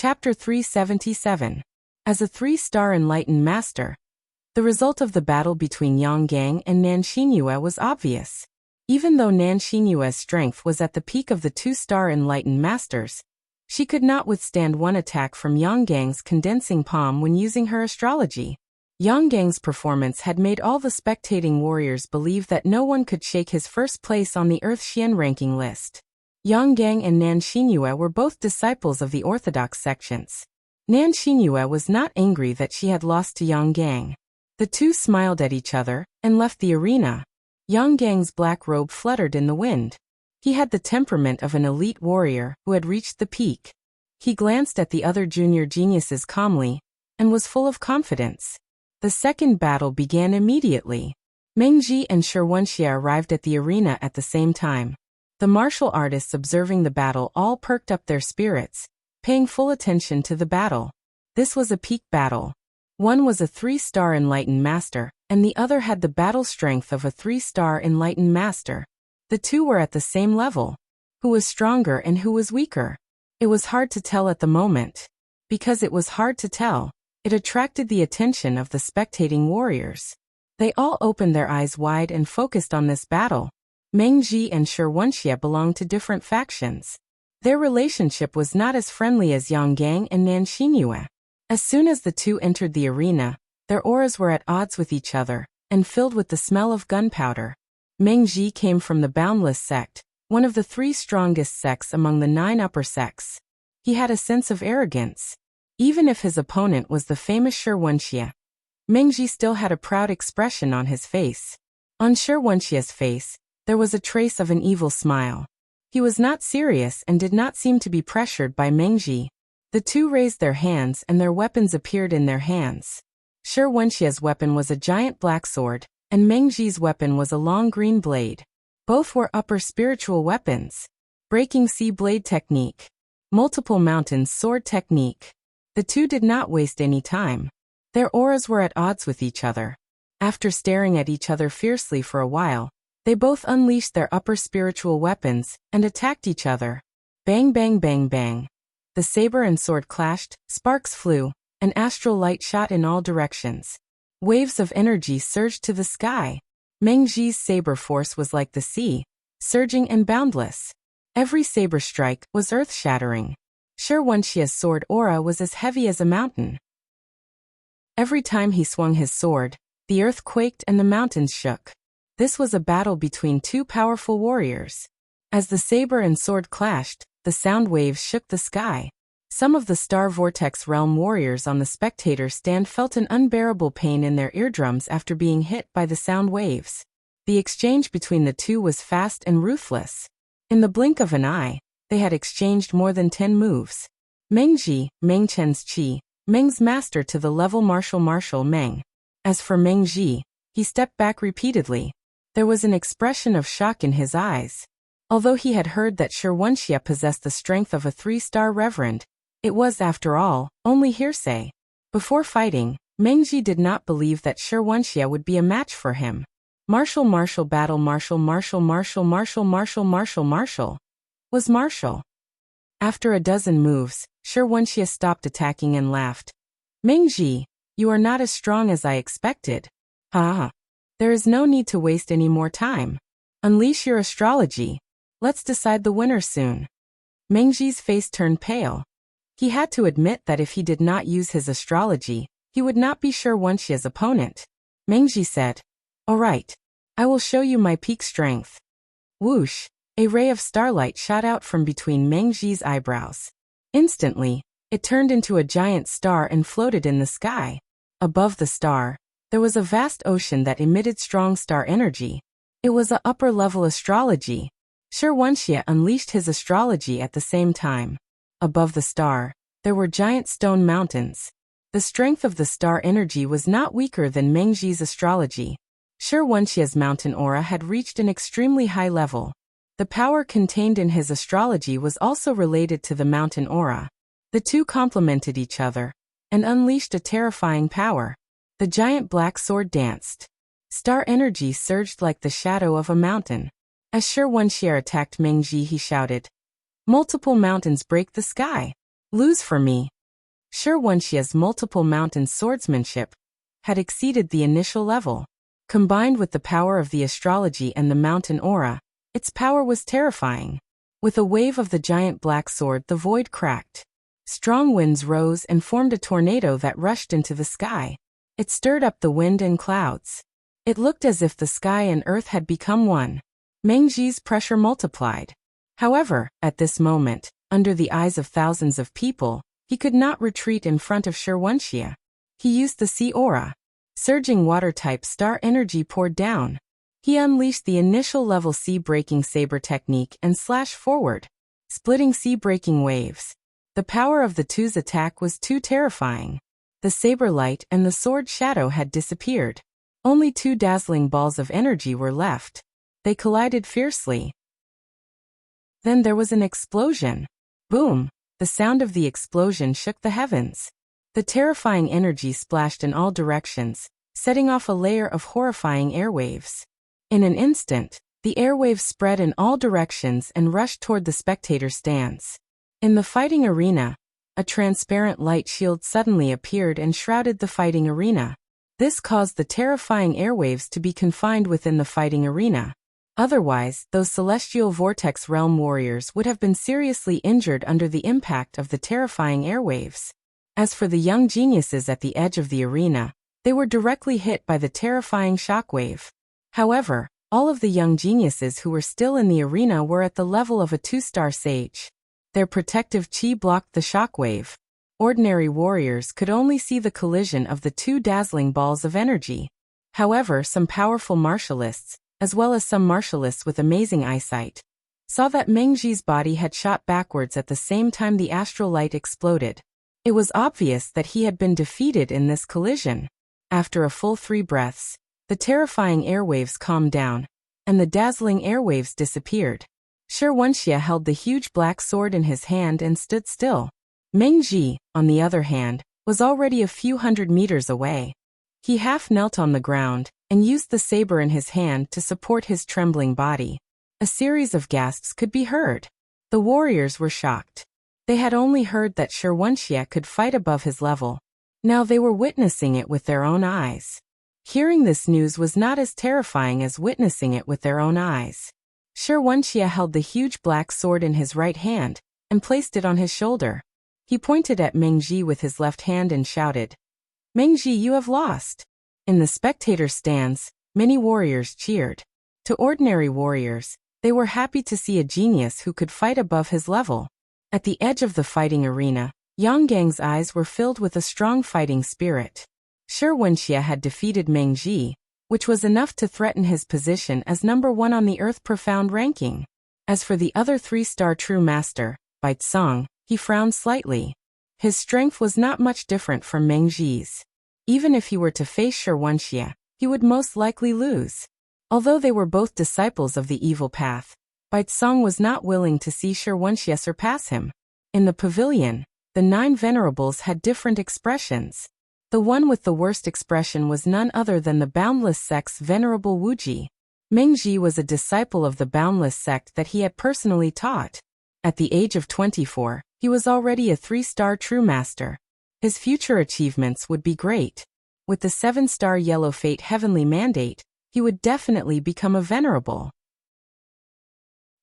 Chapter 377. As a 3-star enlightened master. The result of the battle between Yang Gang and Nan Xinyue was obvious. Even though Nan Xinyue's strength was at the peak of the 2-star enlightened masters, she could not withstand one attack from Yang Gang's condensing palm when using her astrology. Yang Gang's performance had made all the spectating warriors believe that no one could shake his first place on the Earth Xian ranking list. Yang Gang and Nan Xinyue were both disciples of the orthodox sections. Nan Xinyue was not angry that she had lost to Yang Gang. The two smiled at each other and left the arena. Yang Gang's black robe fluttered in the wind. He had the temperament of an elite warrior who had reached the peak. He glanced at the other junior geniuses calmly and was full of confidence. The second battle began immediately. Mengji and Shi Wenxie arrived at the arena at the same time. The martial artists observing the battle all perked up their spirits, paying full attention to the battle. This was a peak battle. One was a 3-star enlightened master, and the other had the battle strength of a 3-star enlightened master. The two were at the same level. Who was stronger and who was weaker? It was hard to tell at the moment. Because it was hard to tell, it attracted the attention of the spectating warriors. They all opened their eyes wide and focused on this battle. Mengji and Shi Wenxie belonged to different factions. Their relationship was not as friendly as Yang Gang and Nan Xinyue. As soon as the two entered the arena, their auras were at odds with each other, and filled with the smell of gunpowder. Mengji came from the Boundless sect, one of the 3 strongest sects among the 9 upper sects. He had a sense of arrogance. Even if his opponent was the famous Shi Wenxie, Mengji still had a proud expression on his face. On Shi Wenxie's face, there was a trace of an evil smile. He was not serious and did not seem to be pressured by Mengji. The two raised their hands and their weapons appeared in their hands. Shi Wenxie's weapon was a giant black sword, and Mengji's weapon was a long green blade. Both were upper spiritual weapons. Breaking sea blade technique. Multiple mountains sword technique. The two did not waste any time. Their auras were at odds with each other. After staring at each other fiercely for a while, they both unleashed their upper spiritual weapons and attacked each other. Bang bang bang bang. The saber and sword clashed, sparks flew, and astral light shot in all directions. Waves of energy surged to the sky. Mengji's saber force was like the sea, surging and boundless. Every saber strike was earth-shattering. Shi Wenxie's sword aura was as heavy as a mountain. Every time he swung his sword, the earth quaked and the mountains shook. This was a battle between 2 powerful warriors. As the saber and sword clashed, the sound waves shook the sky. Some of the Star Vortex Realm warriors on the spectator stand felt an unbearable pain in their eardrums after being hit by the sound waves. The exchange between the two was fast and ruthless. In the blink of an eye, they had exchanged more than 10 moves. Mengji, Meng Chen's Qi, Meng's master to the level Martial Meng. As for Mengji, he stepped back repeatedly. There was an expression of shock in his eyes. Although he had heard that Shi Wenxie possessed the strength of a 3-star reverend, it was, after all, only hearsay. Before fighting, Mengji did not believe that Shi Wenxie would be a match for him. Martial battle was martial. After a dozen moves, Shi Wenxie stopped attacking and laughed. Mengji, you are not as strong as I expected. Ha. There is no need to waste any more time. Unleash your astrology. Let's decide the winner soon. Mengji's face turned pale. He had to admit that if he did not use his astrology, he would not be Shi Wenxie's opponent. Mengji said, "All right. I will show you my peak strength." Whoosh! A ray of starlight shot out from between Mengji's eyebrows. Instantly, it turned into a giant star and floated in the sky. Above the star, there was a vast ocean that emitted strong star energy. It was a upper-level astrology. Shi Wenxie unleashed his astrology at the same time. Above the star, there were giant stone mountains. The strength of the star energy was not weaker than Mengji's astrology. Shi Wenxie's mountain aura had reached an extremely high level. The power contained in his astrology was also related to the mountain aura. The two complemented each other and unleashed a terrifying power. The giant black sword danced. Star energy surged like the shadow of a mountain. As Shi Wenxie attacked Mengji, he shouted, "Multiple mountains break the sky. Lose for me, Shirwanxia's multiple mountain swordsmanship had exceeded the initial level. Combined with the power of the astrology and the mountain aura, its power was terrifying. With a wave of the giant black sword, the void cracked. Strong winds rose and formed a tornado that rushed into the sky. It stirred up the wind and clouds. It looked as if the sky and earth had become one. Mengji's pressure multiplied. However, at this moment, under the eyes of thousands of people, he could not retreat in front of Shirwanxia. He used the sea aura. Surging water-type star energy poured down. He unleashed the initial level sea-breaking saber technique and slashed forward, splitting sea-breaking waves. The power of the two's attack was too terrifying. The saber light and the sword shadow had disappeared. Only two dazzling balls of energy were left. They collided fiercely. Then there was an explosion. Boom! The sound of the explosion shook the heavens. The terrifying energy splashed in all directions, setting off a layer of horrifying airwaves. In an instant, the airwaves spread in all directions and rushed toward the spectator stands. In the fighting arena, a transparent light shield suddenly appeared and shrouded the fighting arena. This caused the terrifying airwaves to be confined within the fighting arena. Otherwise, those celestial vortex realm warriors would have been seriously injured under the impact of the terrifying airwaves. As for the young geniuses at the edge of the arena, they were directly hit by the terrifying shockwave. However, all of the young geniuses who were still in the arena were at the level of a 2-star sage. Their protective chi blocked the shockwave. Ordinary warriors could only see the collision of the two dazzling balls of energy. However, some powerful martialists, as well as some martialists with amazing eyesight, saw that Mengji's body had shot backwards at the same time the astral light exploded. It was obvious that he had been defeated in this collision. After a full 3 breaths, the terrifying airwaves calmed down, and the dazzling airwaves disappeared. Shirwanxia held the huge black sword in his hand and stood still. Mengji, on the other hand, was already a few hundred meters away. He half knelt on the ground and used the saber in his hand to support his trembling body. A series of gasps could be heard. The warriors were shocked. They had only heard that Shirwanxia could fight above his level. Now they were witnessing it with their own eyes. Hearing this news was not as terrifying as witnessing it with their own eyes. Shirwanxia held the huge black sword in his right hand and placed it on his shoulder. He pointed at Mengji with his left hand and shouted, "Mengji, you have lost." In the spectator stands, many warriors cheered. To ordinary warriors, they were happy to see a genius who could fight above his level. At the edge of the fighting arena, Yang Gang's eyes were filled with a strong fighting spirit. Shirwanxia had defeated Mengji, which was enough to threaten his position as number 1 on the Earth Profound ranking. As for the other 3-star true master, Baitsong, he frowned slightly. His strength was not much different from Mengji's. Even if he were to face Shirwanxia, he would most likely lose. Although they were both disciples of the evil path, Baitsong was not willing to see Shirwanxia surpass him. In the pavilion, the 9 venerables had different expressions. The one with the worst expression was none other than the Boundless Sect's Venerable Wuji. Mengji was a disciple of the Boundless Sect that he had personally taught. At the age of 24, he was already a 3-star true master. His future achievements would be great. With the 7-star Yellow Fate Heavenly Mandate, he would definitely become a venerable.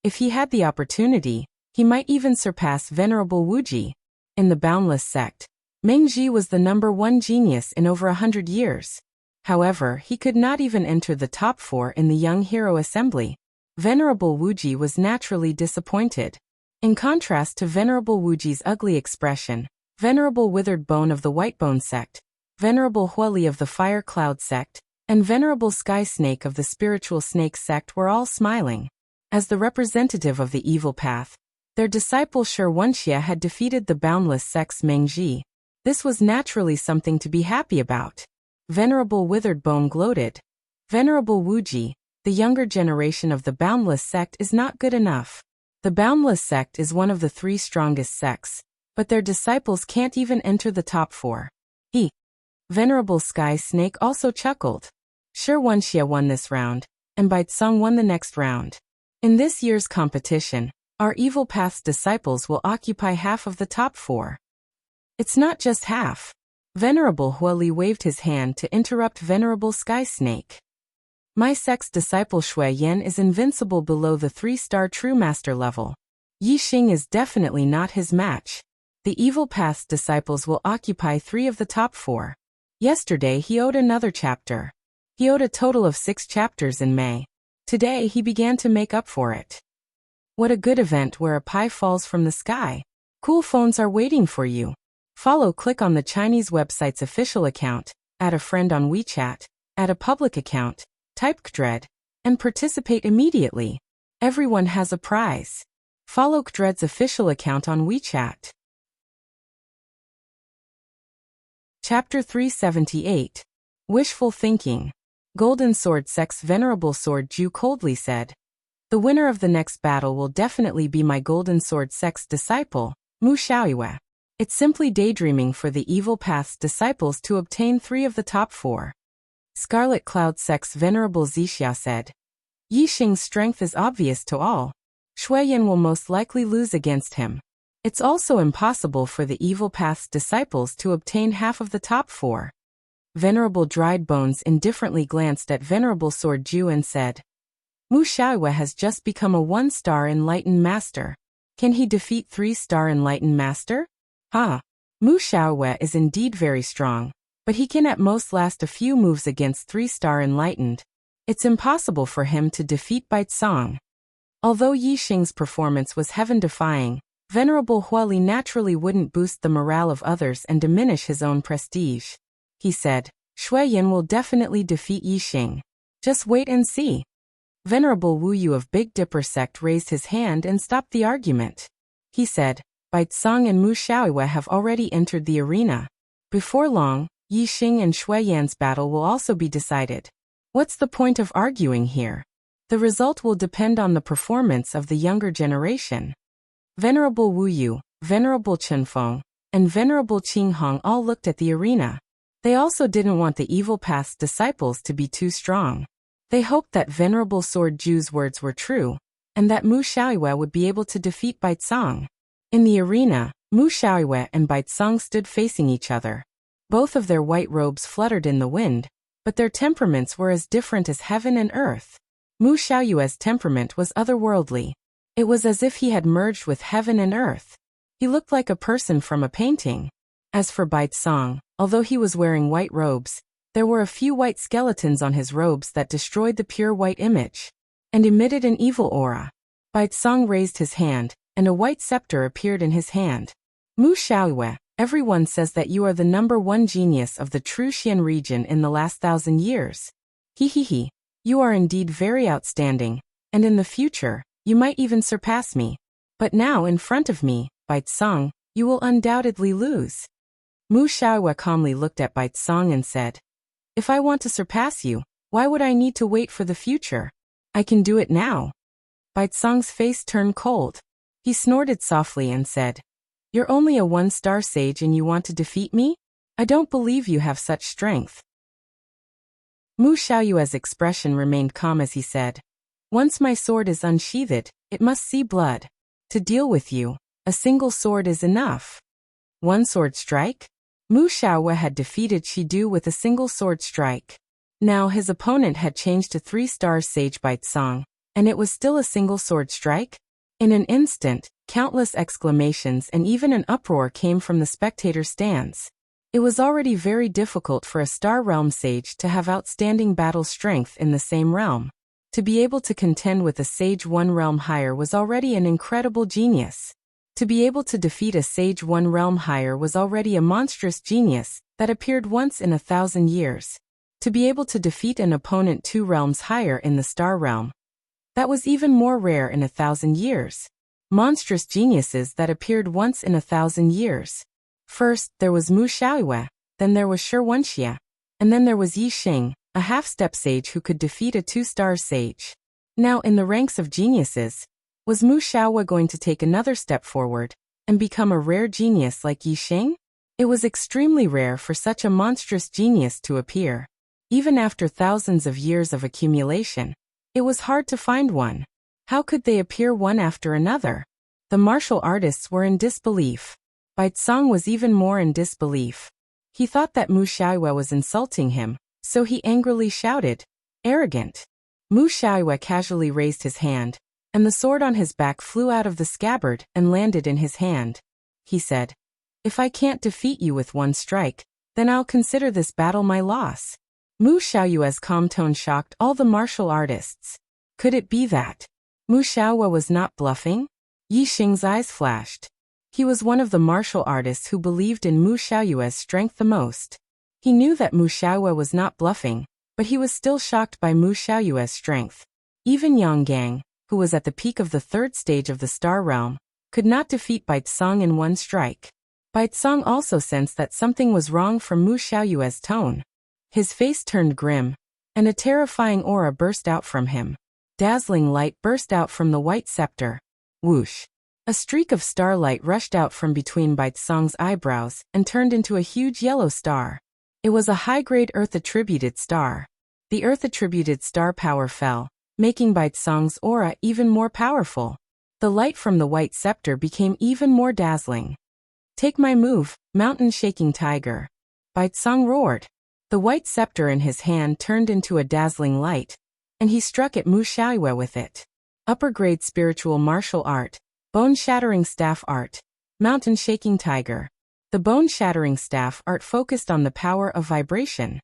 If he had the opportunity, he might even surpass Venerable Wuji. In the Boundless Sect, Mengji was the number 1 genius in over 100 years. However, he could not even enter the top 4 in the Young Hero Assembly. Venerable Wuji was naturally disappointed. In contrast to Venerable Wuji's ugly expression, Venerable Withered Bone of the Whitebone Sect, Venerable Huali of the Fire Cloud Sect, and Venerable Sky Snake of the Spiritual Snake Sect were all smiling. As the representative of the evil path, their disciple Shirwanxia had defeated the Boundless Sect's Mengji. This was naturally something to be happy about. Venerable Withered Bone gloated. Venerable Wuji, the younger generation of the Boundless Sect is not good enough. The Boundless Sect is one of the 3 strongest sects, but their disciples can't even enter the top 4. Venerable Sky Snake also chuckled. Shirwanxia won this round, and Baitsong won the next round. In this year's competition, our Evil Path's disciples will occupy half of the top 4. It's not just half. Venerable Huali waved his hand to interrupt Venerable Sky Snake. My sect's disciple Shui Yan is invincible below the 3-star True Master level. Yi Xing is definitely not his match. The Evil Path's disciples will occupy 3 of the top 4. Yesterday he owed another chapter. He owed a total of 6 chapters in May. Today he began to make up for it. What a good event where a pie falls from the sky. Cool phones are waiting for you. Click on the Chinese website's official account, add a friend on WeChat, add a public account, type KDRED, and participate immediately. Everyone has a prize. Follow KDRED's official account on WeChat. Chapter 378. Wishful Thinking. Golden Sword Sect's Venerable Sword Ju coldly said, the winner of the next battle will definitely be my Golden Sword Sect's disciple, Mu Xiaoyue. It's simply daydreaming for the Evil Path's disciples to obtain 3 of the top 4. Scarlet Cloud Sect's Venerable Zixia said, Yi Xing's strength is obvious to all. Shui Yan will most likely lose against him. It's also impossible for the Evil Path's disciples to obtain half of the top 4. Venerable Dried Bones indifferently glanced at Venerable Sword Ju and said, Mu Xiaoyue has just become a 1-star Enlightened Master. Can he defeat 3-star Enlightened Master? Mu Xiaoyue is indeed very strong, but he can at most last a few moves against 3-star Enlightened. It's impossible for him to defeat Baizong. Although Yi Xing's performance was heaven-defying, Venerable Huali naturally wouldn't boost the morale of others and diminish his own prestige. He said, Shui Yan will definitely defeat Yi Xing. Just wait and see. Venerable Wu Yu of Big Dipper Sect raised his hand and stopped the argument. He said, Baizong and Mu Xiaoyue have already entered the arena. Before long, Yi Xing and Shui Yan's battle will also be decided. What's the point of arguing here? The result will depend on the performance of the younger generation. Venerable Wu Yu, Venerable Chenfeng, and Venerable Qinghong all looked at the arena. They also didn't want the Evil Path's disciples to be too strong. They hoped that Venerable Sword Ju's words were true, and that Mu Xiaoyue would be able to defeat Baizong. In the arena, Mu Xiaoyue and Baizong stood facing each other. Both of their white robes fluttered in the wind, but their temperaments were as different as heaven and earth. Mu Xiaoyue's temperament was otherworldly. It was as if he had merged with heaven and earth. He looked like a person from a painting. As for Baizong, although he was wearing white robes, there were a few white skeletons on his robes that destroyed the pure white image and emitted an evil aura. Baizong raised his hand, and a white scepter appeared in his hand. Mu Xiaoyue, everyone says that you are the #1 genius of the true Xian region in the last 1,000 years. He. You are indeed very outstanding, and in the future, you might even surpass me. But now in front of me, Baizong, you will undoubtedly lose. Mu Xiaoyue calmly looked at Baizong and said, If I want to surpass you, why would I need to wait for the future? I can do it now. Baizong's face turned cold. He snorted softly and said, You're only a 1-star sage and you want to defeat me? I don't believe you have such strength. Mu Xiaoyue's expression remained calm as he said, Once my sword is unsheathed, it must see blood. To deal with you, a single sword is enough. 1 sword strike? Mu Xiaoyue had defeated Shidu with a single sword strike. Now his opponent had changed to 3-star sage Baizong, and it was still a single sword strike? In an instant, countless exclamations and even an uproar came from the spectator stands. It was already very difficult for a Star Realm sage to have outstanding battle strength in the same realm. To be able to contend with a sage 1 realm higher was already an incredible genius. To be able to defeat a sage 1 realm higher was already a monstrous genius that appeared once in 1,000 years. To be able to defeat an opponent 2 realms higher in the Star Realm, that was even more rare in 1,000 years. Monstrous geniuses that appeared once in 1,000 years. First, there was Mu Xiaoyue, then there was Shi Wenxia, and then there was Yi Xing, a half-step sage who could defeat a 2-star sage. Now in the ranks of geniuses, was Mu Xiaoyue going to take another step forward and become a rare genius like Yi Xing? It was extremely rare for such a monstrous genius to appear. Even after thousands of years of accumulation, it was hard to find one. How could they appear one after another? The martial artists were in disbelief. Baitsang was even more in disbelief. He thought that Mu Xiaoyue was insulting him, so he angrily shouted, "Arrogant!" Mu Xiaoyue casually raised his hand, and the sword on his back flew out of the scabbard and landed in his hand. He said, "If I can't defeat you with one strike, then I'll consider this battle my loss." Mu Xiaoyue's calm tone shocked all the martial artists. Could it be that Mu Xiaoyue was not bluffing? Yi Xing's eyes flashed. He was one of the martial artists who believed in Mu Xiaoyue's strength the most. He knew that Mu Xiaoyue was not bluffing, but he was still shocked by Mu Xiaoyue's strength. Even Yang Gang, who was at the peak of the third stage of the Star Realm, could not defeat Baitsang in one strike. Baitsang also sensed that something was wrong from Mu Xiaoyue's tone. His face turned grim, and a terrifying aura burst out from him. Dazzling light burst out from the white scepter. Whoosh! A streak of starlight rushed out from between Baitsang's eyebrows and turned into a huge yellow star. It was a high-grade Earth-attributed star. The Earth-attributed star power fell, making Baitsang's aura even more powerful. The light from the white scepter became even more dazzling. "Take my move, mountain-shaking tiger!" Baitsang roared. The white scepter in his hand turned into a dazzling light, and he struck at Mu Xiaoyue with it. Upper-grade spiritual martial art, bone-shattering staff art, mountain-shaking tiger. The bone-shattering staff art focused on the power of vibration.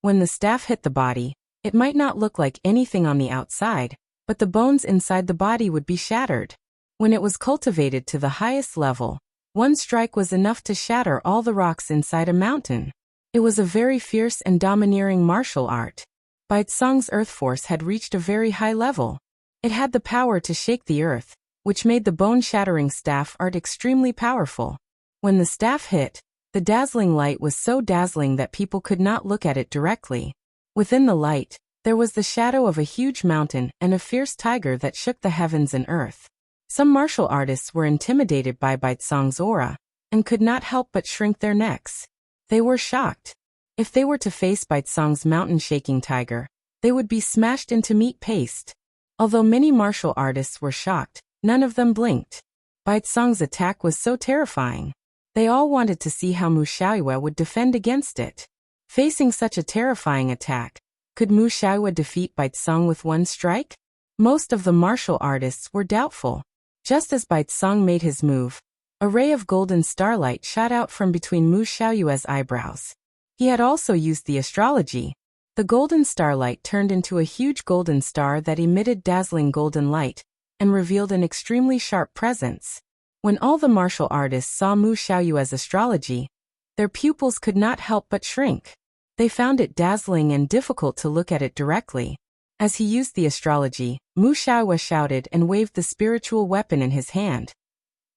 When the staff hit the body, it might not look like anything on the outside, but the bones inside the body would be shattered. When it was cultivated to the highest level, one strike was enough to shatter all the rocks inside a mountain. It was a very fierce and domineering martial art. Baitsang's earth force had reached a very high level. It had the power to shake the earth, which made the bone-shattering staff art extremely powerful. When the staff hit, the dazzling light was so dazzling that people could not look at it directly. Within the light, there was the shadow of a huge mountain and a fierce tiger that shook the heavens and earth. Some martial artists were intimidated by Baitsang's aura, and could not help but shrink their necks. They were shocked. If they were to face Baitsang's mountain-shaking tiger, they would be smashed into meat paste. Although many martial artists were shocked, none of them blinked. Baitsang's attack was so terrifying. They all wanted to see how Mu Xiaoyue would defend against it. Facing such a terrifying attack, could Mu Xiaoyue defeat Baitsang with one strike? Most of the martial artists were doubtful. Just as Baitsang made his move, a ray of golden starlight shot out from between Mu Xiaoyue's eyebrows. He had also used the astrology. The golden starlight turned into a huge golden star that emitted dazzling golden light, and revealed an extremely sharp presence. When all the martial artists saw Mu Xiaoyue's astrology, their pupils could not help but shrink. They found it dazzling and difficult to look at it directly. As he used the astrology, Mu Xiaoyue shouted and waved the spiritual weapon in his hand.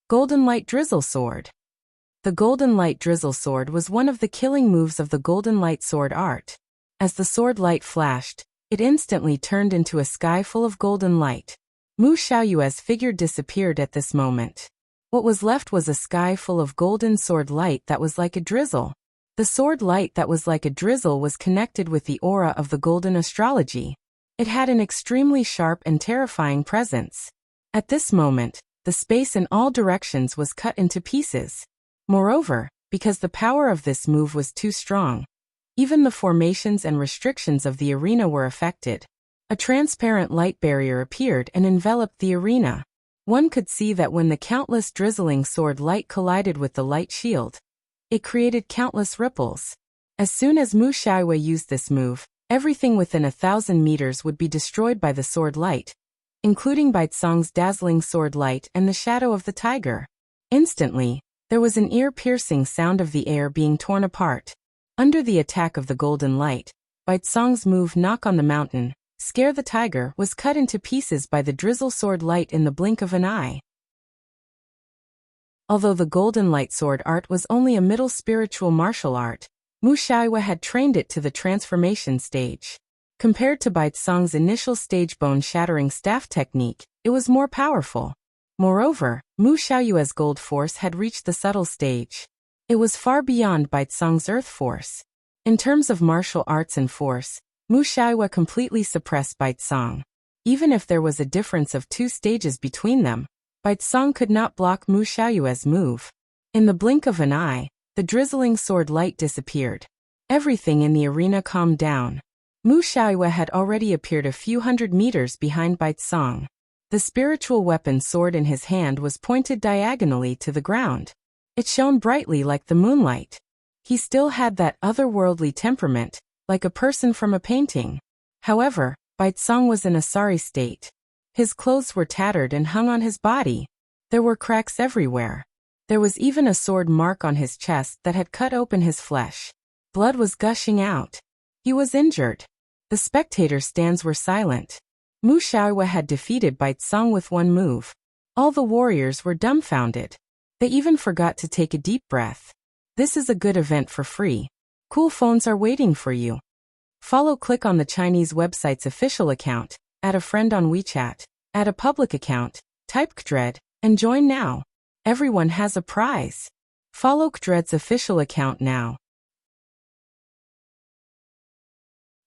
Golden Light Drizzle Sword. The Golden Light Drizzle Sword was one of the killing moves of the Golden Light Sword art. As the sword light flashed, it instantly turned into a sky full of golden light. Mu Xiaoyue's figure disappeared at this moment. What was left was a sky full of golden sword light that was like a drizzle. The sword light that was like a drizzle was connected with the aura of the golden astrology. It had an extremely sharp and terrifying presence. At this moment, the space in all directions was cut into pieces. Moreover, because the power of this move was too strong, even the formations and restrictions of the arena were affected. A transparent light barrier appeared and enveloped the arena. One could see that when the countless drizzling sword light collided with the light shield, it created countless ripples. As soon as Mu Xiaoyue used this move, everything within 1,000 meters would be destroyed by the sword light, including Baitsang's dazzling sword light and the shadow of the tiger. Instantly, there was an ear-piercing sound of the air being torn apart. Under the attack of the golden light, Baitsang's move Knock on the Mountain, Scare the Tiger was cut into pieces by the drizzle sword light in the blink of an eye. Although the golden light sword art was only a middle spiritual martial art, Mu Xiaoyue had trained it to the transformation stage. Compared to Baitsang's initial stage bone-shattering staff technique, it was more powerful. Moreover, Mu Xiaoyue's gold force had reached the subtle stage. It was far beyond Baitsang's earth force. In terms of martial arts and force, Mu Xiaoyue completely suppressed Baitsang. Even if there was a difference of 2 stages between them, Baitsong could not block Mu Xiaoyue's move. In the blink of an eye, the drizzling sword light disappeared. Everything in the arena calmed down. Mu Xiaoyue had already appeared a few hundred meters behind Baitsong. The spiritual weapon sword in his hand was pointed diagonally to the ground. It shone brightly like the moonlight. He still had that otherworldly temperament, like a person from a painting. However, Baitsong was in a sorry state. His clothes were tattered and hung on his body. There were cracks everywhere. There was even a sword mark on his chest that had cut open his flesh. Blood was gushing out. He was injured. The spectator stands were silent. Mu Xiaoyue had defeated Baitsong with one move. All the warriors were dumbfounded. They even forgot to take a deep breath. This is a good event for free. Cool phones are waiting for you. Click on the Chinese website's official account, add a friend on WeChat, add a public account, type Kdred, and join now. Everyone has a prize. Follow Kdred's official account now.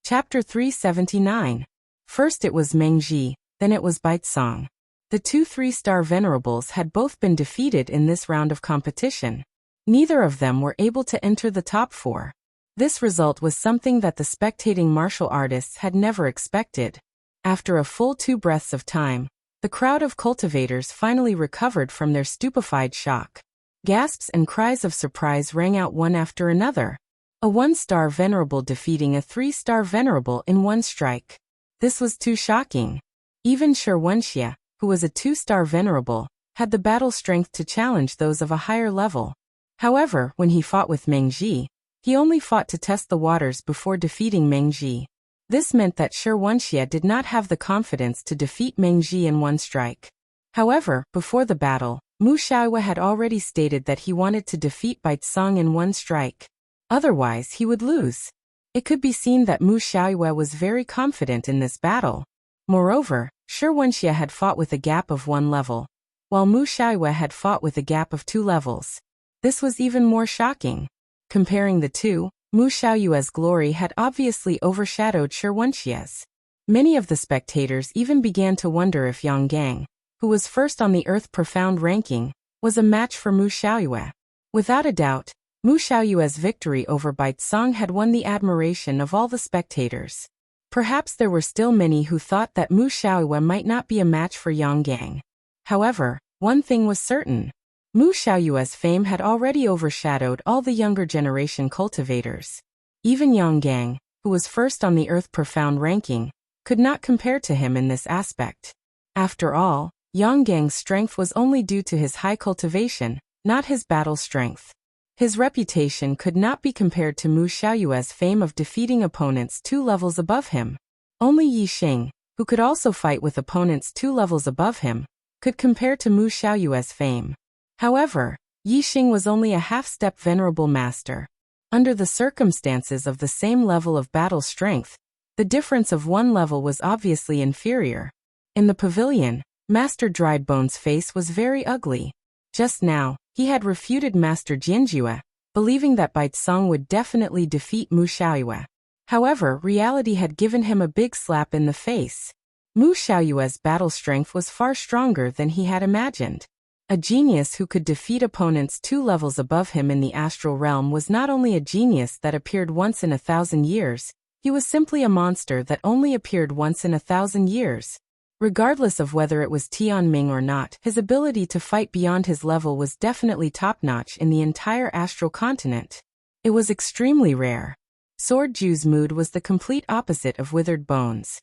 Chapter 379. First it was Mengji, then it was Baitsong. The two 3-star venerables had both been defeated in this round of competition. Neither of them were able to enter the top 4. This result was something that the spectating martial artists had never expected. After a full 2 breaths of time, the crowd of cultivators finally recovered from their stupefied shock. Gasps and cries of surprise rang out one after another. A 1-star venerable defeating a 3-star venerable in one strike. This was too shocking. Even Shi Wenxie, who was a 2-star venerable, had the battle strength to challenge those of a higher level. However, when he fought with Mengji, he only fought to test the waters before defeating Mengji. This meant that Shi Wenxie did not have the confidence to defeat Mengji in one strike. However, before the battle, Mu Xiaoyue had already stated that he wanted to defeat Baitsong in one strike. Otherwise, he would lose. It could be seen that Mu Xiaoyue was very confident in this battle. Moreover, Shi Wenxie had fought with a gap of 1 level, while Mu Xiaoyue had fought with a gap of 2 levels. This was even more shocking. Comparing the two, Mu Xiaoyue's glory had obviously overshadowed Shi Wenxie's. Many of the spectators even began to wonder if Yang Gang, who was first on the Earth Profound ranking, was a match for Mu Xiaoyue. Without a doubt, Mu Xiaoyue's victory over Baitsong had won the admiration of all the spectators. Perhaps there were still many who thought that Mu Xiaoyue might not be a match for Yang Gang. However, one thing was certain. Mu Xiaoyue's fame had already overshadowed all the younger generation cultivators. Even Yang Gang, who was first on the Earth Profound ranking, could not compare to him in this aspect. After all, Yang Gang's strength was only due to his high cultivation, not his battle strength. His reputation could not be compared to Mu Xiaoyue's fame of defeating opponents 2 levels above him. Only Yi Xing, who could also fight with opponents 2 levels above him, could compare to Mu Xiaoyue's fame. However, Yi Xing was only a half-step venerable master. Under the circumstances of the same level of battle strength, the difference of 1 level was obviously inferior. In the pavilion, Master Driedbone's face was very ugly. Just now, he had refuted Master Jianjue, believing that Baitsong would definitely defeat Mu Xiaoyue. However, reality had given him a big slap in the face. Mu Xiaoyue's battle strength was far stronger than he had imagined. A genius who could defeat opponents 2 levels above him in the astral realm was not only a genius that appeared once in 1,000 years, he was simply a monster that only appeared once in 1,000 years. Regardless of whether it was Tianming or not, his ability to fight beyond his level was definitely top-notch in the entire astral continent. It was extremely rare. Sword Ju's mood was the complete opposite of withered bones.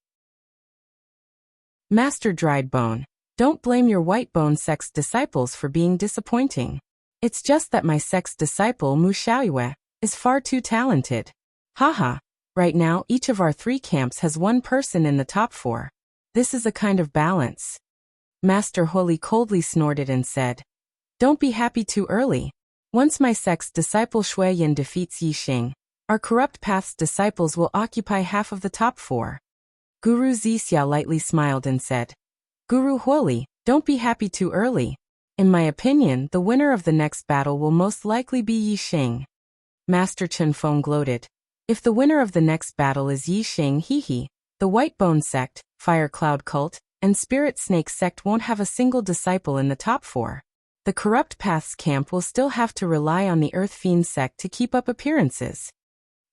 Master Driedbone, don't blame your white bone sect's disciples for being disappointing. It's just that my sect's disciple Mu Xiaoyue is far too talented. Haha, right now each of our 3 camps has 1 person in the top 4. This is a kind of balance. Master Holy coldly snorted and said, don't be happy too early. Once my sect's disciple Shuiyin defeats Yi Xing, our corrupt path's disciples will occupy half of the top 4. Guru Zixia lightly smiled and said, Guru Holy, don't be happy too early. In my opinion, the winner of the next battle will most likely be Yi Xing. Master Chen Feng gloated. If the winner of the next battle is Yi Xing, the White Bone Sect, Fire Cloud Cult, and Spirit Snake sect won't have a single disciple in the top 4. The Corrupt Paths camp will still have to rely on the Earth Fiend sect to keep up appearances.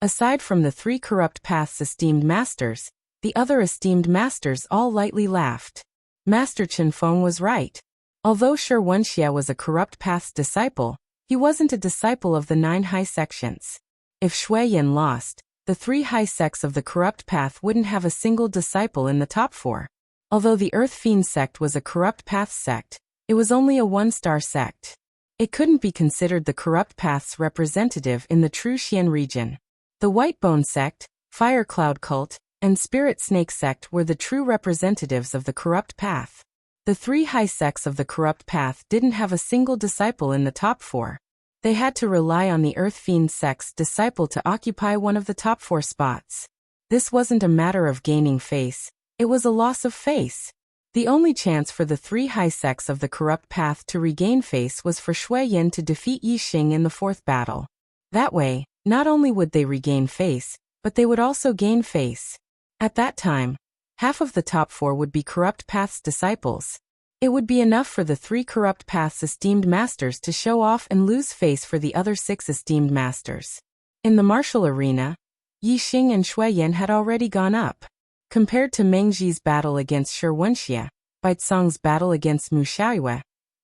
Aside from the 3 Corrupt Paths esteemed masters, the other esteemed masters all lightly laughed. Master Chinfeng was right. Although Shi Wenxie was a Corrupt Paths disciple, he wasn't a disciple of the 9 high sections. If Shui Yin lost, the 3 high sects of the Corrupt Path wouldn't have a single disciple in the top 4. Although the Earth Fiend sect was a Corrupt Paths sect, it was only a 1-star sect. It couldn't be considered the Corrupt Paths representative in the true Xian region. The Whitebone sect, Fire Cloud cult, and Spirit Snake sect were the true representatives of the Corrupt Path. The 3 high sects of the Corrupt Path didn't have a single disciple in the top 4. They had to rely on the Earth Fiend sect's disciple to occupy one of the top 4 spots. This wasn't a matter of gaining face, it was a loss of face. The only chance for the 3 high sects of the Corrupt Path to regain face was for Shui Yin to defeat Yi Xing in the 4th battle. That way, not only would they regain face, but they would also gain face. At that time, half of the top 4 would be Corrupt Path's disciples. It would be enough for the 3 Corrupt Path's esteemed masters to show off and lose face for the other 6 esteemed masters. In the martial arena, Yi Xing and Shui Yin had already gone up. Compared to Meng Ji's battle against Shi Wenxie, Baizong's battle against Mu Xiaoyue,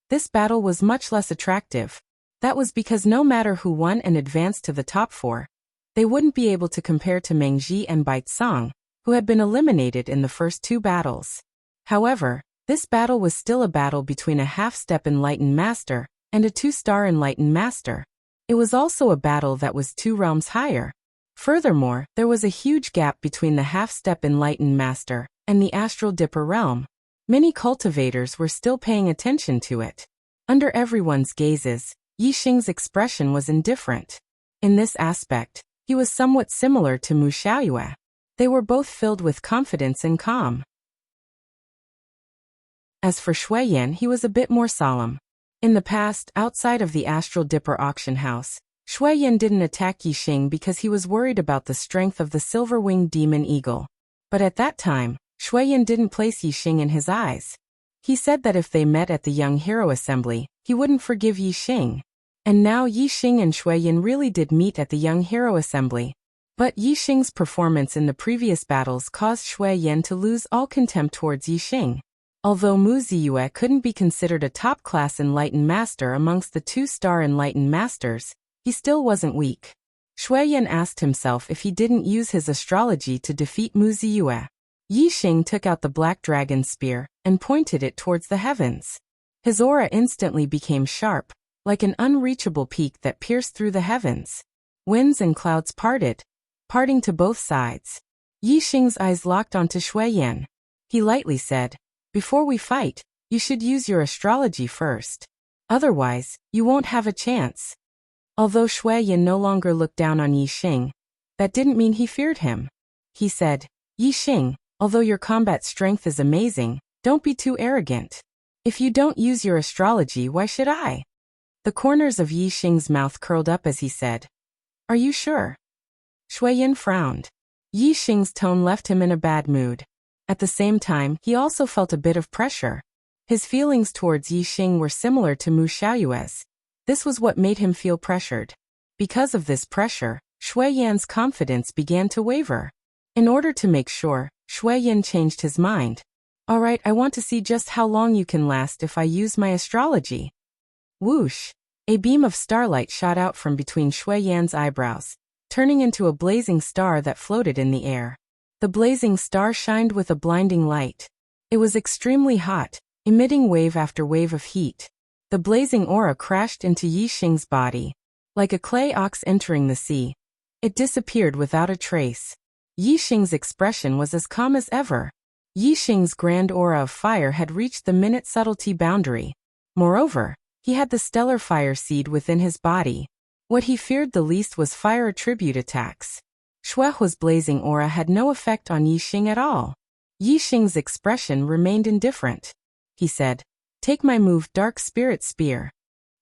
this battle was much less attractive. That was because no matter who won and advanced to the top 4, they wouldn't be able to compare to Meng Ji and Baizong, who had been eliminated in the first 2 battles. However, this battle was still a battle between a half-step enlightened master and a 2-star enlightened master. It was also a battle that was 2 realms higher. Furthermore, there was a huge gap between the half-step enlightened master and the astral dipper realm. Many cultivators were still paying attention to it. Under everyone's gazes, Yi Xing's expression was indifferent. In this aspect, he was somewhat similar to Mu Xiaoyue. They were both filled with confidence and calm. As for Shui Yin, he was a bit more solemn. In the past, outside of the Astral Dipper auction house, Shui Yin didn't attack Yi Xing because he was worried about the strength of the silver-winged demon eagle. But at that time, Shui Yin didn't place Yi Xing in his eyes. He said that if they met at the Young Hero Assembly, he wouldn't forgive Yi Xing. And now Yi Xing and Shui Yin really did meet at the Young Hero Assembly. But Yi Xing's performance in the previous battles caused Shui Yin to lose all contempt towards Yi Xing. Although Mu Ziyue couldn't be considered a top-class enlightened master amongst the 2-star enlightened masters, he still wasn't weak. Shui Yin asked himself if he didn't use his astrology to defeat Mu Ziyue. Yi Xing took out the black dragon spear and pointed it towards the heavens. His aura instantly became sharp, like an unreachable peak that pierced through the heavens. Winds and clouds parting to both sides. Yi Xing's eyes locked onto Shui Yin. He lightly said, "Before we fight, you should use your astrology first. Otherwise, you won't have a chance." Although Shui Yin no longer looked down on Yi Xing, that didn't mean he feared him. He said, "Yi Xing, although your combat strength is amazing, don't be too arrogant. If you don't use your astrology, why should I?" The corners of Yi Xing's mouth curled up as he said, "Are you sure?" Shui Yin frowned. Yi Xing's tone left him in a bad mood. At the same time, he also felt a bit of pressure. His feelings towards Yi Xing were similar to Mu Xiaoyue's. This was what made him feel pressured. Because of this pressure, Shui Yan's confidence began to waver. In order to make sure, Shui Yin changed his mind. "All right, I want to see just how long you can last if I use my astrology." Whoosh! A beam of starlight shot out from between Shui Yan's eyebrows, turning into a blazing star that floated in the air. The blazing star shined with a blinding light. It was extremely hot, emitting wave after wave of heat. The blazing aura crashed into Yi Xing's body. Like a clay ox entering the sea, it disappeared without a trace. Yi Xing's expression was as calm as ever. Yi Xing's grand aura of fire had reached the minute subtlety boundary. Moreover, he had the stellar fire seed within his body. What he feared the least was fire attribute attacks. Shuehua's blazing aura had no effect on Yi Xing at all. Yi Xing's expression remained indifferent. He said, "Take my move, Dark Spirit Spear."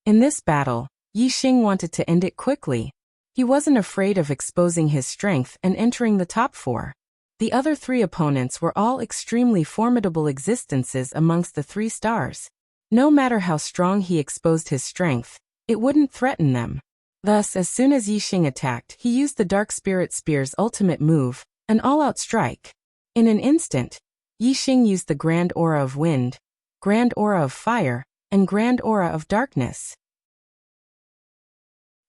In this battle, Yi Xing wanted to end it quickly. He wasn't afraid of exposing his strength and entering the top 4. The other three opponents were all extremely formidable existences amongst the 3 stars. No matter how strong he exposed his strength, it wouldn't threaten them. Thus, as soon as Yixing attacked, he used the Dark Spirit Spear's ultimate move, an all-out strike. In an instant, Yixing used the Grand Aura of Wind, Grand Aura of Fire, and Grand Aura of Darkness.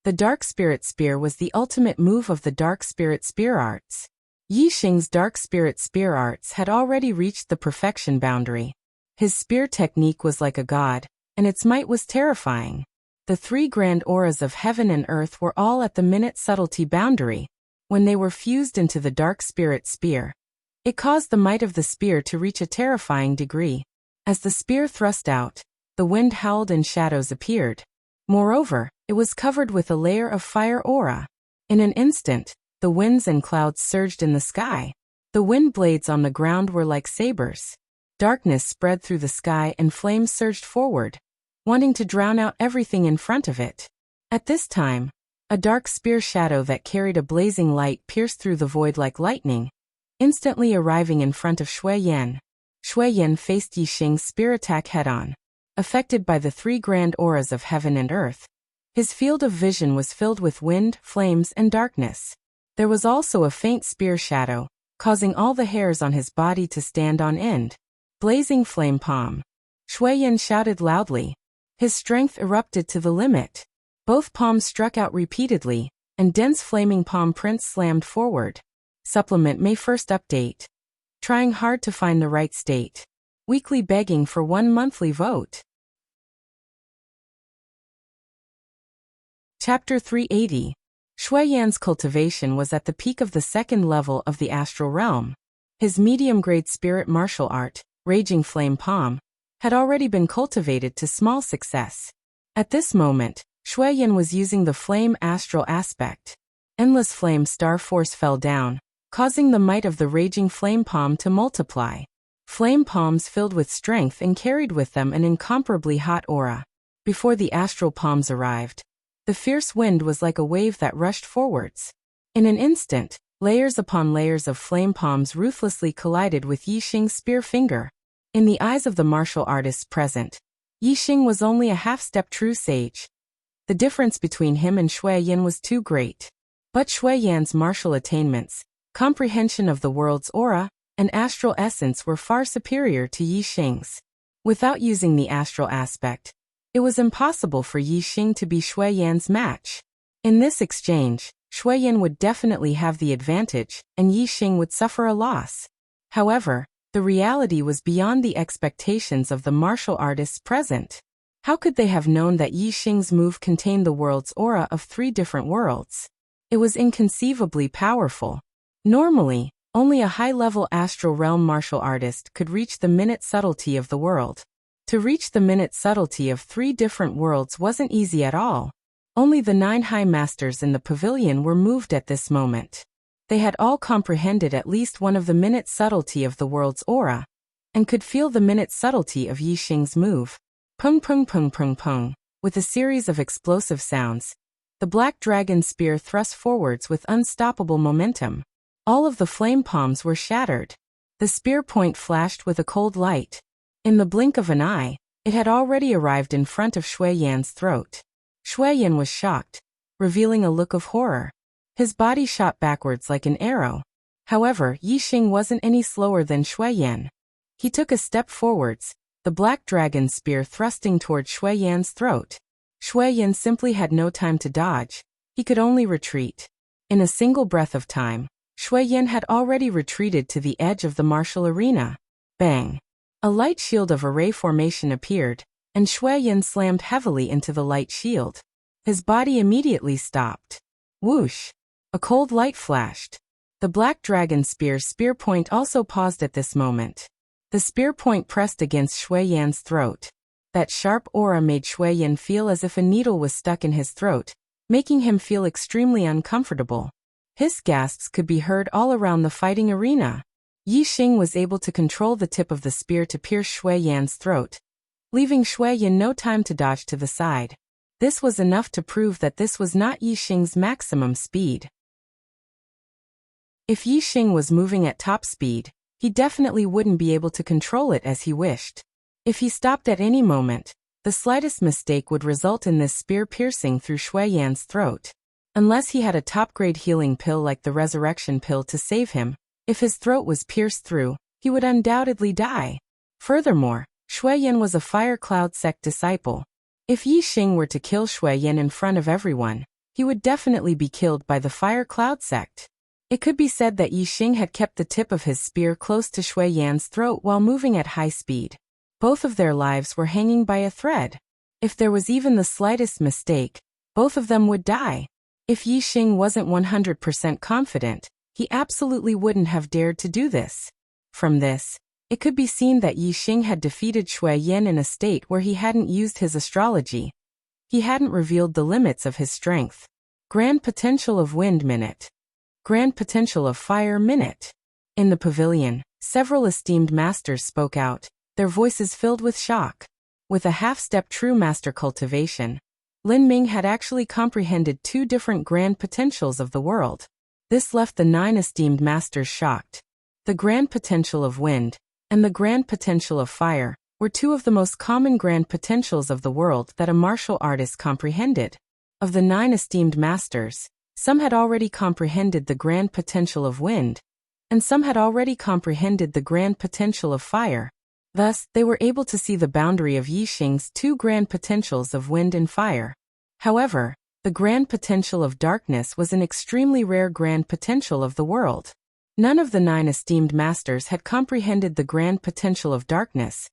The Dark Spirit Spear was the ultimate move of the Dark Spirit Spear Arts. Yixing's Dark Spirit Spear Arts had already reached the perfection boundary. His spear technique was like a god, and its might was terrifying. The 3 grand auras of heaven and earth were all at the minute subtlety boundary. When they were fused into the Dark Spirit Spear, it caused the might of the spear to reach a terrifying degree. As the spear thrust out, the wind howled and shadows appeared. Moreover, it was covered with a layer of fire aura. In an instant, the winds and clouds surged in the sky. The wind blades on the ground were like sabers. Darkness spread through the sky and flames surged forward, wanting to drown out everything in front of it. At this time, a dark spear shadow that carried a blazing light pierced through the void like lightning, instantly arriving in front of Shui Yan. Shui Yan faced Yixing's spear attack head-on. Affected by the 3 grand auras of heaven and earth, his field of vision was filled with wind, flames, and darkness. There was also a faint spear shadow, causing all the hairs on his body to stand on end. Blazing flame palm. Shui Yan shouted loudly. His strength erupted to the limit. Both palms struck out repeatedly, and dense flaming palm prints slammed forward. Supplement May 1st update. Trying hard to find the right state. Weekly begging for 1 monthly vote. Chapter 380. Shui Yan's cultivation was at the peak of the 2nd level of the astral realm. His medium-grade spirit martial art, Raging Flame Palm, had already been cultivated to small success. At this moment, Shui Yan was using the flame astral aspect. Endless flame star force fell down, causing the might of the Raging Flame Palm to multiply. Flame palms filled with strength and carried with them an incomparably hot aura. Before the astral palms arrived, the fierce wind was like a wave that rushed forwards. In an instant, layers upon layers of flame palms ruthlessly collided with Yixing's spear finger. In the eyes of the martial artists present, Yixing was only a half-step true sage. The difference between him and Shui Yan was too great. But Shui Yan's martial attainments, comprehension of the world's aura, and astral essence were far superior to Yixing's. Without using the astral aspect, it was impossible for Yixing to be Shui Yan's match. In this exchange, Shui Yan would definitely have the advantage, and Yixing would suffer a loss. However, the reality was beyond the expectations of the martial artists present. How could they have known that Yixing's move contained the world's aura of 3 different worlds? It was inconceivably powerful. Normally, only a high-level astral realm martial artist could reach the minute subtlety of the world. To reach the minute subtlety of 3 different worlds wasn't easy at all. Only the 9 high masters in the pavilion were moved at this moment. They had all comprehended at least one of the minute subtlety of the world's aura, and could feel the minute subtlety of Yixing's move. Pung pung pung pung pung. With a series of explosive sounds, the black dragon spear thrust forwards with unstoppable momentum. All of the flame palms were shattered. The spear point flashed with a cold light. In the blink of an eye, it had already arrived in front of Shui Yan's throat. Shui Yan was shocked, revealing a look of horror. His body shot backwards like an arrow. However, Yixing wasn't any slower than Shui Yan. He took a step forwards, the black dragon spear thrusting toward Shui Yan's throat. Shui Yan simply had no time to dodge. He could only retreat. In a single breath of time, Shui Yan had already retreated to the edge of the martial arena. Bang! A light shield of array formation appeared, and Shui Yan slammed heavily into the light shield. His body immediately stopped. Whoosh! A cold light flashed. The black dragon spear's spear point also paused at this moment. The spear point pressed against Shui Yan's throat. That sharp aura made Shui Yan feel as if a needle was stuck in his throat, making him feel extremely uncomfortable. Hiss gasps could be heard all around the fighting arena. Yixing was able to control the tip of the spear to pierce Shui Yan's throat, leaving Shui Yan no time to dodge to the side. This was enough to prove that this was not Yixing's maximum speed. If Yi Xing was moving at top speed, he definitely wouldn't be able to control it as he wished. If he stopped at any moment, the slightest mistake would result in this spear piercing through Shui Yan's throat. Unless he had a top-grade healing pill like the resurrection pill to save him, if his throat was pierced through, he would undoubtedly die. Furthermore, Shui Yan was a Fire Cloud sect disciple. If Yi Xing were to kill Shui Yan in front of everyone, he would definitely be killed by the Fire Cloud sect. It could be said that Yi Xing had kept the tip of his spear close to Shui Yan's throat while moving at high speed. Both of their lives were hanging by a thread. If there was even the slightest mistake, both of them would die. If Yi Xing wasn't 100% confident, he absolutely wouldn't have dared to do this. From this, it could be seen that Yi Xing had defeated Shui Yan in a state where he hadn't used his astrology. He hadn't revealed the limits of his strength. Grand potential of wind minute. Grand potential of fire minute. In the pavilion, several esteemed masters spoke out, their voices filled with shock. With a half-step true master cultivation, Lin Ming had actually comprehended 2 different grand potentials of the world. This left the 9 esteemed masters shocked. The grand potential of wind and the grand potential of fire were 2 of the most common grand potentials of the world that a martial artist comprehended. Of the 9 esteemed masters, some had already comprehended the grand potential of wind, and some had already comprehended the grand potential of fire. Thus, they were able to see the boundary of Yi Xing's 2 grand potentials of wind and fire. However, the grand potential of darkness was an extremely rare grand potential of the world. None of the 9 esteemed masters had comprehended the grand potential of darkness.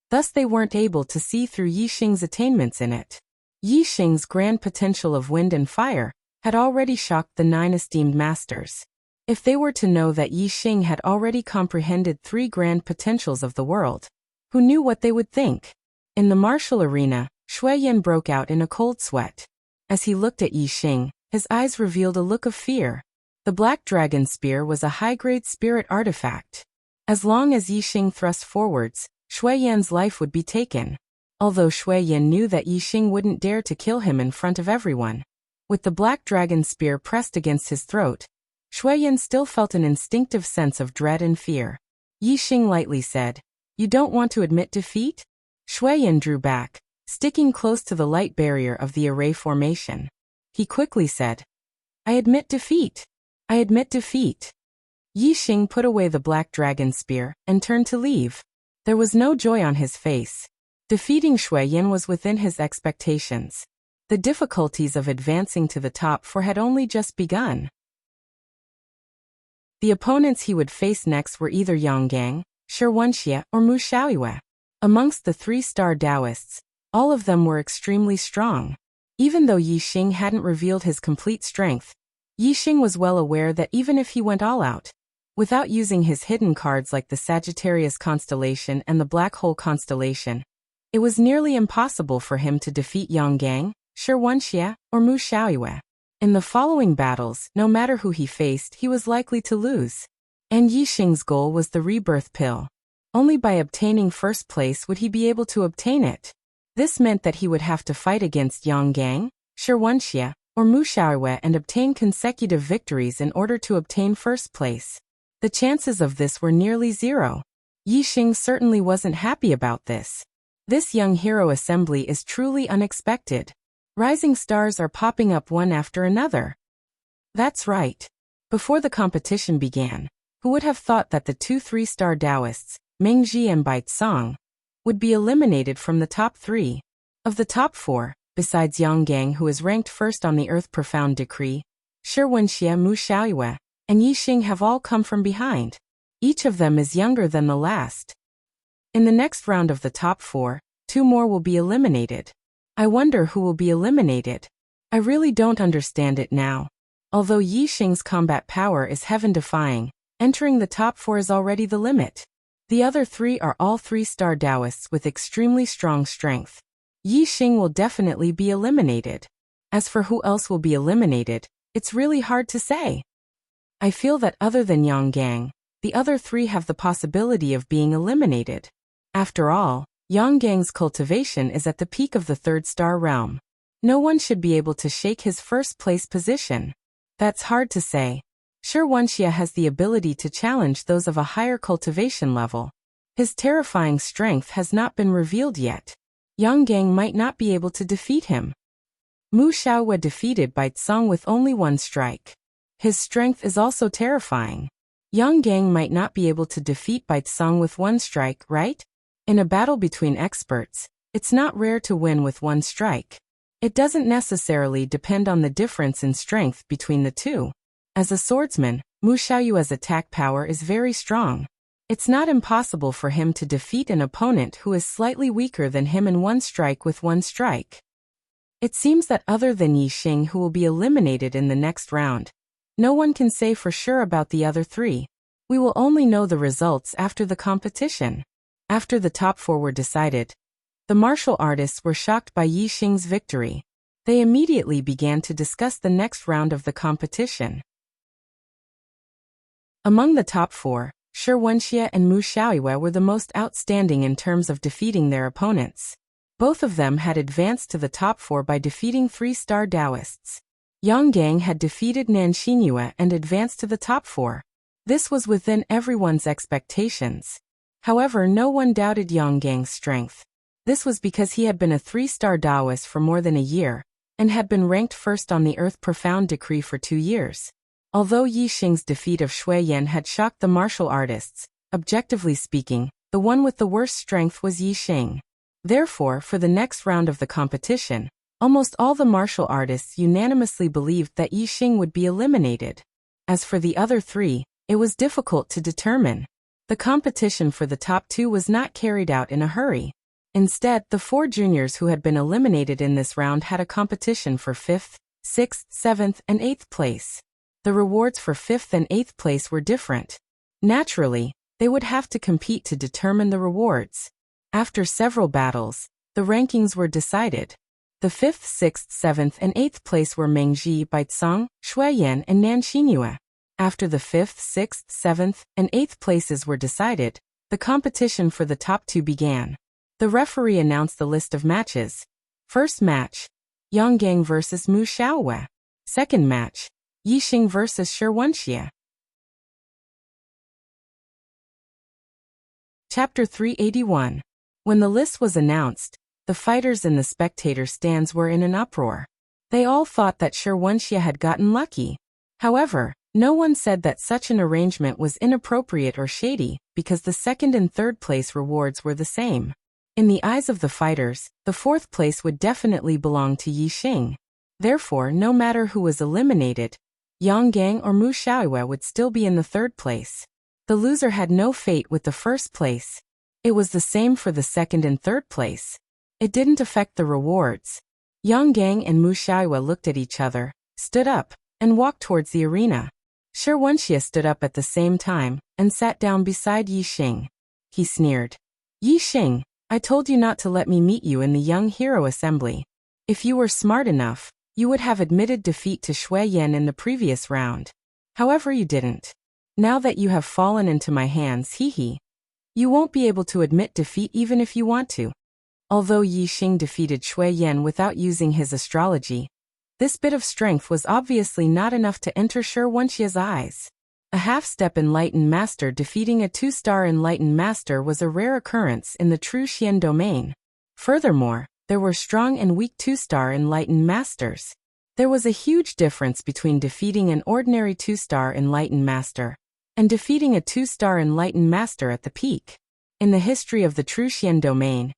Thus they weren't able to see through Yi Xing's attainments in it. Yi Xing's grand potential of wind and fire had already shocked the 9 esteemed masters. If they were to know that Yi Xing had already comprehended 3 grand potentials of the world, who knew what they would think? In the martial arena, Shui Yan broke out in a cold sweat. As he looked at Yi Xing, his eyes revealed a look of fear. The Black Dragon Spear was a high-grade spirit artifact. As long as Yi Xing thrust forwards, Shui Yan's life would be taken. Although Shui Yan knew that Yi Xing wouldn't dare to kill him in front of everyone. With the Black Dragon Spear pressed against his throat, Shui Yan still felt an instinctive sense of dread and fear. Yi Xing lightly said, "You don't want to admit defeat?" Shui Yan drew back, sticking close to the light barrier of the array formation. He quickly said, "I admit defeat. I admit defeat." Yi Xing put away the Black Dragon Spear and turned to leave. There was no joy on his face. Defeating Shui Yan was within his expectations. The difficulties of advancing to the top 4 had only just begun. The opponents he would face next were either Yang Gang, Shi Wenxie, or Mu Xiaoyue. Amongst the 3-star Taoists, all of them were extremely strong. Even though Yi Xing hadn't revealed his complete strength, Yi Xing was well aware that even if he went all out, without using his hidden cards like the Sagittarius constellation and the Black Hole constellation, it was nearly impossible for him to defeat Yang Gang, Shi Wenxie, or Mu Xiaoyue. In the following battles, no matter who he faced, he was likely to lose. And Yi Xing's goal was the rebirth pill. Only by obtaining first place would he be able to obtain it. This meant that he would have to fight against Yang Gang, Shi Wenxie, or Mu Xiaoyue and obtain consecutive victories in order to obtain first place. The chances of this were nearly 0. Yi Xing certainly wasn't happy about this. This young hero assembly is truly unexpected. Rising stars are popping up one after another. That's right. Before the competition began, who would have thought that the 2 3-star Taoists, Meng Ji and Bai Tsong, would be eliminated from the top 3? Of the top 4, besides Yang Gang, who is ranked first on the Earth Profound Decree, Shi Wenxie, Mu Xiaoyue, and Yi Xing have all come from behind. Each of them is younger than the last. In the next round of the top 4, 2 more will be eliminated. I wonder who will be eliminated. I really don't understand it now. Although Yi Xing's combat power is heaven-defying, entering the top 4 is already the limit. The other 3 are all 3-star Taoists with extremely strong strength. Yi Xing will definitely be eliminated. As for who else will be eliminated, it's really hard to say. I feel that other than Yang Gang, the other 3 have the possibility of being eliminated. After all, Yang Gang's cultivation is at the peak of the 3rd-star realm. No one should be able to shake his first-place position. That's hard to say. Shirwanshia has the ability to challenge those of a higher cultivation level. His terrifying strength has not been revealed yet. Yang Gang might not be able to defeat him. Mu Xiaowe defeated Bai Tsong with only one strike. His strength is also terrifying. Yang Gang might not be able to defeat Bai Tsong with one strike, right? In a battle between experts, it's not rare to win with one strike. It doesn't necessarily depend on the difference in strength between the two. As a swordsman, Mu Xiaoyue's attack power is very strong. It's not impossible for him to defeat an opponent who is slightly weaker than him in one strike with one strike. It seems that other than Yi Xing, who will be eliminated in the next round, no one can say for sure about the other three. We will only know the results after the competition. After the top four were decided, the martial artists were shocked by Yi Xing's victory. They immediately began to discuss the next round of the competition. Among the top four, Shirwanxie and Mu Xiaoyue were the most outstanding in terms of defeating their opponents. Both of them had advanced to the top four by defeating 3-star Taoists. Yang Gang had defeated Nan Xinyue and advanced to the top four. This was within everyone's expectations. However, no one doubted Yang Gang's strength. This was because he had been a 3-star Taoist for more than a year, and had been ranked first on the Earth Profound Decree for 2 years. Although Yi Xing's defeat of Shui Yan had shocked the martial artists, objectively speaking, the one with the worst strength was Yi Xing. Therefore, for the next round of the competition, almost all the martial artists unanimously believed that Yi Xing would be eliminated. As for the other three, it was difficult to determine. The competition for the top two was not carried out in a hurry. Instead, the 4 juniors who had been eliminated in this round had a competition for 5th, 6th, 7th, and 8th place. The rewards for 5th and 8th place were different. Naturally, they would have to compete to determine the rewards. After several battles, the rankings were decided. The 5th, 6th, 7th, and 8th place were Mengji, Baicang, Shuiyan, and Nan Xinyue. After the 5th, 6th, 7th, and 8th places were decided, the competition for the top 2 began. The referee announced the list of matches. First match, Yang Gang vs Mu Xiaowe. Second match, Yi Xing vs Shirwanxie. Chapter 381. When the list was announced, the fighters in the spectator stands were in an uproar. They all thought that Shirwanxie had gotten lucky. However, no one said that such an arrangement was inappropriate or shady, because the second and third place rewards were the same. In the eyes of the fighters, the 4th place would definitely belong to Yi Xing. Therefore, no matter who was eliminated, Yang Gang or Mu Xiaoyue would still be in the 3rd place. The loser had no fate with the 1st place. It was the same for the 2nd and 3rd place. It didn't affect the rewards. Yang Gang and Mu Xiaoyue looked at each other, stood up, and walked towards the arena. Shirwanxie stood up at the same time, and sat down beside Yi Xing. He sneered. Yi Xing, I told you not to let me meet you in the Young Hero Assembly. If you were smart enough, you would have admitted defeat to Shui Yan in the previous round. However, you didn't. Now that you have fallen into my hands, you won't be able to admit defeat even if you want to. Although Yi Xing defeated Shui Yan without using his astrology, this bit of strength was obviously not enough to enter Shirwanxia's eyes. A half-step enlightened master defeating a 2-star enlightened master was a rare occurrence in the true Xian domain. Furthermore, there were strong and weak 2-star enlightened masters. There was a huge difference between defeating an ordinary 2-star enlightened master and defeating a 2-star enlightened master at the peak. In the history of the true Xian domain,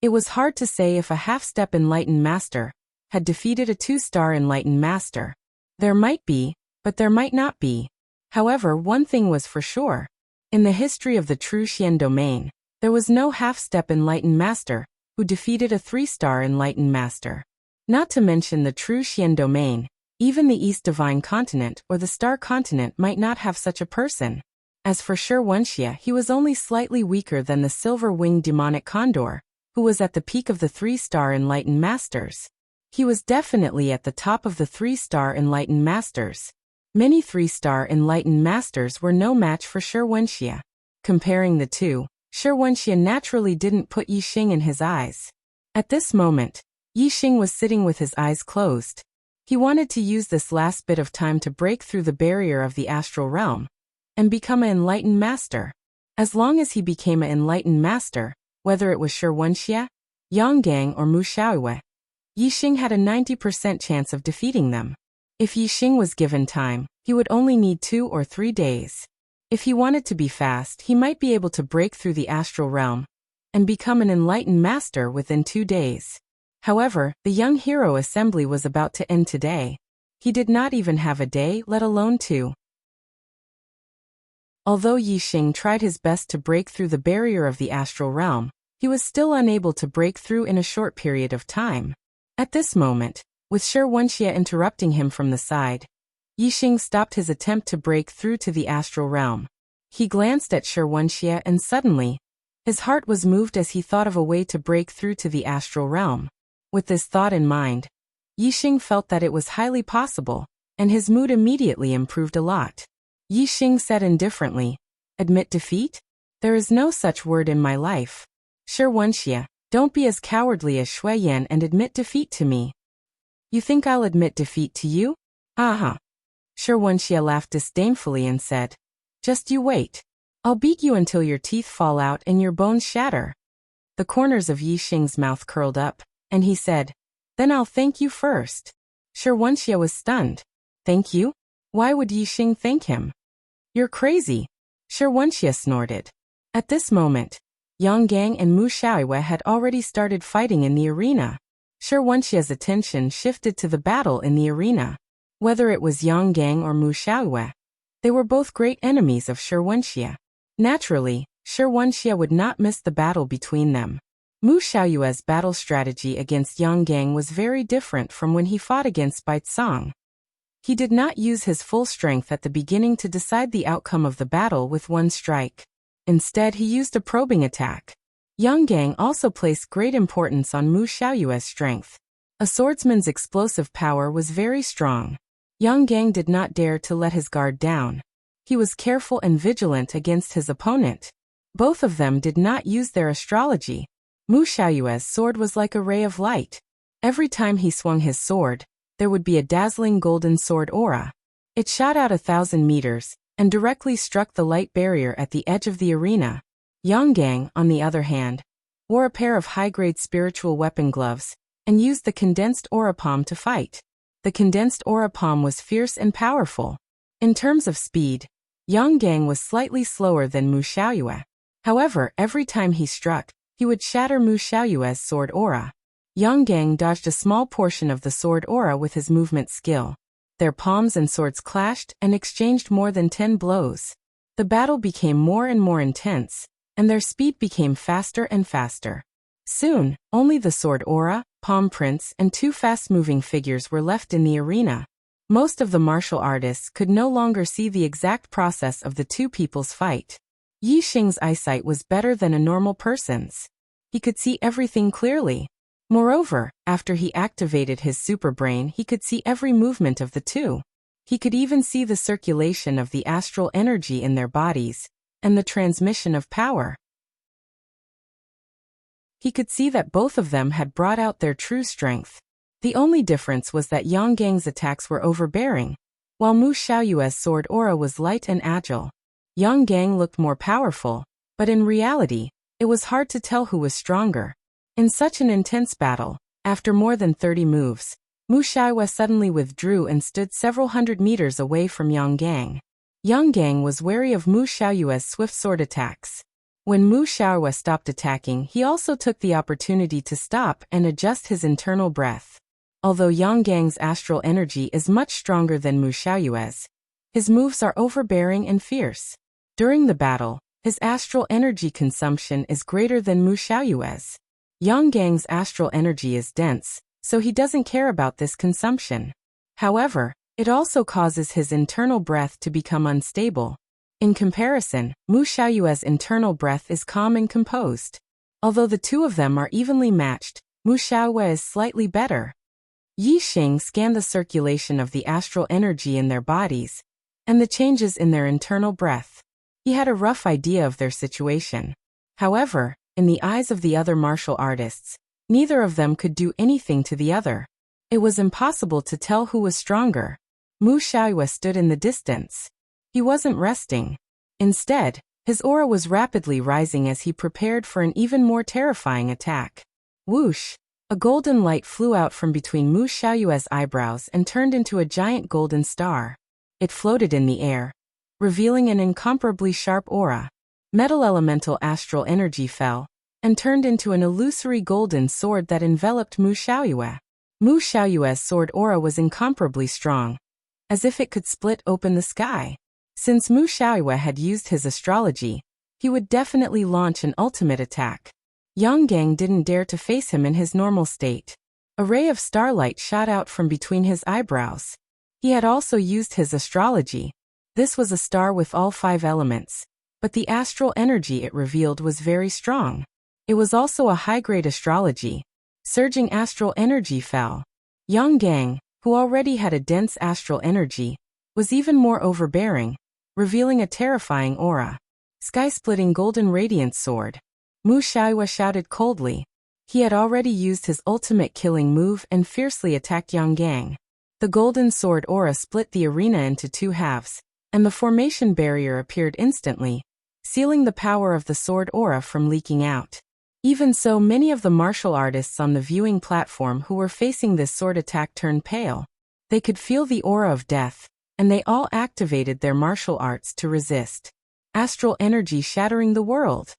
it was hard to say if a half-step enlightened master had defeated a 2-star enlightened master. There might be, but there might not be. However, one thing was for sure. In the history of the true Xian domain, there was no half-step enlightened master who defeated a 3-star enlightened master. Not to mention the true Xian domain, even the East Divine Continent or the Star Continent might not have such a person. As for Shirwanxie, he was only slightly weaker than the silver-winged demonic condor, who was at the peak of the 3-star enlightened masters. He was definitely at the top of the 3-star enlightened masters. Many 3-star enlightened masters were no match for Shirwanxie. Comparing the two, Shirwanxie naturally didn't put Yi Xing in his eyes. At this moment, Yi Xing was sitting with his eyes closed. He wanted to use this last bit of time to break through the barrier of the astral realm and become an enlightened master. As long as he became an enlightened master, whether it was Shi Wenxie, Yang Gang or Mu Xiaoyue, Yixing had a 90% chance of defeating them. If Yixing was given time, he would only need 2 or 3 days. If he wanted to be fast, he might be able to break through the astral realm and become an enlightened master within 2 days. However, the young hero assembly was about to end today. He did not even have a day, let alone 2. Although Yixing tried his best to break through the barrier of the astral realm, he was still unable to break through in a short period of time. At this moment, with Shi Wenxie interrupting him from the side, Yixing stopped his attempt to break through to the astral realm. He glanced at Shi Wenxie and suddenly, his heart was moved as he thought of a way to break through to the astral realm. With this thought in mind, Yixing felt that it was highly possible, and his mood immediately improved a lot. Yixing said indifferently, "Admit defeat? There is no such word in my life. Shi Wenxie, don't be as cowardly as Shui Yan and admit defeat to me." "You think I'll admit defeat to you? Aha." Shi Wenxie laughed disdainfully and said, "Just you wait. I'll beat you until your teeth fall out and your bones shatter." The corners of Yixing's mouth curled up, and he said, "Then I'll thank you first." Shi Wenxie was stunned. "Thank you? Why would Yixing thank him?" "You're crazy," Shi Wenxie snorted. At this moment, Yang Gang and Mu Xiaoyue had already started fighting in the arena. Shi Wenxie's attention shifted to the battle in the arena. Whether it was Yang Gang or Mu Xiaoyue, they were both great enemies of Shi Wenxie. Naturally, Shi Wenxie would not miss the battle between them. Mu Xiaoyue's battle strategy against Yang Gang was very different from when he fought against Baizang. He did not use his full strength at the beginning to decide the outcome of the battle with one strike. Instead, he used a probing attack. Yang Gang also placed great importance on Mu Xiaoyue's strength. A swordsman's explosive power was very strong. Yang Gang did not dare to let his guard down. He was careful and vigilant against his opponent. Both of them did not use their astrology. Mu Xiaoyue's sword was like a ray of light. Every time he swung his sword, there would be a dazzling golden sword aura. It shot out 1,000 meters and directly struck the light barrier at the edge of the arena. Yang Gang, on the other hand, wore a pair of high-grade spiritual weapon gloves and used the condensed aura palm to fight. The condensed aura palm was fierce and powerful. In terms of speed, Yang Gang was slightly slower than Mu Xiaoyue. However, every time he struck, he would shatter Mu Xiaoyue's sword aura. Yang Gang dodged a small portion of the sword aura with his movement skill. Their palms and swords clashed and exchanged more than 10 blows. The battle became more and more intense, and their speed became faster and faster. Soon, only the sword aura, palm prints, and 2 fast-moving figures were left in the arena. Most of the martial artists could no longer see the exact process of the two people's fight. Yixing's eyesight was better than a normal person's. He could see everything clearly. Moreover, after he activated his super brain, he could see every movement of the two. He could even see the circulation of the astral energy in their bodies and the transmission of power. He could see that both of them had brought out their true strength. The only difference was that Yang Gang's attacks were overbearing, while Mu Xiaoyue's sword aura was light and agile. Yang Gang looked more powerful, but in reality, it was hard to tell who was stronger. In such an intense battle, after more than 30 moves, Mu Xiaoyue suddenly withdrew and stood several hundred meters away from Yang Gang. Yang Gang was wary of Mu Xiaoyue's swift sword attacks. When Mu Xiaoyue stopped attacking, he also took the opportunity to stop and adjust his internal breath. Although Yang Gang's astral energy is much stronger than Mu Xiaoyue's, his moves are overbearing and fierce. During the battle, his astral energy consumption is greater than Mu Xiaoyue's. Yang Gang's astral energy is dense, so he doesn't care about this consumption. However, it also causes his internal breath to become unstable. In comparison, Mu Xiaoyue's internal breath is calm and composed. Although the two of them are evenly matched, Mu Xiaoyue is slightly better. Yixing scanned the circulation of the astral energy in their bodies and the changes in their internal breath. He had a rough idea of their situation. However, in the eyes of the other martial artists, neither of them could do anything to the other. It was impossible to tell who was stronger. Mu Xiaoyue stood in the distance. He wasn't resting. Instead, his aura was rapidly rising as he prepared for an even more terrifying attack. Whoosh! A golden light flew out from between Mu Xiaoyue's eyebrows and turned into a giant golden star. It floated in the air, revealing an incomparably sharp aura. Metal elemental astral energy fell, and turned into an illusory golden sword that enveloped Mu Xiaoyue. Mu Xiaoyue's sword aura was incomparably strong, as if it could split open the sky. Since Mu Xiaoyue had used his astrology, he would definitely launch an ultimate attack. Yang Gang didn't dare to face him in his normal state. A ray of starlight shot out from between his eyebrows. He had also used his astrology. This was a star with all 5 elements, but the astral energy it revealed was very strong. It was also a high-grade astrology. Surging astral energy fell. Yang Gang, who already had a dense astral energy, was even more overbearing, revealing a terrifying aura. Sky-splitting golden radiance sword. Mu Xiaoyue shouted coldly. He had already used his ultimate killing move and fiercely attacked Yang Gang. The golden sword aura split the arena into 2 halves, and the formation barrier appeared instantly, sealing the power of the sword aura from leaking out. Even so, many of the martial artists on the viewing platform who were facing this sword attack turned pale. They could feel the aura of death, and they all activated their martial arts to resist. Astral energy shattering the world.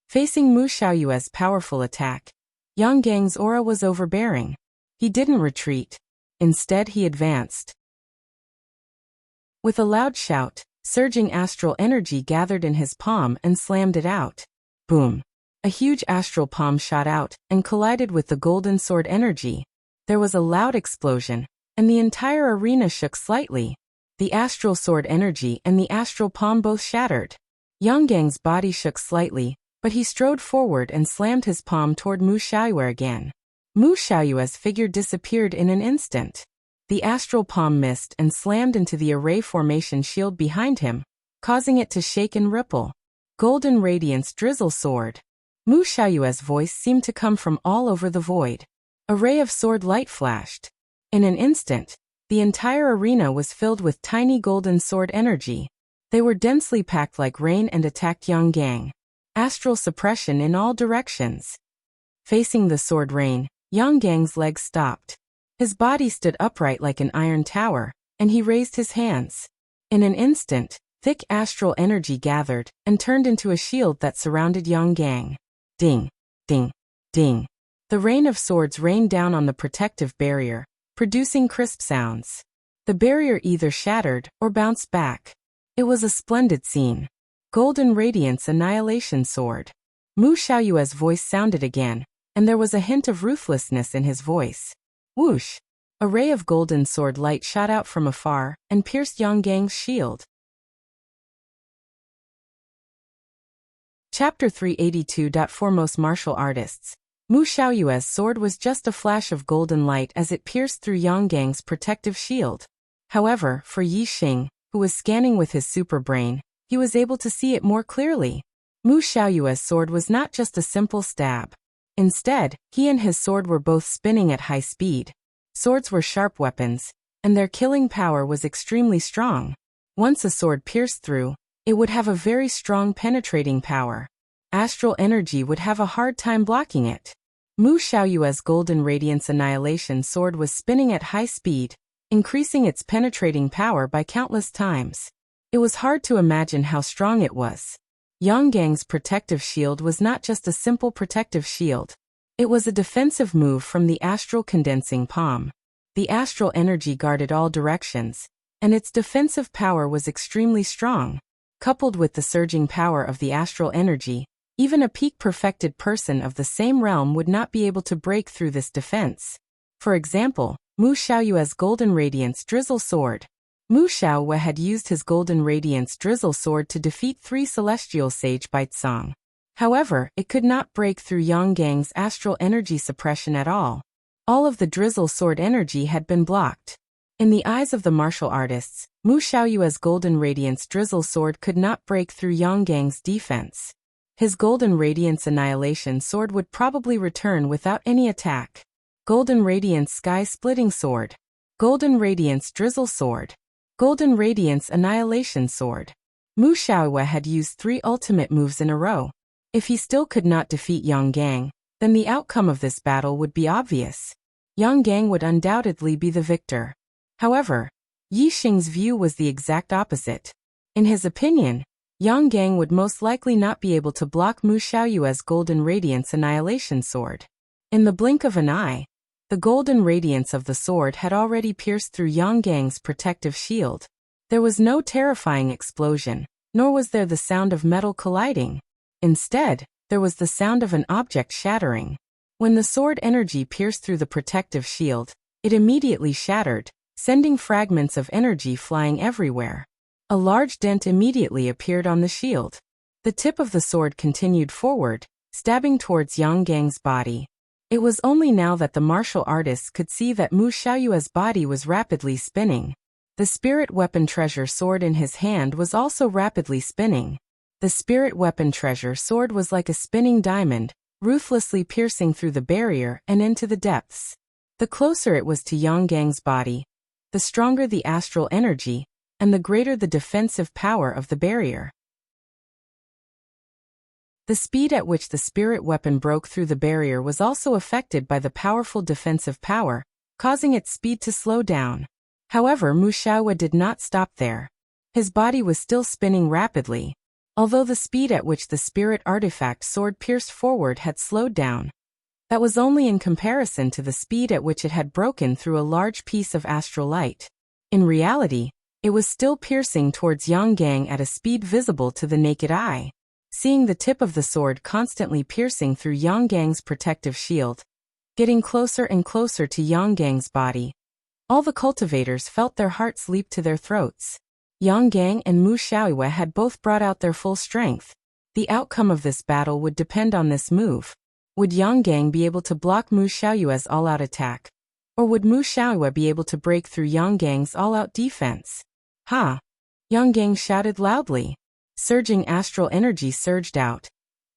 Facing Mu Xiaoyue's powerful attack, Yang Gang's aura was overbearing. He didn't retreat. Instead, he advanced. With a loud shout, surging astral energy gathered in his palm and slammed it out. Boom! A huge astral palm shot out and collided with the golden sword energy. There was a loud explosion, and the entire arena shook slightly. The astral sword energy and the astral palm both shattered. Yang Gang's body shook slightly, but he strode forward and slammed his palm toward Mu Xiaoyue again. Mu Xiaoyue's figure disappeared in an instant. The astral palm missed and slammed into the array formation shield behind him, causing it to shake and ripple. Golden Radiance Drizzle Sword. Mu Xiaoyue's voice seemed to come from all over the void. A ray of sword light flashed. In an instant, the entire arena was filled with tiny golden sword energy. They were densely packed like rain and attacked Yang Gang. Astral suppression in all directions. Facing the sword rain, Yang Gang's legs stopped. His body stood upright like an iron tower, and he raised his hands. In an instant, thick astral energy gathered and turned into a shield that surrounded Yang Gang. Ding, ding, ding. The rain of swords rained down on the protective barrier, producing crisp sounds. The barrier either shattered or bounced back. It was a splendid scene. Golden Radiance Annihilation Sword. Mu Xiaoyue's voice sounded again, and there was a hint of ruthlessness in his voice. Whoosh! A ray of golden sword light shot out from afar and pierced Yang Gang's shield. Chapter 382. Foremost martial artists. Mu Xiaoyue's sword was just a flash of golden light as it pierced through Yang Gang's protective shield. However, for Yi Xing, who was scanning with his super brain, he was able to see it more clearly. Mu Xiaoyue's sword was not just a simple stab. Instead, he and his sword were both spinning at high speed. Swords were sharp weapons, and their killing power was extremely strong. Once a sword pierced through, it would have a very strong penetrating power. Astral energy would have a hard time blocking it. Mu Xiaoyue's Golden Radiance Annihilation Sword was spinning at high speed, increasing its penetrating power by countless times. It was hard to imagine how strong it was. Yang Gang's protective shield was not just a simple protective shield. It was a defensive move from the astral condensing palm. The astral energy guarded all directions, and its defensive power was extremely strong. Coupled with the surging power of the astral energy, even a peak-perfected person of the same realm would not be able to break through this defense. For example, Mu Xiaoyue's Golden Radiance Drizzle Sword. Mu Xiaoyue had used his Golden Radiance Drizzle Sword to defeat 3 Celestial Sage Bitesong. However, it could not break through Yang Gang's astral energy suppression at all. All of the Drizzle Sword energy had been blocked. In the eyes of the martial artists, Mu Xiaoyue's Golden Radiance Drizzle Sword could not break through Yang Gang's defense. His Golden Radiance Annihilation Sword would probably return without any attack. Golden Radiance Sky-Splitting Sword, Golden Radiance Drizzle Sword, Golden Radiance Annihilation Sword. Mu Xiaoyue had used 3 ultimate moves in a row. If he still could not defeat Yang Gang, then the outcome of this battle would be obvious. Yang Gang would undoubtedly be the victor. However, Yi Xing's view was the exact opposite. In his opinion, Yang Gang would most likely not be able to block Mu Xiaoyue's Golden Radiance Annihilation Sword. In the blink of an eye, the golden radiance of the sword had already pierced through Yang Gang's protective shield. There was no terrifying explosion, nor was there the sound of metal colliding. Instead, there was the sound of an object shattering. When the sword energy pierced through the protective shield, it immediately shattered, sending fragments of energy flying everywhere. A large dent immediately appeared on the shield. The tip of the sword continued forward, stabbing towards Yang Gang's body. It was only now that the martial artists could see that Mu Xiaoyue's body was rapidly spinning. The spirit weapon treasure sword in his hand was also rapidly spinning. The spirit weapon treasure sword was like a spinning diamond, ruthlessly piercing through the barrier and into the depths. The closer it was to Yang Gang's body, the stronger the astral energy, and the greater the defensive power of the barrier. The speed at which the spirit weapon broke through the barrier was also affected by the powerful defensive power, causing its speed to slow down. However, Mu Xiaoyue did not stop there. His body was still spinning rapidly. Although the speed at which the spirit artifact sword pierced forward had slowed down, that was only in comparison to the speed at which it had broken through a large piece of astral light. In reality, it was still piercing towards Yang Gang at a speed visible to the naked eye. Seeing the tip of the sword constantly piercing through Yang Gang's protective shield, getting closer and closer to Yang Gang's body, all the cultivators felt their hearts leap to their throats. Yang Gang and Mu Xiaoyue had both brought out their full strength. The outcome of this battle would depend on this move. Would Yang Gang be able to block Mu Xiaoyue's all-out attack? Or would Mu Xiaoyue be able to break through Yang Gang's all-out defense? Ha! Yang Gang shouted loudly. Surging astral energy surged out,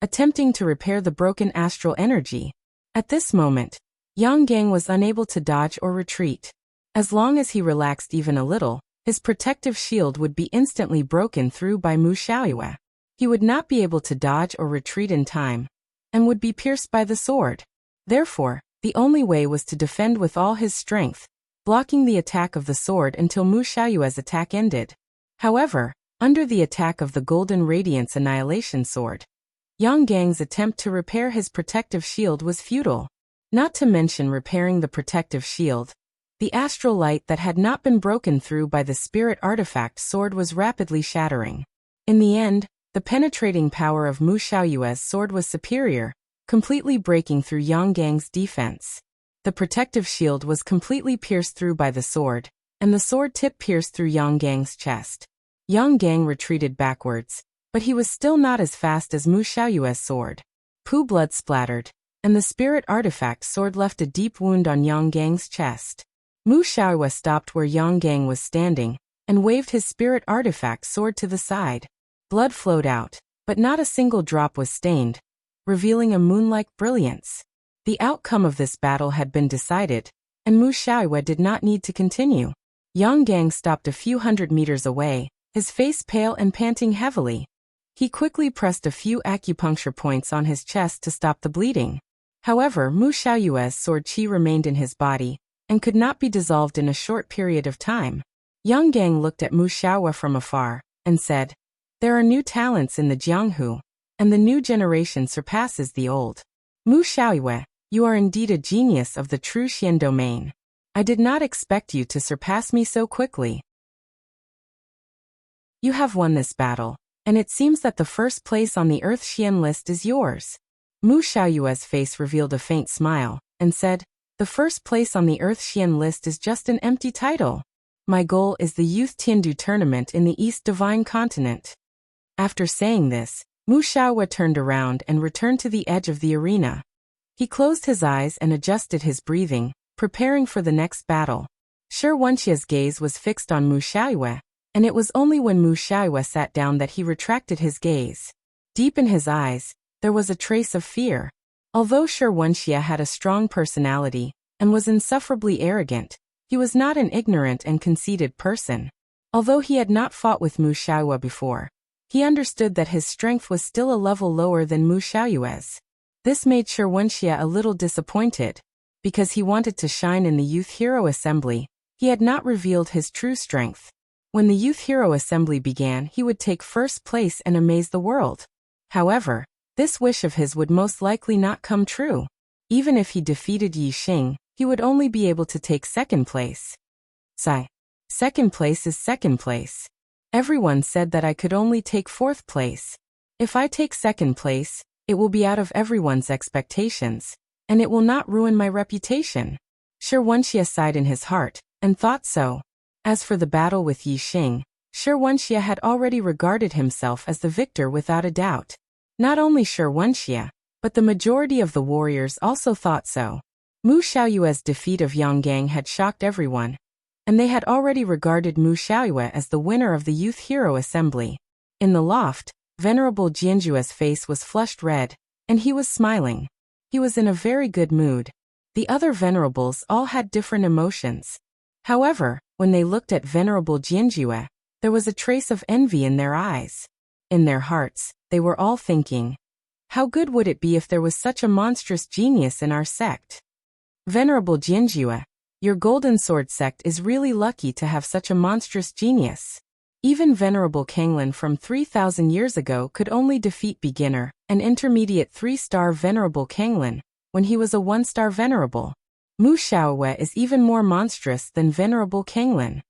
attempting to repair the broken astral energy. At this moment, Yang Gang was unable to dodge or retreat. As long as he relaxed even a little, his protective shield would be instantly broken through by Mu Xiaoyue. He would not be able to dodge or retreat in time, and would be pierced by the sword. Therefore, the only way was to defend with all his strength, blocking the attack of the sword until Mu Xiaoyue's attack ended. However, under the attack of the Golden Radiance Annihilation Sword, Yang Gang's attempt to repair his protective shield was futile. Not to mention repairing the protective shield, the astral light that had not been broken through by the spirit artifact sword was rapidly shattering. In the end, the penetrating power of Mu Xiaoyue's sword was superior, completely breaking through Yang Gang's defense. The protective shield was completely pierced through by the sword, and the sword tip pierced through Yang Gang's chest. Yang Gang retreated backwards, but he was still not as fast as Mu Xiaoyue's sword. Pu blood splattered, and the spirit artifact sword left a deep wound on Yang Gang's chest. Mu Xiaoyue stopped where Yang Gang was standing, and waved his spirit artifact sword to the side. Blood flowed out, but not a single drop was stained, revealing a moon-like brilliance. The outcome of this battle had been decided, and Mu Xiaoyue did not need to continue. Yang Gang stopped a few hundred meters away, his face pale and panting heavily. He quickly pressed a few acupuncture points on his chest to stop the bleeding. However, Mu Xiaoyue's sword qi remained in his body, and could not be dissolved in a short period of time. Yang Gang looked at Mu Xiaoyue from afar, and said, "There are new talents in the Jianghu, and the new generation surpasses the old. Mu Xiaoyue, you are indeed a genius of the true Xian domain. I did not expect you to surpass me so quickly. You have won this battle, and it seems that the first place on the Earth Xian list is yours." Mu Xiaoyue's face revealed a faint smile, and said, "The first place on the Earth Xian list is just an empty title. My goal is the Youth Tiandu tournament in the East Divine Continent." After saying this, Mu Xiaoyue turned around and returned to the edge of the arena. He closed his eyes and adjusted his breathing, preparing for the next battle. Shi Wenxia's gaze was fixed on Mu Xiaoyue, and it was only when Mu Xiaoyue sat down that he retracted his gaze. Deep in his eyes, there was a trace of fear. Although Shi Wenxia had a strong personality, and was insufferably arrogant. He was not an ignorant and conceited person. Although he had not fought with Mu Xiaoyue before, he understood that his strength was still a level lower than Mu Xiaoyue's. This made Shi Wenxie a little disappointed. Because he wanted to shine in the Youth Hero Assembly, he had not revealed his true strength. When the Youth Hero Assembly began, he would take first place and amaze the world. However, this wish of his would most likely not come true. Even if he defeated Yi Xing, he would only be able to take second place. Sigh. Second place is second place. Everyone said that I could only take fourth place. If I take second place, it will be out of everyone's expectations, and it will not ruin my reputation. Shi Wenxie sighed in his heart, and thought so. As for the battle with Yi Xing, Shi Wenxie had already regarded himself as the victor without a doubt. Not only Shi Wenxie, but the majority of the warriors also thought so. Mu Xiaoyue's defeat of Yang Gang had shocked everyone, and they had already regarded Mu Xiaoyue as the winner of the Youth Hero Assembly. In the loft, Venerable Jianjue's face was flushed red, and he was smiling. He was in a very good mood. The other venerables all had different emotions. However, when they looked at Venerable Jianjue, there was a trace of envy in their eyes. In their hearts, they were all thinking, how good would it be if there was such a monstrous genius in our sect? Venerable Jianjue, your Golden Sword sect is really lucky to have such a monstrous genius. Even Venerable Kanglin from 3,000 years ago could only defeat beginner and intermediate 3-star Venerable Kanglin when he was a 1-star Venerable. Mu Xiaoyue is even more monstrous than Venerable Kanglin.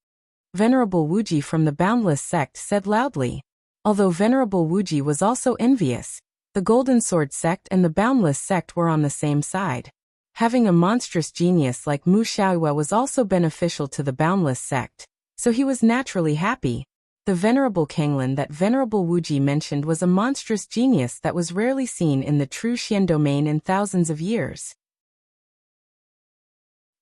Venerable Wuji from the Boundless sect said loudly. Although Venerable Wuji was also envious, the Golden Sword sect and the Boundless sect were on the same side. Having a monstrous genius like Mu Xiaoyue was also beneficial to the Boundless sect, so he was naturally happy. The Venerable Kanglin that Venerable Wuji mentioned was a monstrous genius that was rarely seen in the true Xian domain in thousands of years.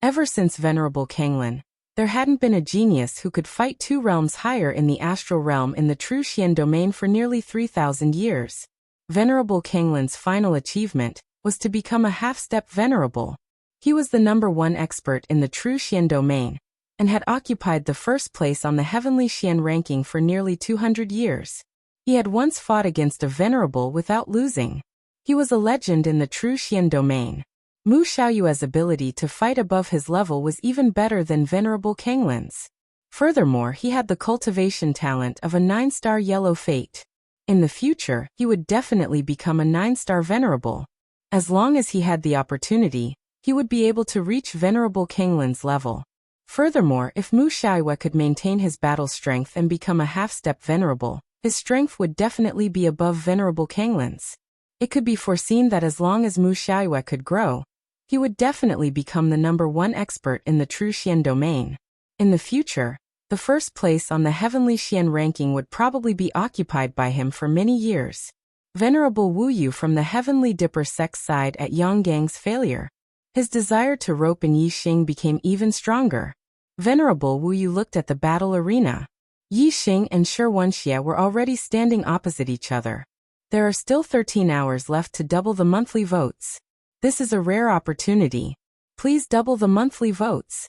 Ever since Venerable Kanglin, there hadn't been a genius who could fight 2 realms higher in the astral realm in the true Xian domain for nearly 3,000 years. Venerable Kanglin's final achievement was to become a half-step venerable. He was the #1 expert in the true Xian domain, and had occupied the first place on the heavenly Xian ranking for nearly 200 years. He had once fought against a venerable without losing. He was a legend in the true Xian domain. Mu Xiaoyue's ability to fight above his level was even better than Venerable Kanglin's. Furthermore, he had the cultivation talent of a 9-star yellow fate. In the future, he would definitely become a 9-star venerable. As long as he had the opportunity, he would be able to reach Venerable Kanglin's level. Furthermore, if Mu Xiaoyue could maintain his battle strength and become a half-step venerable, his strength would definitely be above Venerable Kanglin's. It could be foreseen that as long as Mu Xiaoyue could grow, he would definitely become the #1 expert in the true Xian domain. In the future, the first place on the heavenly Xian ranking would probably be occupied by him for many years. Venerable Wu Yu from the Heavenly Dipper sect sighed at Yang Gang's failure. His desire to rope in Yi Xing became even stronger. Venerable Wu Yu looked at the battle arena. Yi Xing and Shi Wenxie were already standing opposite each other. There are still 13 hours left to double the monthly votes. This is a rare opportunity. Please double the monthly votes.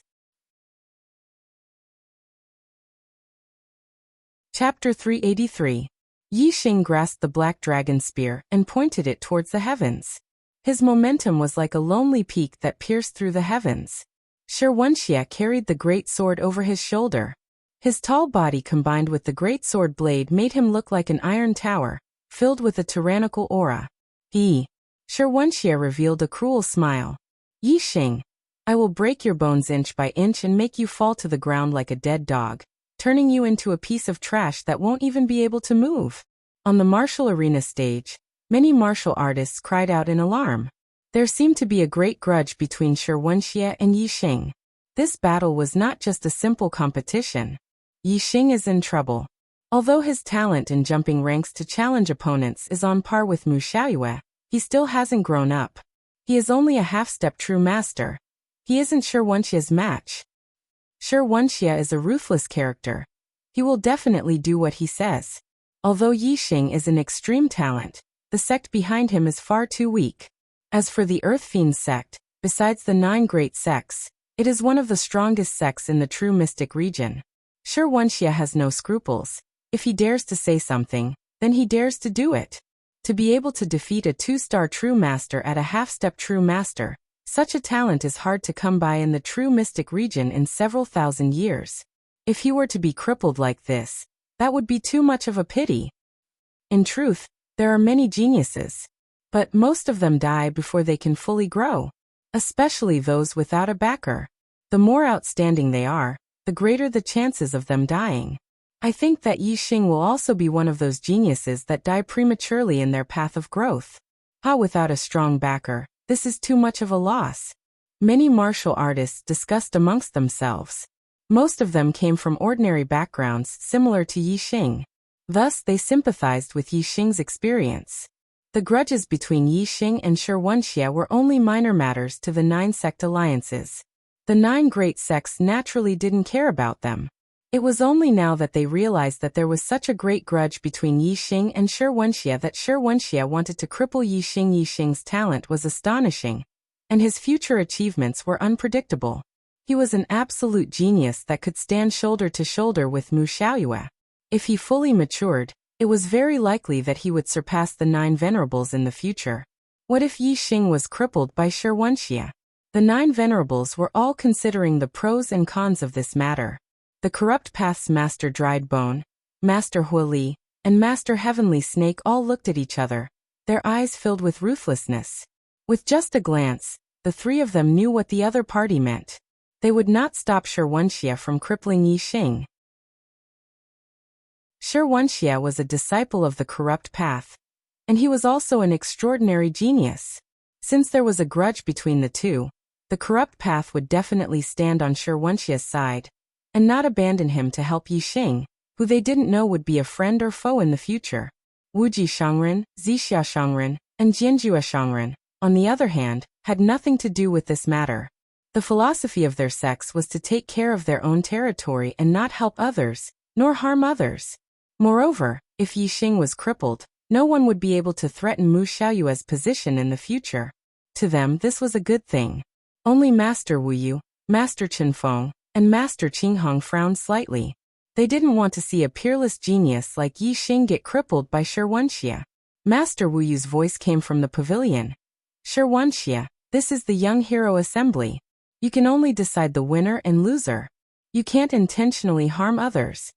Chapter 383. Yi Xing grasped the black dragon spear and pointed it towards the heavens. His momentum was like a lonely peak that pierced through the heavens. Shi Wenxie carried the great sword over his shoulder. His tall body combined with the great sword blade made him look like an iron tower, filled with a tyrannical aura. Shi Wenxie revealed a cruel smile. Yi Xing, I will break your bones inch by inch and make you fall to the ground like a dead dog, turning you into a piece of trash that won't even be able to move. On the martial arena stage, many martial artists cried out in alarm. There seemed to be a great grudge between Shi Wenxie and Yi Xing. This battle was not just a simple competition. Yi Xing is in trouble. Although his talent in jumping ranks to challenge opponents is on par with Mu Xiaoyue, he still hasn't grown up. He is only a half-step true master. He isn't Shi Wenxie's match. Shi Wenxie is a ruthless character. He will definitely do what he says. Although Yi Xing is an extreme talent, the sect behind him is far too weak. As for the Earth Fiend sect, Besides the 9 great sects, it is one of the strongest sects in the true mystic region. Shirwanshia has no scruples. If he dares to say something, then he dares to do it. To be able to defeat a 2-star true master at a half-step true master, such a talent is hard to come by in the true mystic region in several thousand years. If he were to be crippled like this, that would be too much of a pity. In truth, there are many geniuses, but most of them die before they can fully grow, especially those without a backer. The more outstanding they are, the greater the chances of them dying. I think that Yi Xing will also be one of those geniuses that die prematurely in their path of growth. Without a strong backer, this is too much of a loss. Many martial artists discussed amongst themselves. Most of them came from ordinary backgrounds similar to Yi Xing. Thus, they sympathized with Yi Xing's experience. The grudges between Yi Xing and Shirwanxia were only minor matters to the 9 sect alliances. The 9 great sects naturally didn't care about them. It was only now that they realized that there was such a great grudge between Yi Xing and Shirwanxia that Shirwanxia wanted to cripple Yi Xing. Yi Xing's talent was astonishing, and his future achievements were unpredictable. He was an absolute genius that could stand shoulder to shoulder with Mu Xiaoyue. If he fully matured, it was very likely that he would surpass the 9 venerables in the future. What if Yi Xing was crippled by Shirwanxia? The 9 venerables were all considering the pros and cons of this matter. The Corrupt Path's Master Dried Bone, Master Huili, and Master Heavenly Snake all looked at each other, their eyes filled with ruthlessness. With just a glance, the 3 of them knew what the other party meant. They would not stop Shirwanxia from crippling Yi Xing. Shirwanxia was a disciple of the Corrupt Path, and he was also an extraordinary genius. Since there was a grudge between the 2, the Corrupt Path would definitely stand on Shirwanxia's side, and not abandon him to help Yi Xing, who they didn't know would be a friend or foe in the future. Wuji Shangren, Zixia Shangren, and Jianjua Shangren, on the other hand, had nothing to do with this matter. The philosophy of their sects was to take care of their own territory and not help others, nor harm others. Moreover, if Yi Xing was crippled, no one would be able to threaten Mu Xiaoyue's position in the future. To them, this was a good thing. Only Master Wu Yu, Master Qinfeng, and Master Qinghong frowned slightly. They didn't want to see a peerless genius like Yi Xing get crippled by Shirwanxia. Master Wu Yu's voice came from the pavilion. Shirwanxia, this is the Young Hero Assembly. You can only decide the winner and loser. You can't intentionally harm others.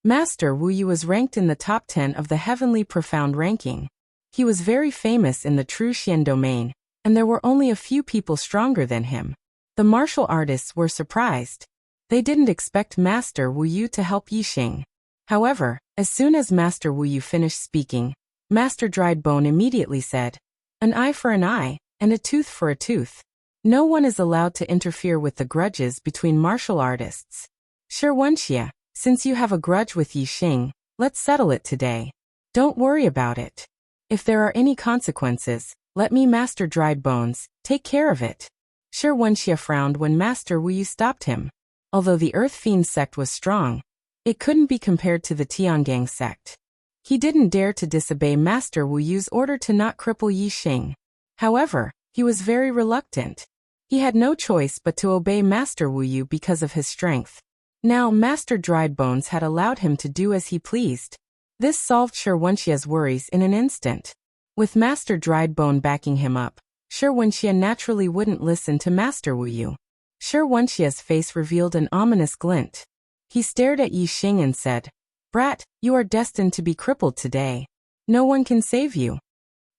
Master Wu Yu was ranked in the top 10 of the Heavenly Profound ranking. He was very famous in the True Xian domain, and there were only a few people stronger than him. The martial artists were surprised. They didn't expect Master Wu Yu to help Yi Xing. However, as soon as Master Wu Yu finished speaking, Master Dried Bone immediately said, "An eye for an eye, and a tooth for a tooth." No one is allowed to interfere with the grudges between martial artists. Shirwanxia, since you have a grudge with Yi Xing, let's settle it today. Don't worry about it. If there are any consequences, let me, Master Dried Bones, take care of it. Shirwanxia frowned when Master Wu Yu stopped him. Although the Earth Fiend sect was strong, it couldn't be compared to the Tiangang sect. He didn't dare to disobey Master Wu Yu's order to not cripple Yi Xing. However, he was very reluctant. He had no choice but to obey Master Wu Yu because of his strength. Now Master Dried Bones had allowed him to do as he pleased. This solved Shirwanxia's worries in an instant. With Master Dried Bone backing him up, Shirwanxia naturally wouldn't listen to Master Wu Yu. Shirwanxia's face revealed an ominous glint. He stared at Yi Xing and said, "Brat, you are destined to be crippled today. No one can save you."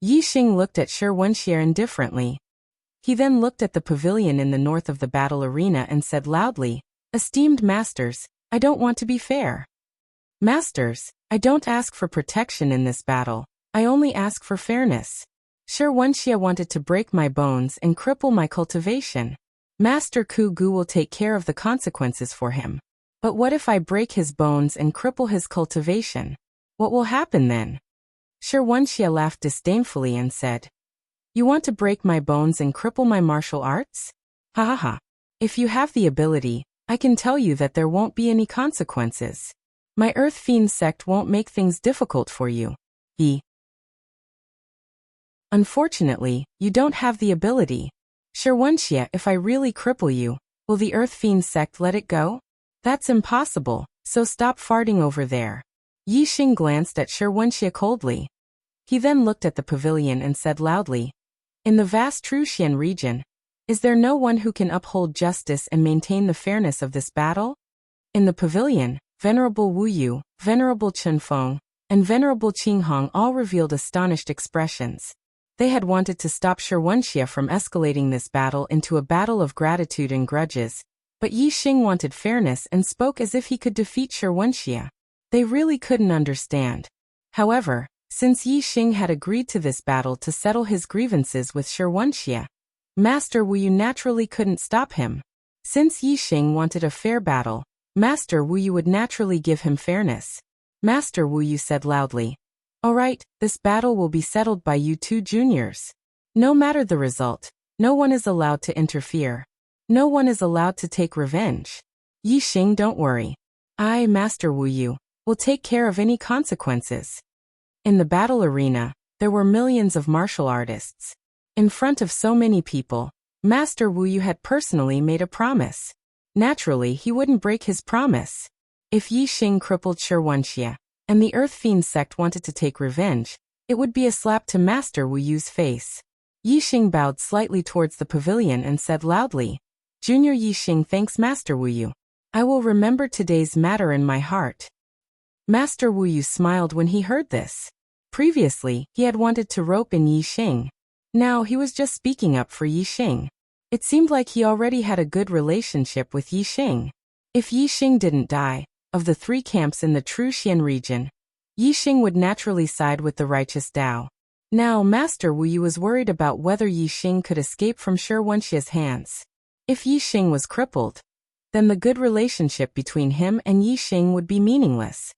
Yi Xing looked at Shirwanxia indifferently. He then looked at the pavilion in the north of the battle arena and said loudly, "Esteemed masters, I don't want to be fair. Masters, I don't ask for protection in this battle, I only ask for fairness. Shirwanxia wanted to break my bones and cripple my cultivation. Master Ku Gu will take care of the consequences for him. But what if I break his bones and cripple his cultivation? What will happen then?" Shirwanxia laughed disdainfully and said, "You want to break my bones and cripple my martial arts? Ha ha ha. If you have the ability, I can tell you that there won't be any consequences. My Earth Fiend sect won't make things difficult for you. Unfortunately, you don't have the ability. Sherwonshia, if I really cripple you, will the Earth Fiend sect let it go? That's impossible, so stop farting over there. Yi Xing glanced at Sherwonshia coldly. He then looked at the pavilion and said loudly, in the vast Truxian region, is there no one who can uphold justice and maintain the fairness of this battle? In the pavilion, Venerable Wu Yu, Venerable Chen Feng, and Venerable Qing Hong all revealed astonished expressions. They had wanted to stop Sherwonshia from escalating this battle into a battle of gratitude and grudges, but Yi Xing wanted fairness and spoke as if he could defeat Sherwonshia. They really couldn't understand. However, since Yi Xing had agreed to this battle to settle his grievances with Sherwonshia, Master Wu Yu naturally couldn't stop him. Since Yi Xing wanted a fair battle, Master Wu Yu would naturally give him fairness. Master Wu Yu said loudly, all right, this battle will be settled by you two juniors. No matter the result, no one is allowed to interfere. No one is allowed to take revenge. Yi Xing, don't worry. I, Master Wu Yu, will take care of any consequences. In the battle arena, there were millions of martial artists. In front of so many people, Master Wu Yu had personally made a promise. Naturally, he wouldn't break his promise. If Yi Xing crippled Sherwonshia, and the Earth Fiend sect wanted to take revenge, it would be a slap to Master Wu Yu's face. Yi Xing bowed slightly towards the pavilion and said loudly, Junior Yi Xing thanks Master Wu Yu. I will remember today's matter in my heart. Master Wu Yu smiled when he heard this. Previously, he had wanted to rope in Yi Xing. Now he was just speaking up for Yi Xing. It seemed like he already had a good relationship with Yi Xing. If Yi Xing didn't die, of the three camps in the Truxian region, Yi Xing would naturally side with the righteous Dao. Now Master Wu Yu was worried about whether Yi Xing could escape from Sherwonshia's hands. If Yi Xing was crippled, then the good relationship between him and Yi Xing would be meaningless.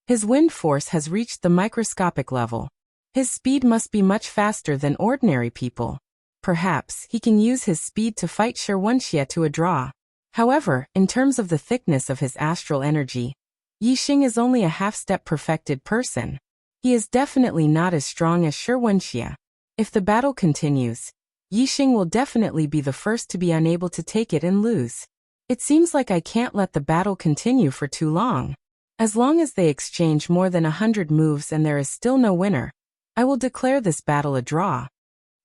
His wind force has reached the microscopic level. His speed must be much faster than ordinary people. Perhaps he can use his speed to fight Sherwonshia to a draw. However, in terms of the thickness of his astral energy, Yi Xing is only a half-step perfected person. He is definitely not as strong as Sherwonshia. If the battle continues, Yi Xing will definitely be the first to be unable to take it and lose. It seems like I can't let the battle continue for too long. As long as they exchange more than 100 moves and there is still no winner, I will declare this battle a draw.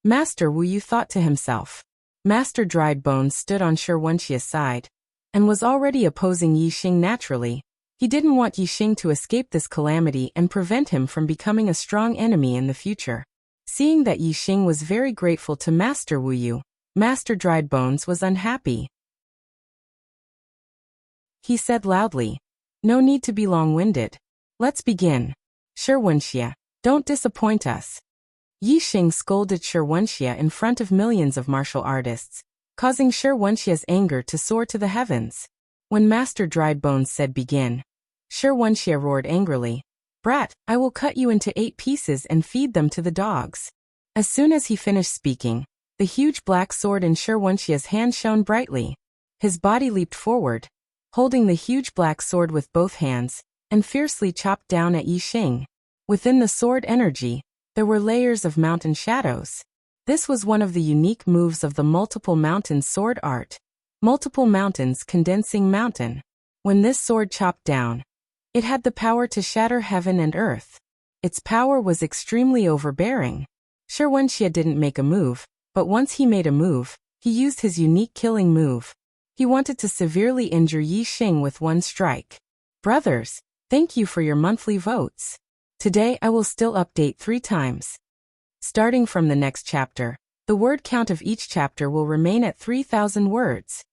Master Wu Yu thought to himself. Master Dried Bones stood on Sherwonshia's side, and was already opposing Yi Xing naturally. He didn't want Yi Xing to escape this calamity and prevent him from becoming a strong enemy in the future. Seeing that Yi Xing was very grateful to Master Wu Yu, Master Dried Bones was unhappy. He said loudly, no need to be long-winded. Let's begin. Sherwonshia, don't disappoint us. Yi Xing scolded Sherwonshia in front of millions of martial artists, causing Sherwonshia's anger to soar to the heavens. When Master Dried Bones said begin, Sherwonshia roared angrily, Brat, I will cut you into 8 pieces and feed them to the dogs. As soon as he finished speaking, the huge black sword in Sherwonshia's hand shone brightly. His body leaped forward, holding the huge black sword with both hands, and fiercely chopped down at Yi Xing. Within the sword energy, there were layers of mountain shadows. This was one of the unique moves of the multiple mountain sword art. Multiple mountains condensing mountain. When this sword chopped down, it had the power to shatter heaven and earth. Its power was extremely overbearing. Sherwonshia didn't make a move, but once he made a move, he used his unique killing move. He wanted to severely injure Yi Xing with one strike. Brothers, thank you for your monthly votes. Today I will still update 3 times. Starting from the next chapter, the word count of each chapter will remain at 3,000 words.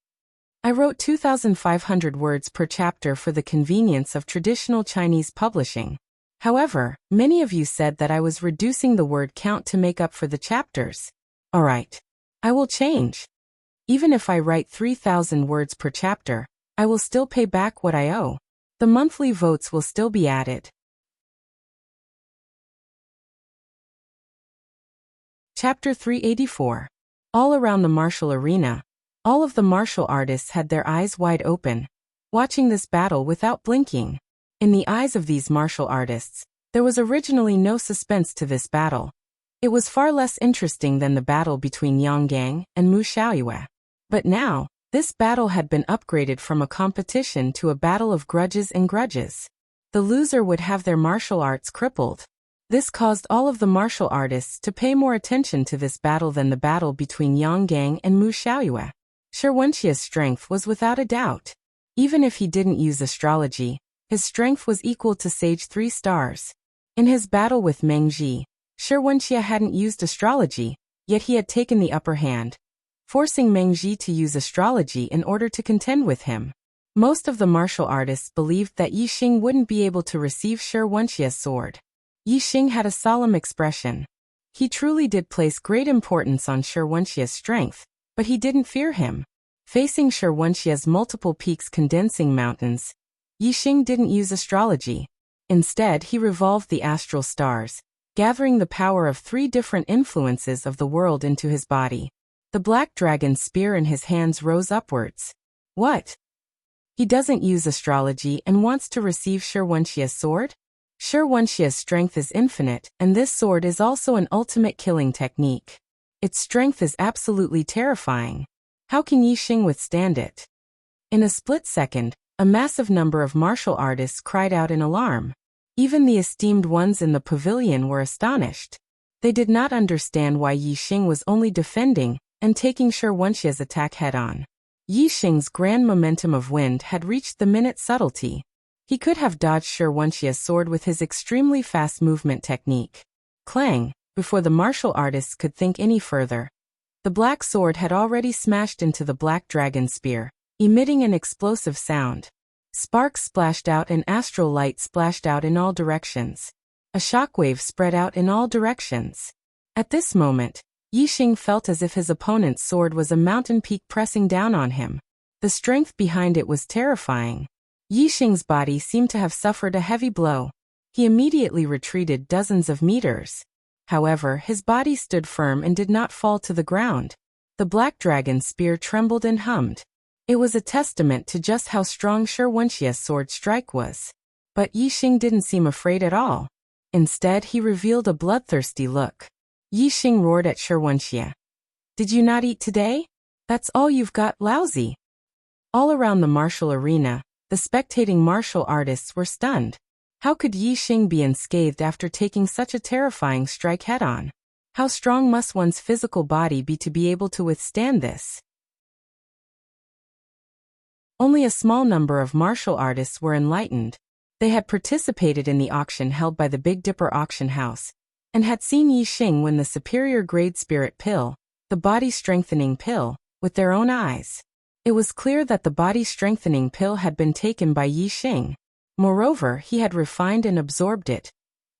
I wrote 2,500 words per chapter for the convenience of traditional Chinese publishing. However, many of you said that I was reducing the word count to make up for the chapters. Alright. I will change. Even if I write 3,000 words per chapter, I will still pay back what I owe. The monthly votes will still be added. Chapter 384. All around the martial arena, all of the martial artists had their eyes wide open, watching this battle without blinking. In the eyes of these martial artists, there was originally no suspense to this battle. It was far less interesting than the battle between Yang Gang and Mu Xiaoyue. But now, this battle had been upgraded from a competition to a battle of grudges and grudges. The loser would have their martial arts crippled. This caused all of the martial artists to pay more attention to this battle than the battle between Yang Gang and Mu Xiaoyue. Shi Wenxie's strength was without a doubt. Even if he didn't use astrology, his strength was equal to Sage 3 stars. In his battle with Meng Ji, Shi Wenxie hadn't used astrology, yet he had taken the upper hand, forcing Meng Ji to use astrology in order to contend with him. Most of the martial artists believed that Yi Xing wouldn't be able to receive Shi Wenxie's sword. Yi Xing had a solemn expression. He truly did place great importance on Shi Wenxie's strength, but he didn't fear him. Facing Shi Wenxie's multiple peaks condensing mountains, Yi Xing didn't use astrology. Instead, he revolved the astral stars, gathering the power of 3 different influences of the world into his body. The black dragon spear in his hands rose upwards. What? He doesn't use astrology and wants to receive Shi Wenxie's sword? Shi Wenxie's strength is infinite, and this sword is also an ultimate killing technique. Its strength is absolutely terrifying. How can Yi Xing withstand it? In a split second, a massive number of martial artists cried out in alarm. Even the esteemed ones in the pavilion were astonished. They did not understand why Yi Xing was only defending and taking Shi Wenxie's attack head-on. Yi Xing's grand momentum of wind had reached the minute subtlety. He could have dodged Shi Wenxie's sword with his extremely fast movement technique. Clang! Before the martial artists could think any further, the black sword had already smashed into the black dragon spear, emitting an explosive sound. Sparks splashed out and astral light splashed out in all directions. A shockwave spread out in all directions. At this moment, Yi Xing felt as if his opponent's sword was a mountain peak pressing down on him. The strength behind it was terrifying. Yi Xing's body seemed to have suffered a heavy blow. He immediately retreated dozens of meters. However, his body stood firm and did not fall to the ground. The black dragon spear trembled and hummed. It was a testament to just how strong Shi Wenxie's sword strike was. But Yi Xing didn't seem afraid at all. Instead, he revealed a bloodthirsty look. Yi Xing roared at Shi Wenxie. Did you not eat today? That's all you've got, lousy. All around the martial arena, the spectating martial artists were stunned. How could Yi Xing be unscathed after taking such a terrifying strike head-on? How strong must one's physical body be to be able to withstand this? Only a small number of martial artists were enlightened. They had participated in the auction held by the Big Dipper auction house, and had seen Yi Xing win the superior grade spirit pill, the body-strengthening pill, with their own eyes. It was clear that the body-strengthening pill had been taken by Yi Xing. Moreover, he had refined and absorbed it,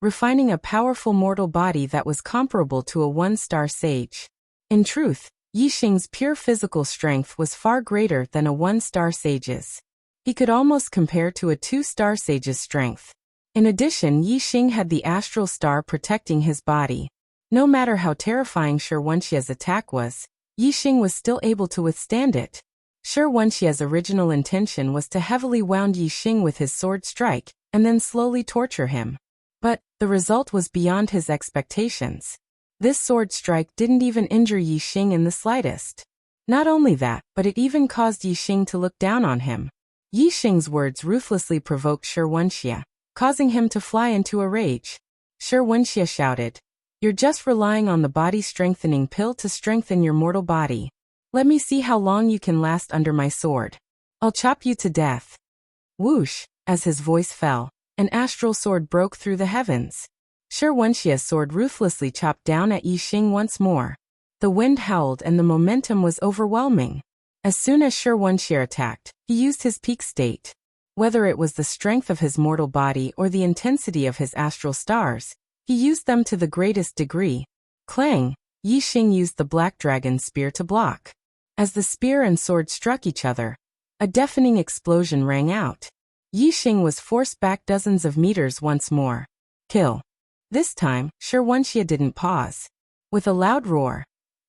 refining a powerful mortal body that was comparable to a 1-star sage. In truth, Yi Xing's pure physical strength was far greater than a 1-star sage's. He could almost compare to a 2-star sage's strength. In addition, Yi Xing had the astral star protecting his body. No matter how terrifying Shi Wenxie's attack was, Yi Xing was still able to withstand it. Shi Wenxie's original intention was to heavily wound Yi Xing with his sword strike, and then slowly torture him. But the result was beyond his expectations. This sword strike didn't even injure Yi Xing in the slightest. Not only that, but it even caused Yi Xing to look down on him. Yi Xing's words ruthlessly provoked Shi Wenxie, causing him to fly into a rage. Shi Wenxie shouted, "You're just relying on the body-strengthening pill to strengthen your mortal body. Let me see how long you can last under my sword. I'll chop you to death." Whoosh! As his voice fell, an astral sword broke through the heavens. Shi Wenxie's sword ruthlessly chopped down at Yi Xing once more. The wind howled and the momentum was overwhelming. As soon as Shi Wenxie attacked, he used his peak state. Whether it was the strength of his mortal body or the intensity of his astral stars, he used them to the greatest degree. Clang! Yi Xing used the black dragon spear to block. As the spear and sword struck each other, a deafening explosion rang out. Yi Xing was forced back dozens of meters once more. Kill! This time, Shi Wenxie didn't pause. With a loud roar,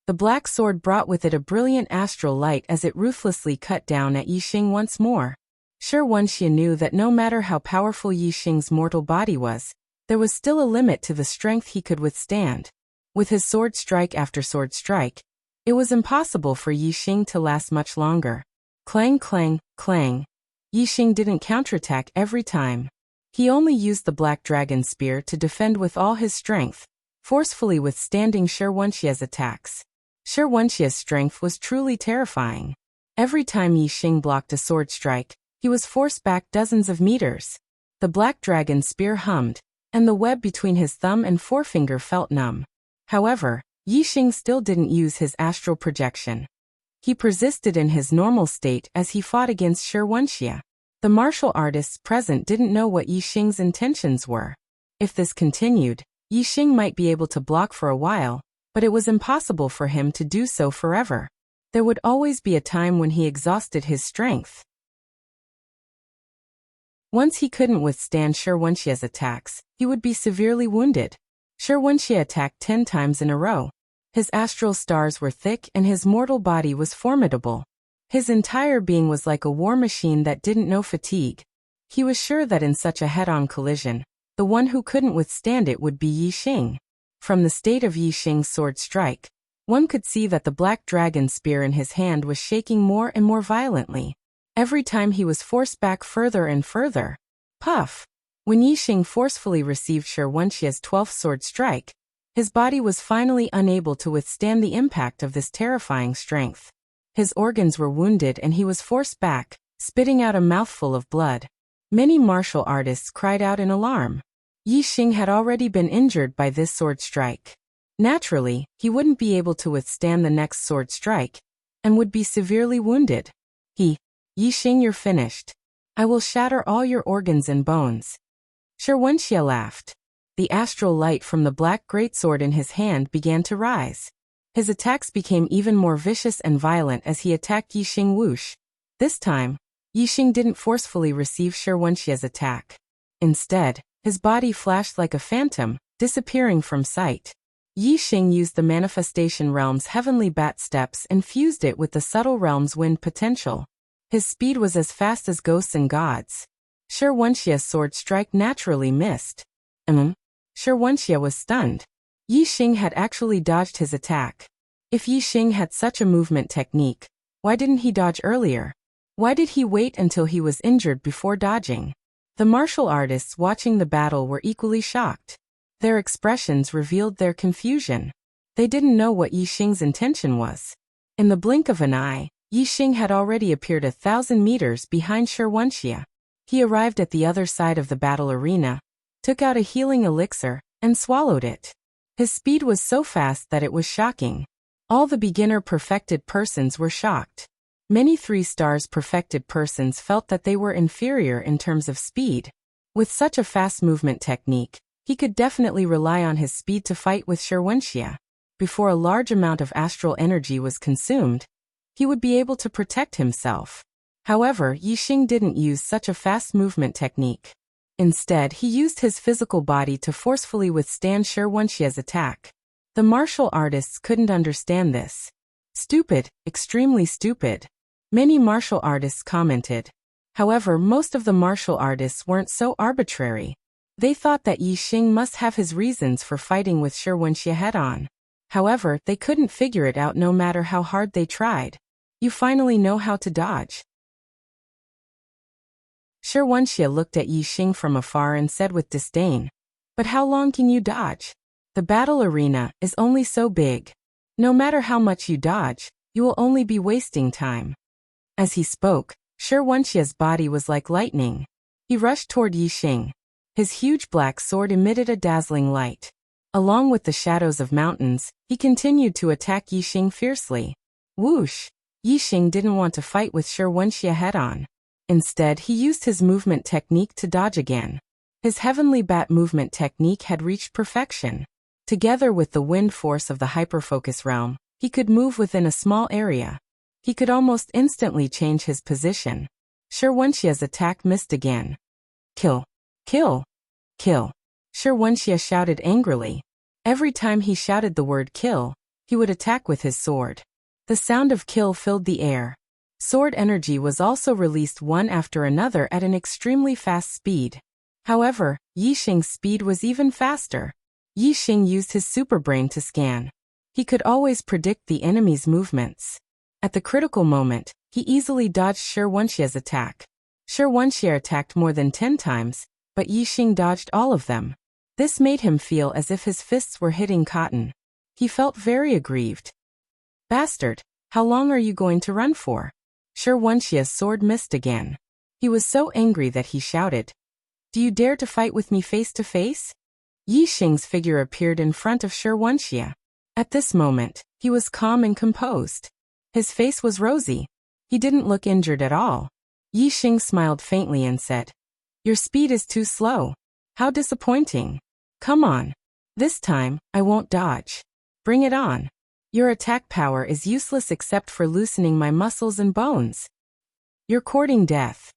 the black sword brought with it a brilliant astral light as it ruthlessly cut down at Yi Xing once more. Shi Wenxie knew that no matter how powerful Yi Xing's mortal body was, there was still a limit to the strength he could withstand. With his sword strike after sword strike, it was impossible for Yi Xing to last much longer. Clang, clang, clang. Yi Xing didn't counterattack every time. He only used the Black Dragon Spear to defend with all his strength, forcefully withstanding Shi Wenxie's attacks. Shi Wenxie's strength was truly terrifying. Every time Yi Xing blocked a sword strike, he was forced back dozens of meters. The Black Dragon Spear hummed, and the web between his thumb and forefinger felt numb. However, Yi Xing still didn't use his astral projection. He persisted in his normal state as he fought against Shi Wenxie. The martial artists present didn't know what Yi Xing's intentions were. If this continued, Yi Xing might be able to block for a while, but it was impossible for him to do so forever. There would always be a time when he exhausted his strength. Once he couldn't withstand Shi Wenxie's attacks, he would be severely wounded. Shi Wenxie attacked 10 times in a row. His astral stars were thick and his mortal body was formidable. His entire being was like a war machine that didn't know fatigue. He was sure that in such a head-on collision, the one who couldn't withstand it would be Yi Xing. From the state of Yi Xing's sword strike, one could see that the Black Dragon Spear in his hand was shaking more and more violently. Every time he was forced back further and further. Puff! When Yi Xing forcefully received Shi Wenxie's 12th sword strike, his body was finally unable to withstand the impact of this terrifying strength. His organs were wounded and he was forced back, spitting out a mouthful of blood. Many martial artists cried out in alarm. Yi Xing had already been injured by this sword strike. Naturally, he wouldn't be able to withstand the next sword strike, and would be severely wounded. Yi Xing, you're finished. I will shatter all your organs and bones. Shi Wenxie laughed. The astral light from the black greatsword in his hand began to rise. His attacks became even more vicious and violent as he attacked Yi Xing whoosh. This time, Yi Xing didn't forcefully receive Shi Wenxie's attack. Instead, his body flashed like a phantom, disappearing from sight. Yi Xing used the Manifestation Realm's heavenly bat steps and fused it with the subtle realm's wind potential. His speed was as fast as ghosts and gods. Shi Wenxie's sword strike naturally missed. Shi Wenxie was stunned. Yi Xing had actually dodged his attack. If Yi Xing had such a movement technique, why didn't he dodge earlier? Why did he wait until he was injured before dodging? The martial artists watching the battle were equally shocked. Their expressions revealed their confusion. They didn't know what Yi Xing's intention was. In the blink of an eye, Yi Xing had already appeared 1,000 meters behind Shi Wenxie. He arrived at the other side of the battle arena, took out a healing elixir, and swallowed it. His speed was so fast that it was shocking. All the beginner perfected persons were shocked. Many 3-stars perfected persons felt that they were inferior in terms of speed. With such a fast movement technique, he could definitely rely on his speed to fight with Shi Wenxie. Before a large amount of astral energy was consumed, he would be able to protect himself. However, Yi Xing didn't use such a fast movement technique. Instead, he used his physical body to forcefully withstand Shi Wenxie's attack. The martial artists couldn't understand this. Stupid, extremely stupid. Many martial artists commented. However, most of the martial artists weren't so arbitrary. They thought that Yi Xing must have his reasons for fighting with Shi Wenxie head-on. However, they couldn't figure it out no matter how hard they tried. You finally know how to dodge. Shi Wenxie looked at Yi Xing from afar and said with disdain, "But how long can you dodge? The battle arena is only so big. No matter how much you dodge, you will only be wasting time." As he spoke, Shi Wenxie's body was like lightning. He rushed toward Yi Xing. His huge black sword emitted a dazzling light. Along with the shadows of mountains, he continued to attack Yi Xing fiercely. Whoosh! Yi Xing didn't want to fight with Shi Wenxie head-on. Instead, he used his movement technique to dodge again. His heavenly bat movement technique had reached perfection. Together with the wind force of the hyperfocus realm, he could move within a small area. He could almost instantly change his position. Shi Wenxie's attack missed again. Kill! Kill! Kill! Shi Wenxie shouted angrily. Every time he shouted the word kill, he would attack with his sword. The sound of kill filled the air. Sword energy was also released one after another at an extremely fast speed. However, Yi Xing's speed was even faster. Yi Xing used his superbrain to scan. He could always predict the enemy's movements. At the critical moment, he easily dodged Shi Wenxie's attack. Shi Wenxie attacked more than 10 times, but Yi Xing dodged all of them. This made him feel as if his fists were hitting cotton. He felt very aggrieved. Bastard, how long are you going to run for? Shi Wenxie's sword missed again. He was so angry that he shouted, Do you dare to fight with me face to face? Yi Xing's figure appeared in front of Shi Wenxie. At this moment, he was calm and composed. His face was rosy. He didn't look injured at all. Yi Xing smiled faintly and said, Your speed is too slow. How disappointing. Come on. This time, I won't dodge. Bring it on. Your attack power is useless except for loosening my muscles and bones. You're courting death.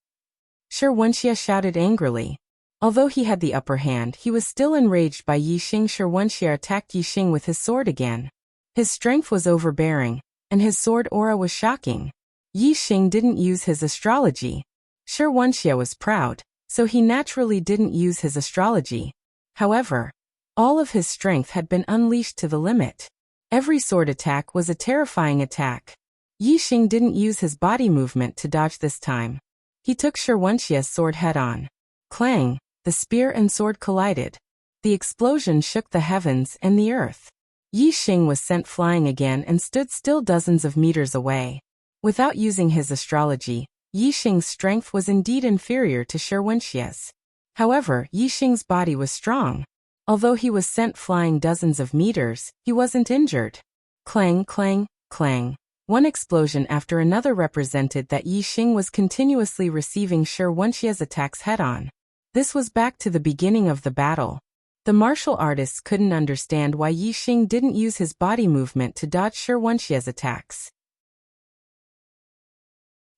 Shi Wenxie shouted angrily. Although he had the upper hand, he was still enraged by Yi Xing. Shi Wenxie attacked Yi Xing with his sword again. His strength was overbearing, and his sword aura was shocking. Yi Xing didn't use his astrology. Shi Wenxie was proud, so he naturally didn't use his astrology. However, all of his strength had been unleashed to the limit. Every sword attack was a terrifying attack. Yi Xing didn't use his body movement to dodge this time. He took Shi Wenxie's sword head-on. Clang, the spear and sword collided. The explosion shook the heavens and the earth. Yi Xing was sent flying again and stood still dozens of meters away. Without using his astrology, Yi Xing's strength was indeed inferior to Shi Wenxie's. However, Yi Xing's body was strong. Although he was sent flying dozens of meters, he wasn't injured. Clang, clang, clang. One explosion after another represented that Yi Xing was continuously receiving Shi Wenxie's attacks head-on. This was back to the beginning of the battle. The martial artists couldn't understand why Yi Xing didn't use his body movement to dodge Shi Wenxie's attacks.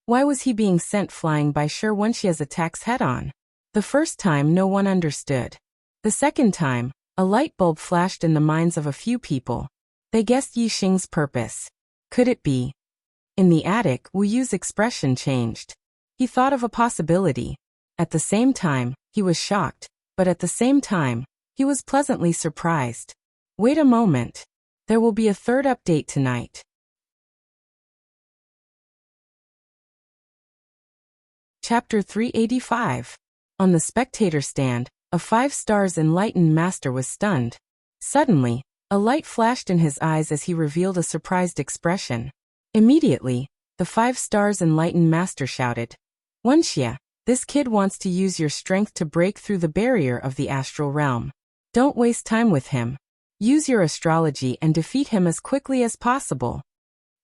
Why was he being sent flying by Shi Wenxie's attacks head-on? The first time no one understood. The second time, a light bulb flashed in the minds of a few people. They guessed Yi Xing's purpose. Could it be? In the attic, Wu Yu's expression changed. He thought of a possibility. At the same time, he was shocked, but at the same time, he was pleasantly surprised. Wait a moment. There will be a third update tonight. Chapter 385. On the spectator stand, a 5 stars enlightened master was stunned. Suddenly, a light flashed in his eyes as he revealed a surprised expression. Immediately, the 5 stars enlightened master shouted, Wenxie, this kid wants to use your strength to break through the barrier of the astral realm. Don't waste time with him. Use your astrology and defeat him as quickly as possible.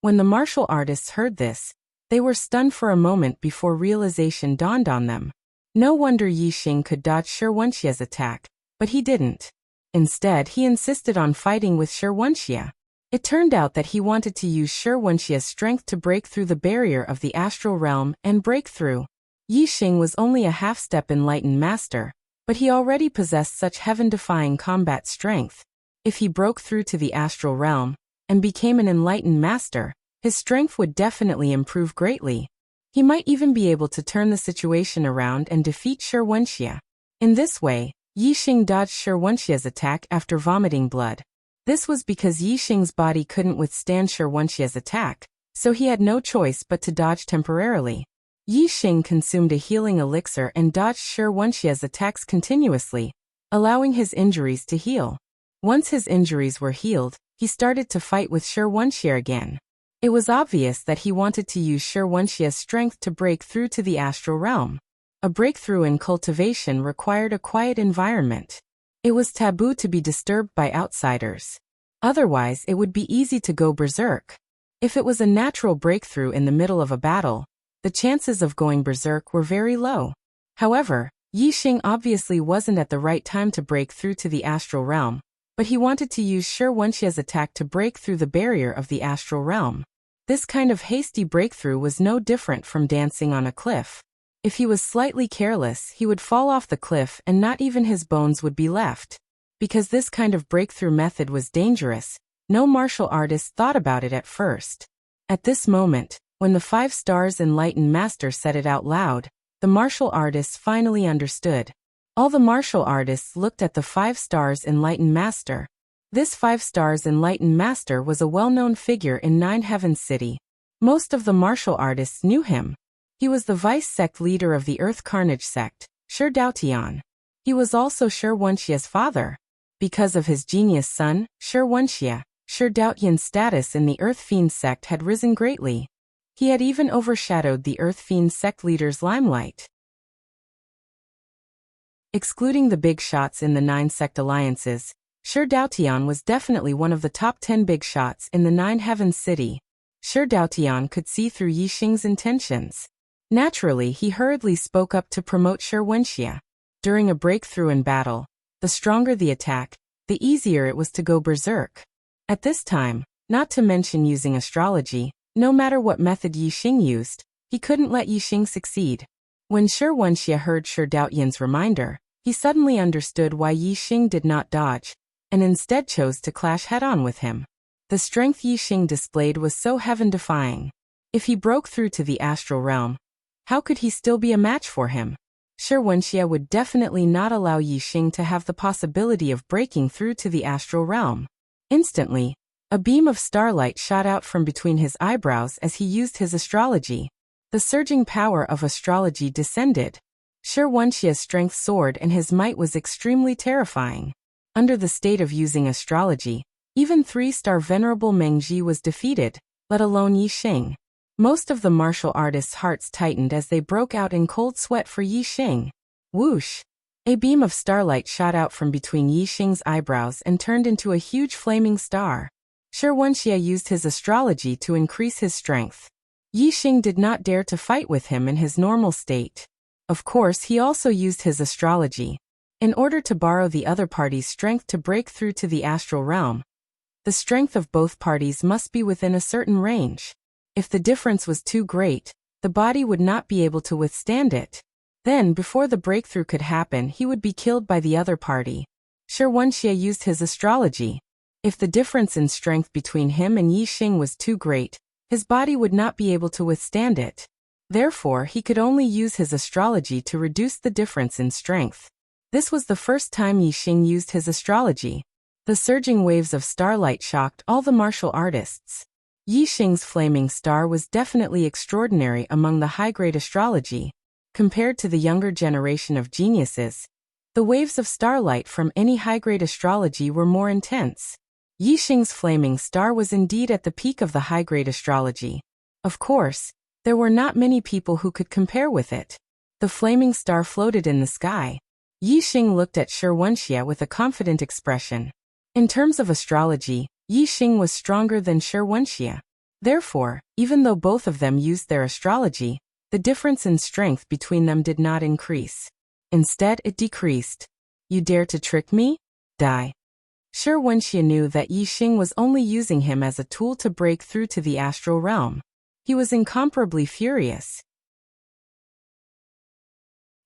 When the martial artists heard this, they were stunned for a moment before realization dawned on them. No wonder Yi Xing could dodge Shi Wenxie's attack, but he didn't. Instead, he insisted on fighting with Shi Wenxie. It turned out that he wanted to use Shi Wenxie's strength to break through the barrier of the astral realm and break through. Yi Xing was only a half-step enlightened master, but he already possessed such heaven-defying combat strength. If he broke through to the astral realm and became an enlightened master, his strength would definitely improve greatly. He might even be able to turn the situation around and defeat Shi Wenxie. In this way, Yi Xing dodged Shi Wenxie's attack after vomiting blood. This was because Yi Xing's body couldn't withstand Shi Wenxie's attack, so he had no choice but to dodge temporarily. Yi Xing consumed a healing elixir and dodged Shi Wenxie's attacks continuously, allowing his injuries to heal. Once his injuries were healed, he started to fight with Shi Wenxie again. It was obvious that he wanted to use Shi Wenxie's strength to break through to the astral realm. A breakthrough in cultivation required a quiet environment. It was taboo to be disturbed by outsiders. Otherwise, it would be easy to go berserk. If it was a natural breakthrough in the middle of a battle, the chances of going berserk were very low. However, Yi Xing obviously wasn't at the right time to break through to the astral realm, but he wanted to use Shi Wenxie's attack to break through the barrier of the astral realm. This kind of hasty breakthrough was no different from dancing on a cliff. If he was slightly careless, he would fall off the cliff and not even his bones would be left. Because this kind of breakthrough method was dangerous, no martial artist thought about it at first. At this moment, when the 5 stars enlightened master said it out loud, the martial artists finally understood. All the martial artists looked at the 5 stars enlightened master. This 5 stars enlightened master was a well-known figure in Nine Heavens City. Most of the martial artists knew him. He was the vice sect leader of the Earth Carnage sect, Shi Daotian. He was also Shi Wenxia's father. Because of his genius son, Shi Wenxia, Shi Daotian's status in the Earth Fiend sect had risen greatly. He had even overshadowed the Earth Fiend sect leader's limelight. Excluding the big shots in the 9 sect alliances, Shi Daotian was definitely one of the top 10 big shots in the Nine Heavens City. Shi Daotian could see through Yixing's intentions. Naturally, he hurriedly spoke up to promote Shi Wenxia. During a breakthrough in battle, the stronger the attack, the easier it was to go berserk. At this time, not to mention using astrology, no matter what method Yixing used, he couldn't let Yixing succeed. When Shi Wenxia heard Shi Daotian's reminder, he suddenly understood why Yixing did not dodge, and instead chose to clash head-on with him. The strength Yixing displayed was so heaven-defying. If he broke through to the astral realm, how could he still be a match for him? Shi Wenxia would definitely not allow Yixing to have the possibility of breaking through to the astral realm. Instantly, a beam of starlight shot out from between his eyebrows as he used his astrology. The surging power of astrology descended. Shi Wenxia's strength soared and his might was extremely terrifying. Under the state of using astrology, even 3-star Venerable Mengji was defeated, let alone Yixing. Most of the martial artists' hearts tightened as they broke out in cold sweat for Yixing. Whoosh! A beam of starlight shot out from between Yixing's eyebrows and turned into a huge flaming star. Shi Wenxia used his astrology to increase his strength. Yixing did not dare to fight with him in his normal state. Of course, he also used his astrology in order to borrow the other party's strength to break through to the astral realm. The strength of both parties must be within a certain range. If the difference was too great, the body would not be able to withstand it. Then, before the breakthrough could happen, he would be killed by the other party. Shi Wenxia used his astrology. If the difference in strength between him and Yixing was too great, his body would not be able to withstand it. Therefore, he could only use his astrology to reduce the difference in strength. This was the first time Yixing used his astrology. The surging waves of starlight shocked all the martial artists. Yixing's flaming star was definitely extraordinary among the high-grade astrology. Compared to the younger generation of geniuses, the waves of starlight from any high-grade astrology were more intense. Yixing's flaming star was indeed at the peak of the high-grade astrology. Of course, there were not many people who could compare with it. The flaming star floated in the sky. Yixing looked at Shi Wenxia with a confident expression. In terms of astrology, Yixing was stronger than Shi Wenxia. Therefore, even though both of them used their astrology, the difference in strength between them did not increase. Instead, it decreased. You dare to trick me? Die. Shi Wenxia knew that Yixing was only using him as a tool to break through to the astral realm. He was incomparably furious.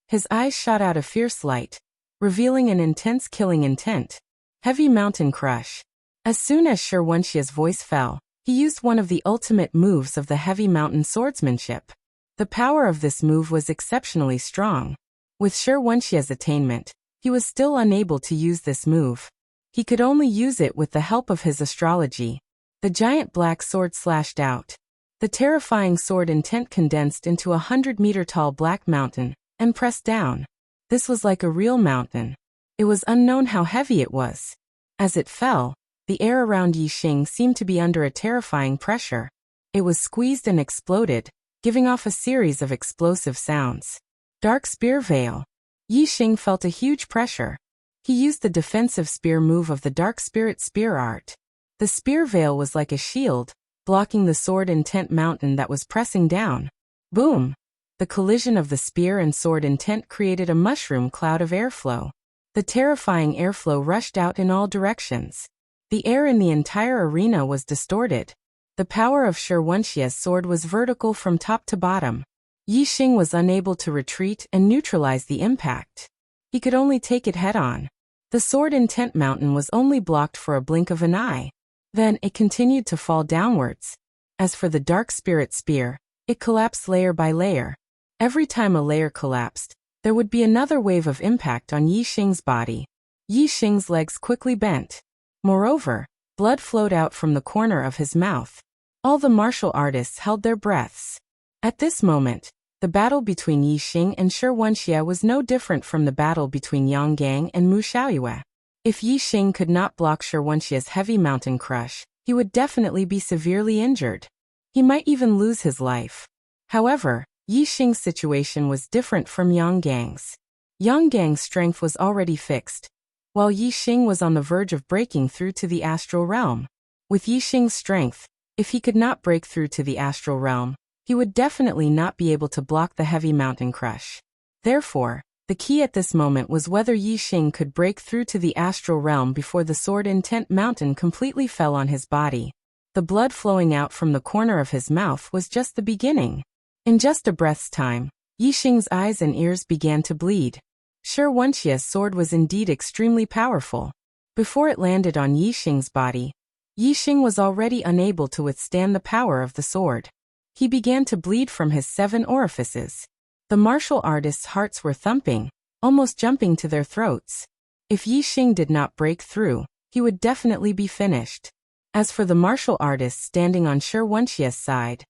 His eyes shot out a fierce light, revealing an intense killing intent. Heavy Mountain Crush. As soon as Shi Wenxia's voice fell, he used one of the ultimate moves of the Heavy Mountain swordsmanship. The power of this move was exceptionally strong. With Shi Wenxia's attainment, he was still unable to use this move. He could only use it with the help of his astrology. The giant black sword slashed out. The terrifying sword intent condensed into a 100-meter-tall black mountain and pressed down. This was like a real mountain. It was unknown how heavy it was. As it fell, the air around Yixing seemed to be under a terrifying pressure. It was squeezed and exploded, giving off a series of explosive sounds. Dark Spear Veil. Yixing felt a huge pressure. He used the defensive spear move of the Dark Spirit Spear art. The spear veil was like a shield, blocking the sword intent mountain that was pressing down. Boom! The collision of the spear and sword intent created a mushroom cloud of airflow. The terrifying airflow rushed out in all directions. The air in the entire arena was distorted. The power of Shi Wenxia's sword was vertical from top to bottom. Yixing was unable to retreat and neutralize the impact. He could only take it head-on. The sword intent mountain was only blocked for a blink of an eye. Then it continued to fall downwards. As for the Dark Spirit Spear, it collapsed layer by layer. Every time a layer collapsed, there would be another wave of impact on Yi Xing's body. Yi Xing's legs quickly bent. Moreover, blood flowed out from the corner of his mouth. All the martial artists held their breaths. At this moment, the battle between Yi Xing and Shi Wenxie was no different from the battle between Yang Gang and Mu Xiaoyue. If Yi Xing could not block Shi Wenxie's heavy mountain crush, he would definitely be severely injured. He might even lose his life. However, Yi Xing's situation was different from Yang Gang's. Yang Gang's strength was already fixed, while Yi Xing was on the verge of breaking through to the astral realm. With Yi Xing's strength, if he could not break through to the astral realm, he would definitely not be able to block the heavy mountain crush. Therefore, the key at this moment was whether Yi Xing could break through to the astral realm before the sword intent mountain completely fell on his body. The blood flowing out from the corner of his mouth was just the beginning. In just a breath's time, Yi Xing's eyes and ears began to bleed. Shi Wenxie's sword was indeed extremely powerful. Before it landed on Yi Xing's body, Yi Xing was already unable to withstand the power of the sword. He began to bleed from his 7 orifices. The martial artists' hearts were thumping, almost jumping to their throats. If Yi Xing did not break through, he would definitely be finished. As for the martial artists standing on Shi Wenxie's side,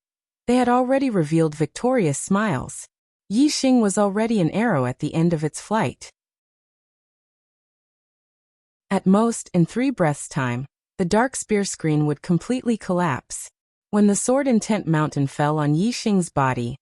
they had already revealed victorious smiles. Yi Xing was already an arrow at the end of its flight. At most, in 3 breaths' time, the dark spear screen would completely collapse. When the sword intent mountain fell on Yi Xing's body,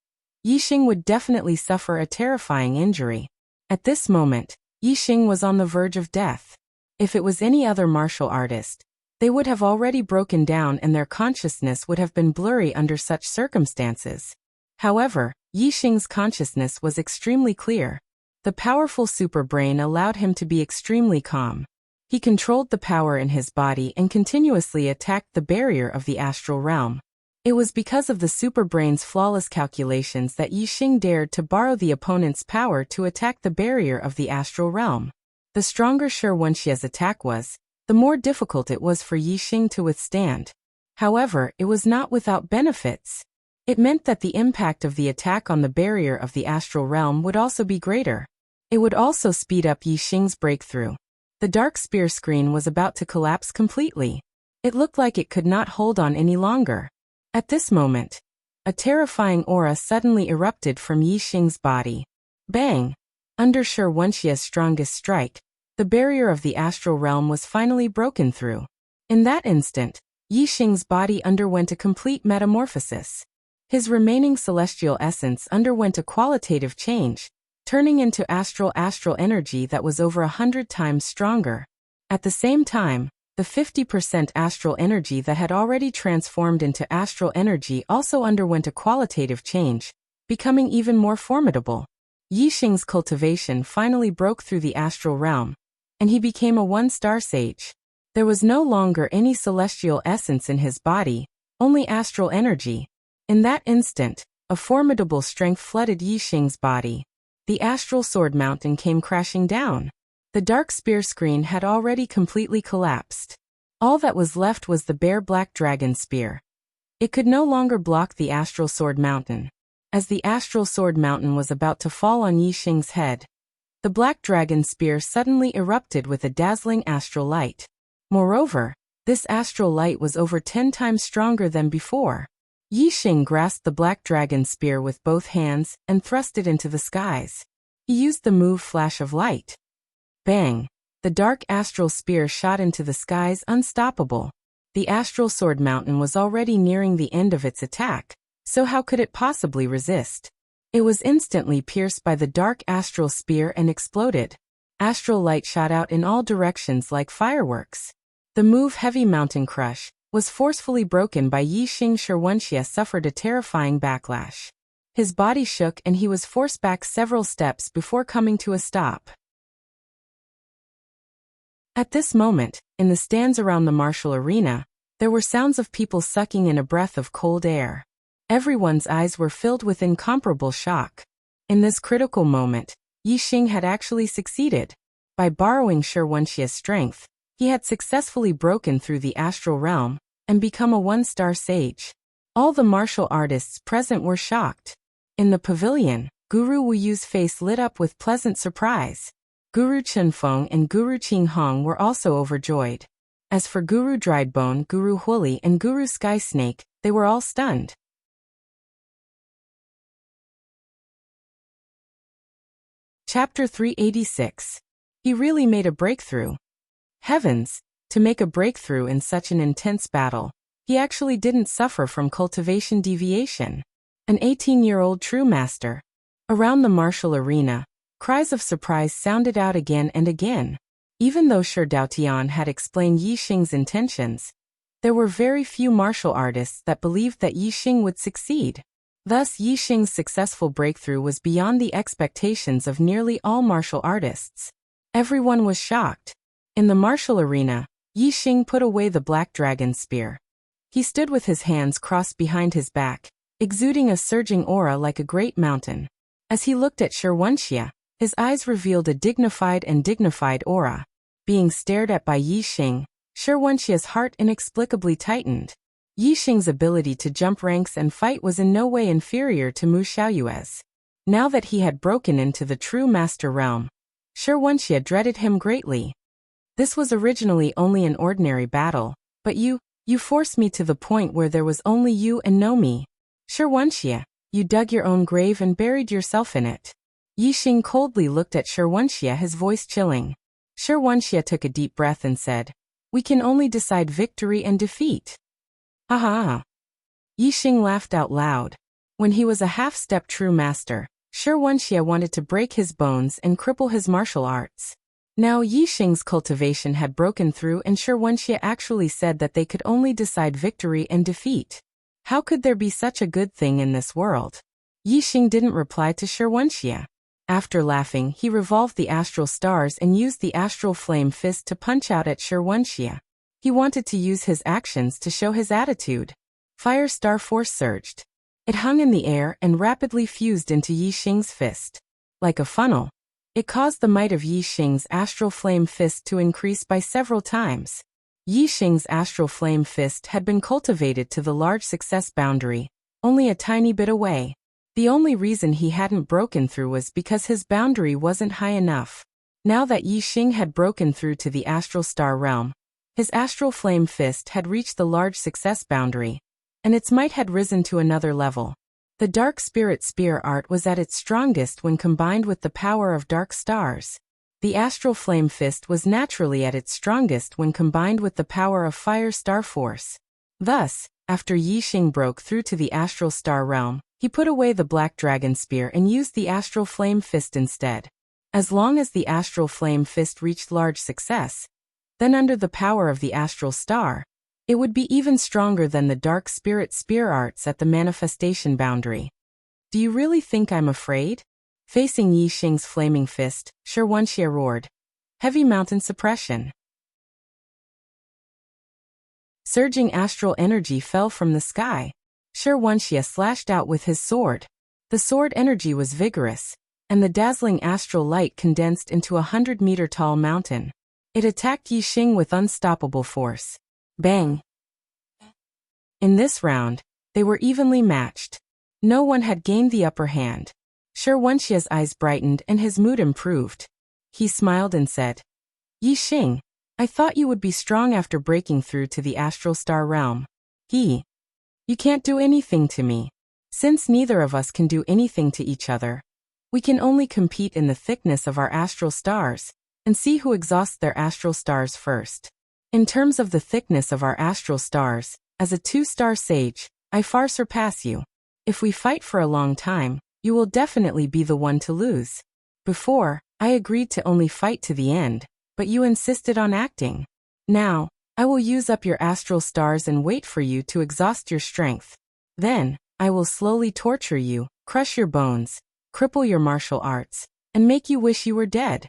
Yi Xing would definitely suffer a terrifying injury. At this moment, Yi Xing was on the verge of death. If it was any other martial artist, they would have already broken down and their consciousness would have been blurry under such circumstances. However, Yi Xing's consciousness was extremely clear. The powerful super brain allowed him to be extremely calm. He controlled the power in his body and continuously attacked the barrier of the astral realm. It was because of the super brain's flawless calculations that Yi Xing dared to borrow the opponent's power to attack the barrier of the astral realm. The stronger Shi Wenxie's attack was, the more difficult it was for Yi Xing to withstand. However, it was not without benefits. It meant that the impact of the attack on the barrier of the astral realm would also be greater. It would also speed up Yi Xing's breakthrough. The dark spear screen was about to collapse completely. It looked like it could not hold on any longer. At this moment, a terrifying aura suddenly erupted from Yi Xing's body. Bang! Under Shi Wenxie's strongest strike, the barrier of the astral realm was finally broken through. In that instant, Yi Xing's body underwent a complete metamorphosis. His remaining celestial essence underwent a qualitative change, turning into astral energy that was over 100 times stronger. At the same time, the 50% astral energy that had already transformed into astral energy also underwent a qualitative change, becoming even more formidable. Yi Xing's cultivation finally broke through the astral realm, and he became a 1-star sage. There was no longer any celestial essence in his body, only astral energy. In that instant, a formidable strength flooded Yi Xing's body. The astral sword mountain came crashing down. The dark spear screen had already completely collapsed. All that was left was the bare black dragon spear. It could no longer block the astral sword mountain. As the astral sword mountain was about to fall on Yi Xing's head, the black dragon spear suddenly erupted with a dazzling astral light. Moreover, this astral light was over 10 times stronger than before. Yi Xing grasped the black dragon spear with both hands and thrust it into the skies. He used the move Flash of Light. Bang! The dark astral spear shot into the skies unstoppable. The astral sword mountain was already nearing the end of its attack, so how could it possibly resist? It was instantly pierced by the dark astral spear and exploded. Astral light shot out in all directions like fireworks. The move Heavy Mountain Crush was forcefully broken by Yi Xing. Shi Wenxie suffered a terrifying backlash. His body shook and he was forced back several steps before coming to a stop. At this moment, in the stands around the martial arena, there were sounds of people sucking in a breath of cold air. Everyone's eyes were filled with incomparable shock. In this critical moment, Yi Xing had actually succeeded. By borrowing Shi Wenxie's strength, he had successfully broken through the astral realm and become a 1-star sage. All the martial artists present were shocked. In the pavilion, Guru Wu Yu's face lit up with pleasant surprise. Guru Chunfeng and Guru Qinghong were also overjoyed. As for Guru Driedbone, Guru Huili, and Guru Sky Snake, they were all stunned. Chapter 386. He really made a breakthrough. Heavens! To make a breakthrough in such an intense battle, he actually didn't suffer from cultivation deviation. An 18-year-old true master. Around the martial arena, cries of surprise sounded out again and again. Even though Shi Daotian had explained Yi Xing's intentions, there were very few martial artists that believed that Yi Xing would succeed. Thus, Yi Xing's successful breakthrough was beyond the expectations of nearly all martial artists. Everyone was shocked. In the martial arena, Yi Xing put away the black dragon spear. He stood with his hands crossed behind his back, exuding a surging aura like a great mountain. As he looked at Shi Wenxia, his eyes revealed a dignified aura. Being stared at by Yi Xing, Shi Wenxia's heart inexplicably tightened. Yi Xing's ability to jump ranks and fight was in no way inferior to Mu Xiaoyue's. Now that he had broken into the true master realm, Shi Wenxia dreaded him greatly. This was originally only an ordinary battle, but you forced me to the point where there was only you and no me. Shi Wenxia, you dug your own grave and buried yourself in it. Yi Xing coldly looked at Shi Wenxia, his voice chilling. Shi Wenxia took a deep breath and said, "We can only decide victory and defeat." Ha ha ha. Yi Xing laughed out loud. When he was a half-step true master, Shi Wenxia wanted to break his bones and cripple his martial arts. Now Yi Xing's cultivation had broken through and Shi Wenxia actually said that they could only decide victory and defeat. How could there be such a good thing in this world? Yi Xing didn't reply to Shi Wenxia. After laughing, he revolved the astral stars and used the astral flame fist to punch out at Shi Wenxia. He wanted to use his actions to show his attitude. Fire star force surged. It hung in the air and rapidly fused into Yi Xing's fist. Like a funnel, it caused the might of Yi Xing's astral flame fist to increase by several times. Yi Xing's astral flame fist had been cultivated to the large success boundary, only a tiny bit away. The only reason he hadn't broken through was because his boundary wasn't high enough. Now that Yi Xing had broken through to the astral star realm, his astral flame fist had reached the large success boundary, and its might had risen to another level. The dark spirit spear art was at its strongest when combined with the power of dark stars. The astral flame fist was naturally at its strongest when combined with the power of fire star force. Thus, after Yi Xing broke through to the astral star realm, he put away the black dragon spear and used the astral flame fist instead. As long as the astral flame fist reached large success, then under the power of the astral star, it would be even stronger than the dark spirit spear arts at the manifestation boundary. Do you really think I'm afraid? Facing Yi Xing's flaming fist, Shi Wenxia roared. Heavy mountain suppression. Surging astral energy fell from the sky. Shi Wenxia slashed out with his sword. The sword energy was vigorous, and the dazzling astral light condensed into a 100-meter-tall mountain. It attacked Yi Xing with unstoppable force. Bang! In this round, they were evenly matched. No one had gained the upper hand. Shi Wenxia's eyes brightened and his mood improved. He smiled and said, "Yi Xing, I thought you would be strong after breaking through to the astral star realm. You can't do anything to me. Since neither of us can do anything to each other, we can only compete in the thickness of our astral stars, and see who exhausts their astral stars first. In terms of the thickness of our astral stars, as a 2-star sage, I far surpass you. If we fight for a long time, you will definitely be the one to lose. Before, I agreed to only fight to the end, but you insisted on acting. Now, I will use up your astral stars and wait for you to exhaust your strength. Then, I will slowly torture you, crush your bones, cripple your martial arts, and make you wish you were dead."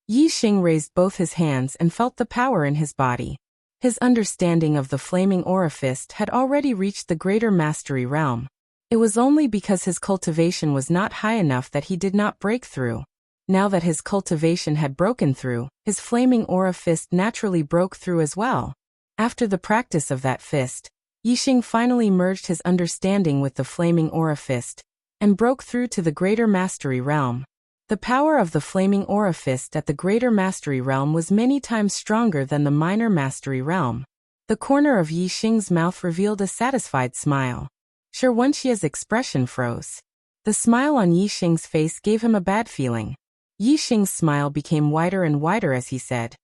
Yi Xing raised both his hands and felt the power in his body. His understanding of the flaming aura fist had already reached the greater mastery realm. It was only because his cultivation was not high enough that he did not break through. Now that his cultivation had broken through, his flaming aura fist naturally broke through as well. After the practice of that fist, Yi Xing finally merged his understanding with the flaming aura fist, and broke through to the Greater Mastery Realm. The power of the flaming aura fist at the Greater Mastery Realm was many times stronger than the Minor Mastery Realm. The corner of Yi Xing's mouth revealed a satisfied smile. Shi Wenxia's expression froze. The smile on Yi Xing's face gave him a bad feeling. Yi Xing's smile became wider and wider as he said,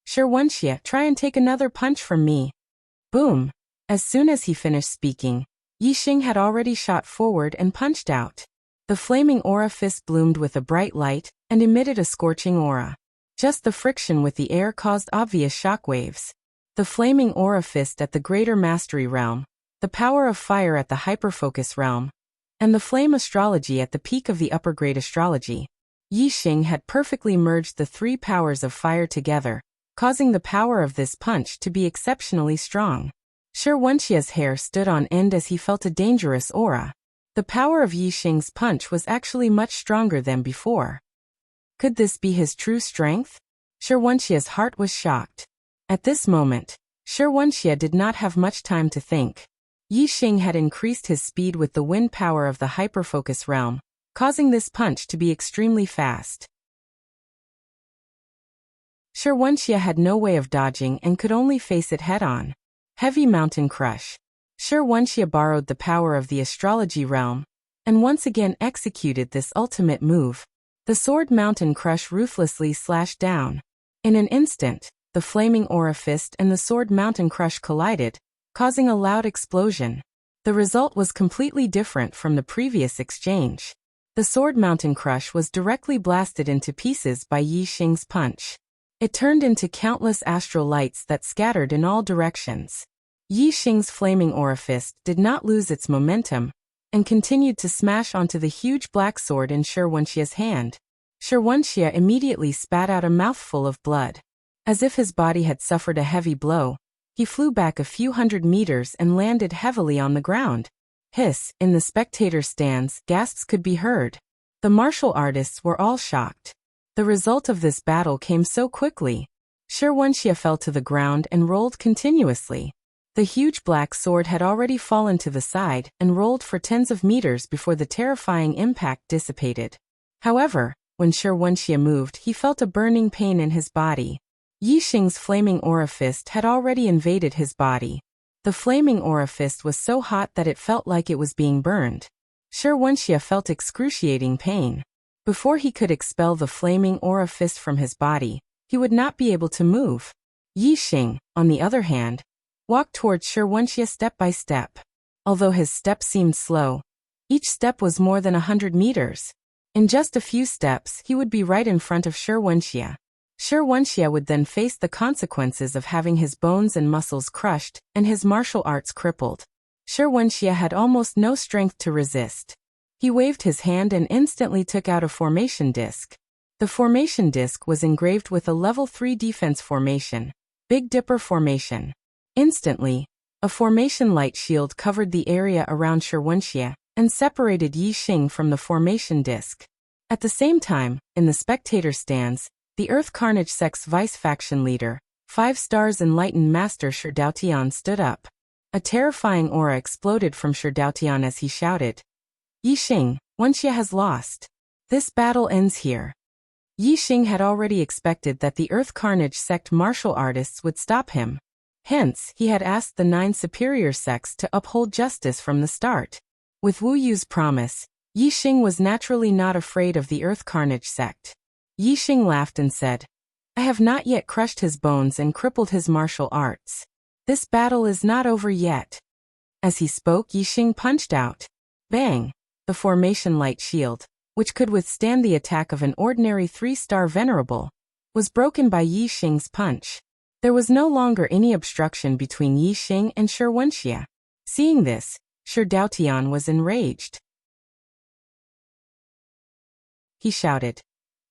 "Shi Wenxia, try and take another punch from me." Boom! As soon as he finished speaking, Yi Xing had already shot forward and punched out. The flaming aura fist bloomed with a bright light and emitted a scorching aura. Just the friction with the air caused obvious shockwaves. The flaming aura fist at the Greater Mastery Realm, the power of fire at the Hyperfocus Realm, and the flame astrology at the peak of the upper grade astrology. Yi Xing had perfectly merged the three powers of fire together, causing the power of this punch to be exceptionally strong. Shi Wenxia's hair stood on end as he felt a dangerous aura. The power of Yi Xing's punch was actually much stronger than before. Could this be his true strength? Shi Wenxia's heart was shocked. At this moment, Shi Wenxia did not have much time to think. Yi Xing had increased his speed with the wind power of the Hyperfocus Realm, causing this punch to be extremely fast. Shi Wenxia had no way of dodging and could only face it head-on. Heavy Mountain Crush. Shi Wenxia borrowed the power of the astrology realm, and once again executed this ultimate move. The Sword Mountain Crush ruthlessly slashed down. In an instant, the flaming aura fist and the Sword Mountain Crush collided, causing a loud explosion. The result was completely different from the previous exchange. The Sword Mountain Crush was directly blasted into pieces by Yi Xing's punch. It turned into countless astral lights that scattered in all directions. Yi Xing's flaming aura fist did not lose its momentum, and continued to smash onto the huge black sword in Shi Wenxia's hand. Shi Wenxia immediately spat out a mouthful of blood. As if his body had suffered a heavy blow, he flew back a few hundred meters and landed heavily on the ground. Hiss! In the spectator stands, gasps could be heard. The martial artists were all shocked. The result of this battle came so quickly. Shi Wenxia fell to the ground and rolled continuously. The huge black sword had already fallen to the side and rolled for tens of meters before the terrifying impact dissipated. However, when Shi Wenxia moved, he felt a burning pain in his body. Yi Xing's flaming aura fist had already invaded his body. The flaming aura fist was so hot that it felt like it was being burned. Shi Wenxia felt excruciating pain. Before he could expel the flaming aura fist from his body, he would not be able to move. Yi Xing, on the other hand, walked towards Shi Wenxia step by step. Although his step seemed slow, each step was more than 100 meters. In just a few steps, he would be right in front of Shi Wenxia. Shi Wenxia would then face the consequences of having his bones and muscles crushed and his martial arts crippled. Shi Wenxia had almost no strength to resist. He waved his hand and instantly took out a formation disc. The formation disc was engraved with a level 3 defense formation, Big Dipper formation. Instantly, a formation light shield covered the area around Shi Wenxia and separated Yi Xing from the formation disc. At the same time, in the spectator stands, the Earth Carnage Sect's vice faction leader, 5 stars enlightened Master Shi Daotian stood up. A terrifying aura exploded from Shi Daotian as he shouted, "Yi Xing, Wenxia has lost. This battle ends here." Yi Xing had already expected that the Earth Carnage Sect martial artists would stop him. Hence, he had asked the 9 superior sects to uphold justice from the start. With Wu Yu's promise, Yi Xing was naturally not afraid of the Earth Carnage Sect. Yi Xing laughed and said, "I have not yet crushed his bones and crippled his martial arts. This battle is not over yet." As he spoke, Yi Xing punched out. Bang! The formation light shield, which could withstand the attack of an ordinary 3-star venerable, was broken by Yi Xing's punch. There was no longer any obstruction between Yi Xing and Shi Wenxia. Seeing this, Shi Daotian was enraged. He shouted,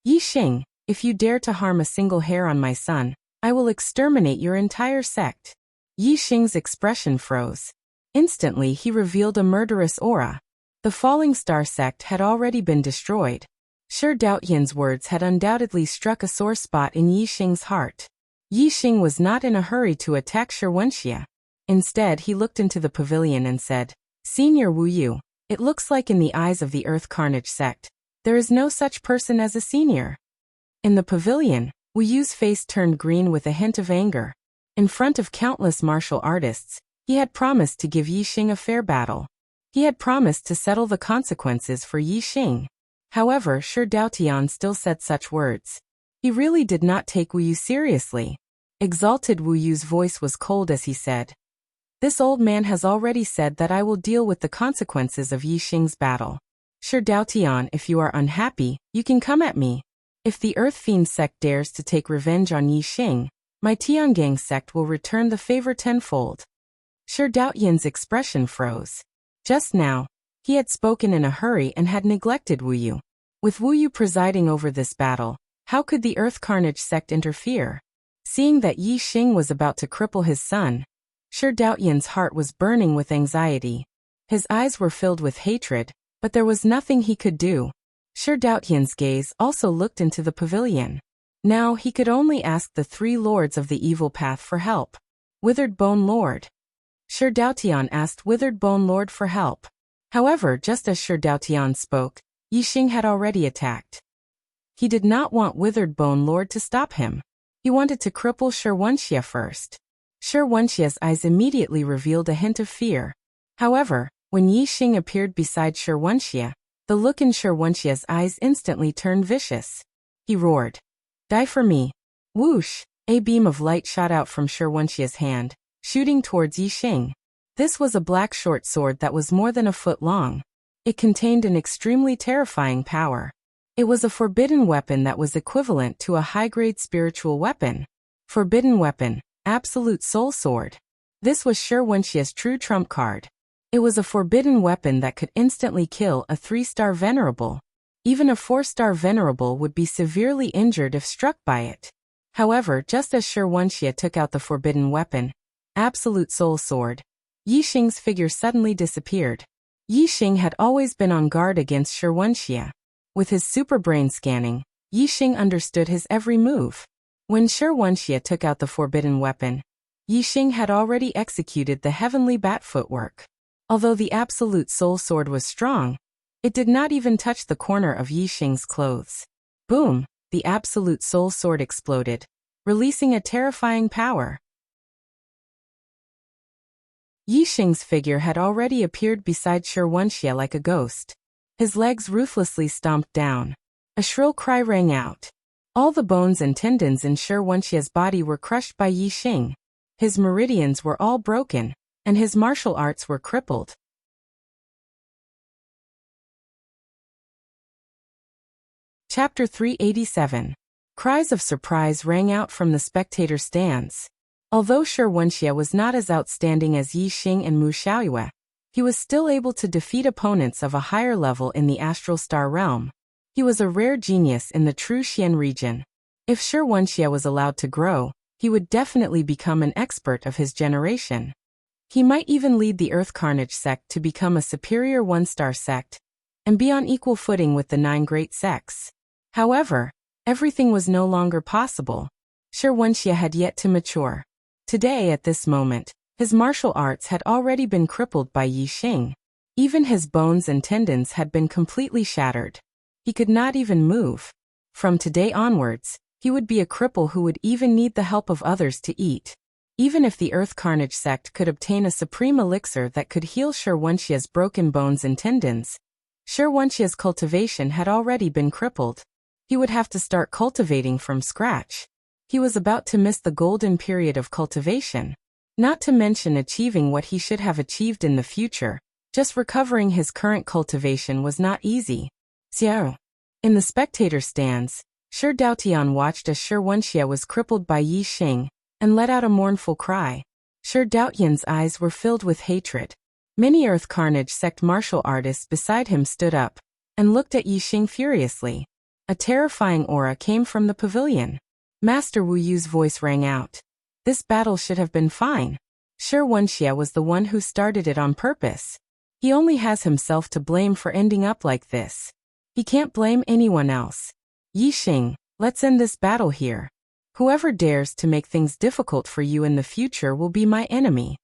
"Yi Xing, if you dare to harm a single hair on my son, I will exterminate your entire sect." Yi Xing's expression froze. Instantly he revealed a murderous aura. The Falling Star sect had already been destroyed. Shi Daotian's words had undoubtedly struck a sore spot in Yi Xing's heart. Yi Xing was not in a hurry to attack Shi Wenxia. Instead, he looked into the pavilion and said, "Senior Wu Yu, It looks like in the eyes of the Earth Carnage sect, there is no such person as a senior. In the pavilion, Wu Yu's face turned green with a hint of anger. In front of countless martial artists, he had promised to give Yi Xing a fair battle. He had promised to settle the consequences for Yi Xing. However, Shi Daotian still said such words. He really did not take Wu Yu seriously. Exalted Wu Yu's voice was cold as he said, "This old man has already said that I will deal with the consequences of Yi Xing's battle. Shi Daotian, if you are unhappy, you can come at me. If the Earth Fiend sect dares to take revenge on Yi Xing, my Tiangang sect will return the favor tenfold." Shi Daotian's expression froze. Just now, he had spoken in a hurry and had neglected Wu Yu. With Wu Yu presiding over this battle, how could the Earth Carnage sect interfere? Seeing that Yi Xing was about to cripple his son, Shi Daotian's heart was burning with anxiety. His eyes were filled with hatred, but there was nothing he could do. Shi Daotian's gaze also looked into the pavilion. Now he could only ask the three lords of the evil path for help. Withered Bone Lord. Shi Daotian asked Withered Bone Lord for help. However, just as Shi Daotian spoke, Yi Xing had already attacked. He did not want Withered Bone Lord to stop him. He wanted to cripple Shi Wenxie first. Shi Wenxie's eyes immediately revealed a hint of fear. However, when Yi Xing appeared beside Shi Wenxie, the look in Shi Wenxie's eyes instantly turned vicious. He roared, "Die for me." Whoosh! A beam of light shot out from Shi Wenxie's hand, shooting towards Yi Xing. This was a black short sword that was more than a foot long. It contained an extremely terrifying power. It was a forbidden weapon that was equivalent to a high-grade spiritual weapon. Forbidden weapon, Absolute Soul Sword. This was Shi Wenxie's true trump card. It was a forbidden weapon that could instantly kill a 3-star venerable. Even a 4-star venerable would be severely injured if struck by it. However, just as Shi Wenxie took out the forbidden weapon, Absolute Soul Sword, Yi Xing's figure suddenly disappeared. Yi Xing had always been on guard against Shi Wenxie. With his super brain scanning, Yi Xing understood his every move. When Shi Wenxie took out the forbidden weapon, Yi Xing had already executed the heavenly bat footwork. Although the Absolute Soul Sword was strong, it did not even touch the corner of Yi Xing's clothes. Boom! The Absolute Soul Sword exploded, releasing a terrifying power. Yi Xing's figure had already appeared beside Shi Wenxie like a ghost. His legs ruthlessly stomped down. A shrill cry rang out. All the bones and tendons in Shi Wenxie's body were crushed by Yi Xing. His meridians were all broken, and his martial arts were crippled. Chapter 387. Cries of surprise rang out from the spectator stands. Although Shi Wenxie was not as outstanding as Yi Xing and Mu Xiaoyue, he was still able to defeat opponents of a higher level in the Astral Star realm. He was a rare genius in the true Xian region. If Shi Wenxie was allowed to grow, he would definitely become an expert of his generation. He might even lead the Earth Carnage sect to become a superior 1-star sect, and be on equal footing with the 9 great sects. However, everything was no longer possible. Shi Wenxie had yet to mature. Today, at this moment, his martial arts had already been crippled by Yi Xing. Even his bones and tendons had been completely shattered. He could not even move. From today onwards, he would be a cripple who would even need the help of others to eat. Even if the Earth Carnage sect could obtain a supreme elixir that could heal Shi Wenxie's broken bones and tendons, Shi Wenxie's cultivation had already been crippled. He would have to start cultivating from scratch. He was about to miss the golden period of cultivation. Not to mention achieving what he should have achieved in the future. Just recovering his current cultivation was not easy. Xiao. In the spectator stands, Shi Daotian watched as Shi Wenxie was crippled by Yi Xing, and let out a mournful cry. Shi Daotian's eyes were filled with hatred. Many Earth Carnage sect martial artists beside him stood up, and looked at Yi Xing furiously. A terrifying aura came from the pavilion. Master Wu Yu's voice rang out. This battle should have been fine. Shi Wenxie was the one who started it on purpose. He only has himself to blame for ending up like this. He can't blame anyone else. Yi Xing, let's end this battle here. Whoever dares to make things difficult for you in the future will be my enemy.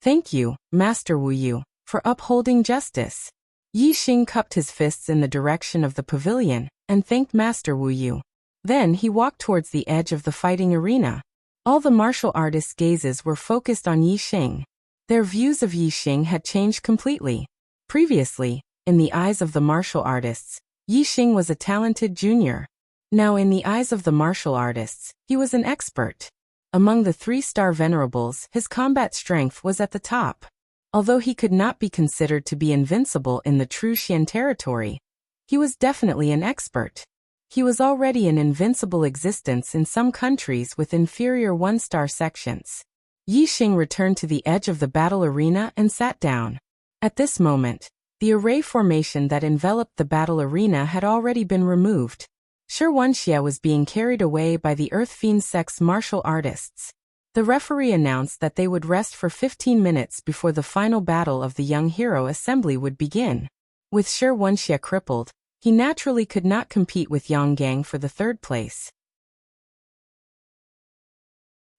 Thank you, Master Wu Yu, for upholding justice. Yi Xing cupped his fists in the direction of the pavilion and thanked Master Wu Yu. Then he walked towards the edge of the fighting arena. All the martial artists' gazes were focused on Yi Xing. Their views of Yi Xing had changed completely. Previously, in the eyes of the martial artists, Yi Xing was a talented junior. Now in the eyes of the martial artists, he was an expert. Among the 3-star venerables, his combat strength was at the top. Although he could not be considered to be invincible in the true Xian territory, he was definitely an expert. He was already an invincible existence in some countries with inferior 1-star sections. Yi Xing returned to the edge of the battle arena and sat down. At this moment, the array formation that enveloped the battle arena had already been removed. Shi Wenxie was being carried away by the Earth Fiend sect's martial artists. The referee announced that they would rest for 15 minutes before the final battle of the Young Hero Assembly would begin. With Shi Wenxie crippled, he naturally could not compete with Yang Gang for the 3rd place.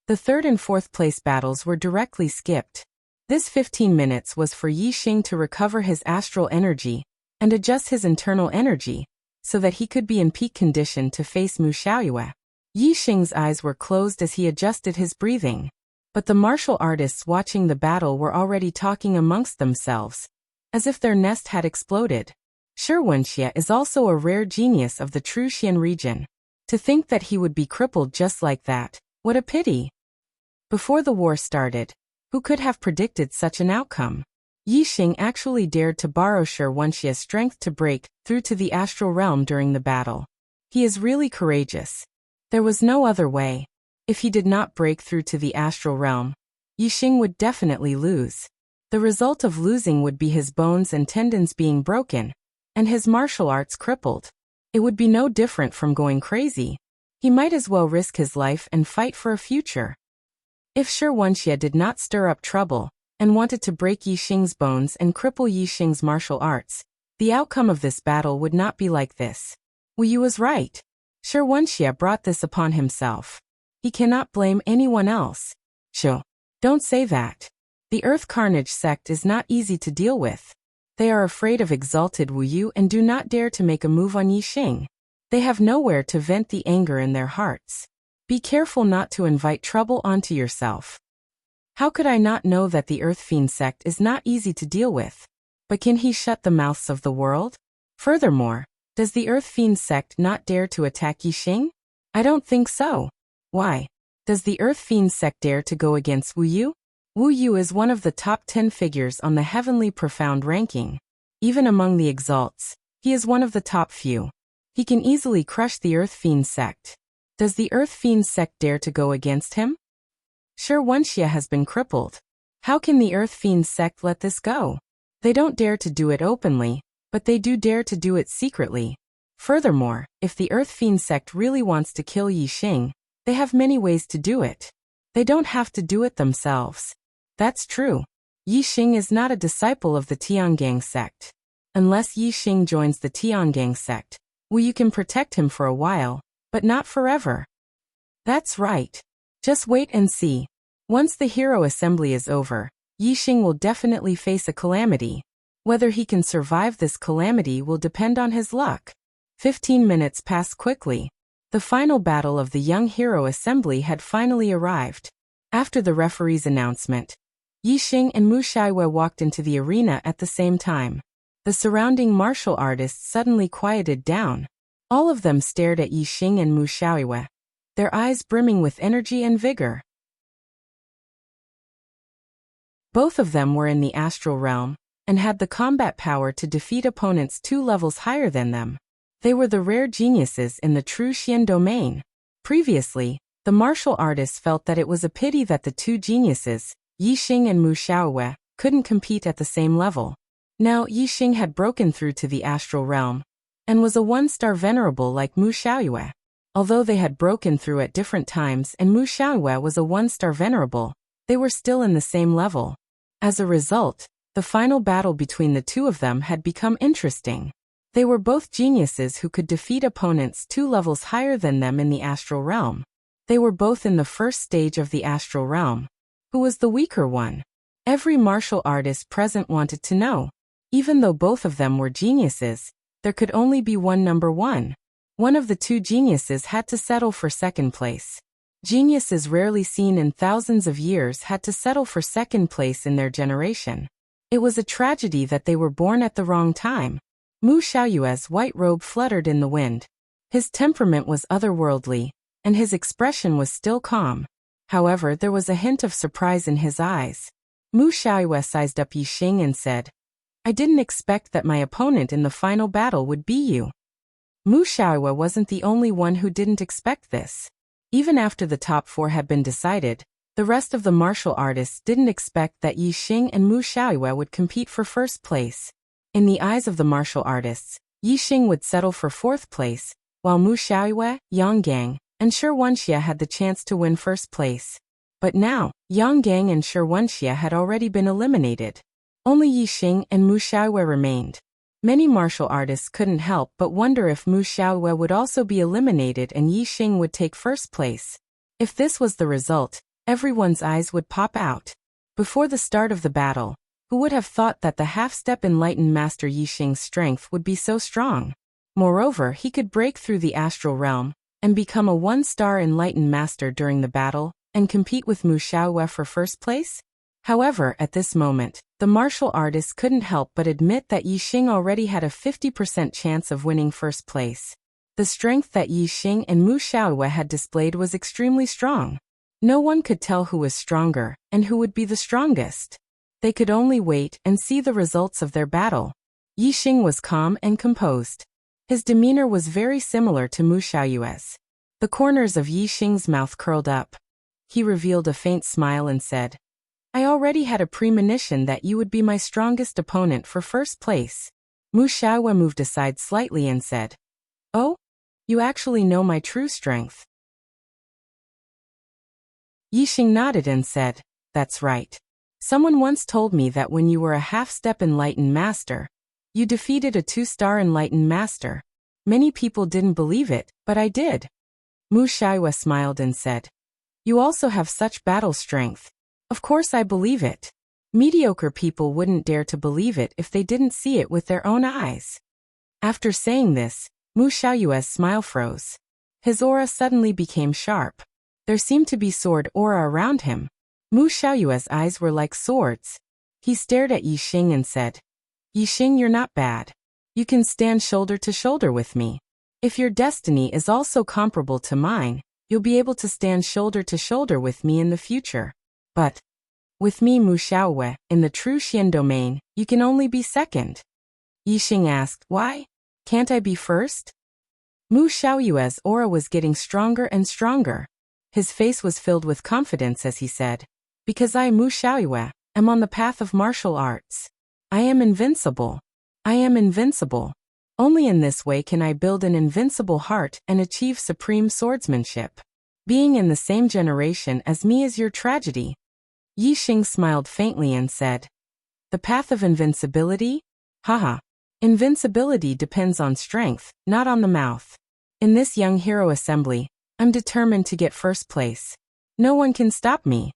The 3rd and 4th place battles were directly skipped. This 15 minutes was for Yi Xing to recover his astral energy and adjust his internal energy so that he could be in peak condition to face Mu Xiaoyue. Yi Xing's eyes were closed as he adjusted his breathing, but the martial artists watching the battle were already talking amongst themselves, as if their nest had exploded. Shi Wenxie is also a rare genius of the true Xian region. To think that he would be crippled just like that, what a pity. Before the war started, who could have predicted such an outcome? Yi Xing actually dared to borrow Shi Wenxie's strength to break through to the astral realm during the battle. He is really courageous. There was no other way. If he did not break through to the astral realm, Yi Xing would definitely lose. The result of losing would be his bones and tendons being broken, and his martial arts crippled. It would be no different from going crazy. He might as well risk his life and fight for a future. If Shi Wenxie did not stir up trouble and wanted to break Yi Xing's bones and cripple Yi Xing's martial arts, the outcome of this battle would not be like this. Wu Yu was right. Shi Wenxie brought this upon himself. He cannot blame anyone else. Sho, don't say that. The Earth Carnage sect is not easy to deal with. They are afraid of exalted Wu Yu and do not dare to make a move on Yi Xing. They have nowhere to vent the anger in their hearts. Be careful not to invite trouble onto yourself. How could I not know that the Earth Fiend sect is not easy to deal with? But can he shut the mouths of the world? Furthermore, does the Earth Fiend sect not dare to attack Yi Xing? I don't think so. Why? Does the Earth Fiend sect dare to go against Wu Yu? Wu Yu is one of the top 10 figures on the Heavenly Profound ranking. Even among the exalts, he is one of the top few. He can easily crush the Earth Fiend sect. Does the Earth Fiend sect dare to go against him? Shi Wenxie has been crippled. How can the Earth Fiend sect let this go? They don't dare to do it openly, but they do dare to do it secretly. Furthermore, if the Earth Fiend sect really wants to kill Yi Xing, they have many ways to do it. They don't have to do it themselves. That's true. Yi Xing is not a disciple of the Tiangang sect. Unless Yi Xing joins the Tiangang sect, Wu Yu can protect him for a while, but not forever. That's right. Just wait and see. Once the Hero Assembly is over, Yi Xing will definitely face a calamity. Whether he can survive this calamity will depend on his luck. 15 minutes passed quickly. The final battle of the Young Hero Assembly had finally arrived. After the referee's announcement, Yi Xing and Mu Xiaoyue walked into the arena at the same time. The surrounding martial artists suddenly quieted down. All of them stared at Yi Xing and Mu Xiaoyue, their eyes brimming with energy and vigor. Both of them were in the astral realm and had the combat power to defeat opponents 2 levels higher than them. They were the rare geniuses in the true Xian domain. Previously, the martial artists felt that it was a pity that the 2 geniuses, Yi Xing and Mu Xiaoyue, couldn't compete at the same level. Now Yi Xing had broken through to the astral realm and was a 1-star venerable like Mu Xiaoyue. Although they had broken through at different times and Mu Xiaoyue was a 1-star venerable, they were still in the same level. As a result, the final battle between the 2 of them had become interesting. They were both geniuses who could defeat opponents 2 levels higher than them in the astral realm. They were both in the first stage of the astral realm. Who was the weaker one? Every martial artist present wanted to know. Even though both of them were geniuses, there could only be one number one. One of the two geniuses had to settle for second place. Geniuses rarely seen in thousands of years had to settle for second place in their generation. It was a tragedy that they were born at the wrong time. Mu Xiaoyue's white robe fluttered in the wind. His temperament was otherworldly, and his expression was still calm. However, there was a hint of surprise in his eyes. Mu Xiaoyue sized up Yixing and said, "I didn't expect that my opponent in the final battle would be you." Mu Xiaoyue wasn't the only one who didn't expect this. Even after the top four had been decided, the rest of the martial artists didn't expect that Yixing and Mu Xiaoyue would compete for first place. In the eyes of the martial artists, Yixing would settle for fourth place, while Mu Xiaoyue, Yang Gang, and Shi Wenxie had the chance to win first place. But now, Yang Gang and Shi Wenxie had already been eliminated. Only Yixing and Mu Xiaoyue remained. Many martial artists couldn't help but wonder if Mu Xiaoyue would also be eliminated and Yixing would take first place. If this was the result, everyone's eyes would pop out. Before the start of the battle, who would have thought that the half-step enlightened master Yixing's strength would be so strong? Moreover, he could break through the astral realm and become a one-star enlightened master during the battle and compete with Mu Xiaoyue for first place? However, at this moment, the martial artists couldn't help but admit that Yixing already had a 50% chance of winning first place. The strength that Yixing and Mu Xiaoyue had displayed was extremely strong. No one could tell who was stronger and who would be the strongest. They could only wait and see the results of their battle. Yixing was calm and composed. His demeanor was very similar to Mu Xiaoyue's. The corners of Yixing's mouth curled up. He revealed a faint smile and said, "I already had a premonition that you would be my strongest opponent for first place." Mu Xiaoyue moved aside slightly and said, "Oh? You actually know my true strength?" Yixing nodded and said, "That's right. Someone once told me that when you were a half-step enlightened master, you defeated a two-star enlightened master. Many people didn't believe it, but I did." Mu Xiaoyue smiled and said, "You also have such battle strength. Of course I believe it. Mediocre people wouldn't dare to believe it if they didn't see it with their own eyes." After saying this, Mu Xiaoyue's smile froze. His aura suddenly became sharp. There seemed to be sword aura around him. Mu Xiaoyue's eyes were like swords. He stared at Yixing and said, "Yixing, you're not bad. You can stand shoulder to shoulder with me. If your destiny is also comparable to mine, you'll be able to stand shoulder to shoulder with me in the future. But with me, Mu Xiaoyue, in the true Xian domain, you can only be second." Yixing asked, "Why? Can't I be first?" Mu Xiaoyue's aura was getting stronger and stronger. His face was filled with confidence as he said, "Because I, Mu Xiaoyue, am on the path of martial arts. I am invincible. I am invincible. Only in this way can I build an invincible heart and achieve supreme swordsmanship. Being in the same generation as me is your tragedy." Yixing smiled faintly and said, "The path of invincibility? Haha. Invincibility depends on strength, not on the mouth. In this young hero assembly, I'm determined to get first place. No one can stop me."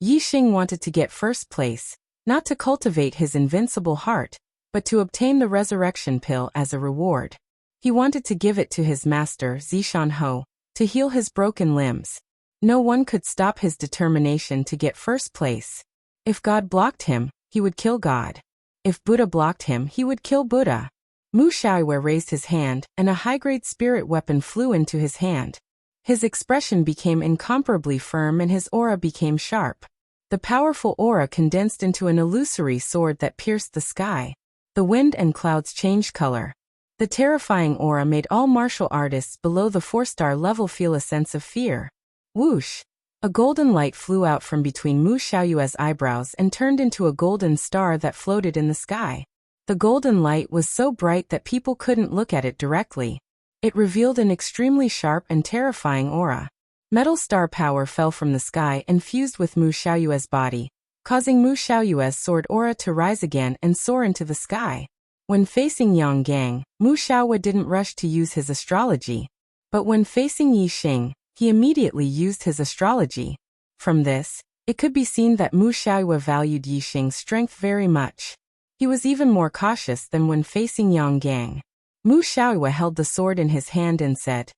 Yixing wanted to get first place, not to cultivate his invincible heart, but to obtain the resurrection pill as a reward. He wanted to give it to his master, Zishan Ho, to heal his broken limbs. No one could stop his determination to get first place. If God blocked him, he would kill God. If Buddha blocked him, he would kill Buddha. Mu Xiaoyue raised his hand, and a high-grade spirit weapon flew into his hand. His expression became incomparably firm and his aura became sharp. The powerful aura condensed into an illusory sword that pierced the sky. The wind and clouds changed color. The terrifying aura made all martial artists below the 4-star level feel a sense of fear. Whoosh! A golden light flew out from between Mu Xiaoyue's eyebrows and turned into a golden star that floated in the sky. The golden light was so bright that people couldn't look at it directly. It revealed an extremely sharp and terrifying aura. Metal star power fell from the sky and fused with Mu Xiaoyue's body, causing Mu Xiaoyue's sword aura to rise again and soar into the sky. When facing Yang Gang, Mu Xiaoyue didn't rush to use his astrology. But when facing Yixing, he immediately used his astrology. From this, it could be seen that Mu Xiaoyue valued Yixing's strength very much. He was even more cautious than when facing Yang Gang. Mu Xiaoyue held the sword in his hand and said,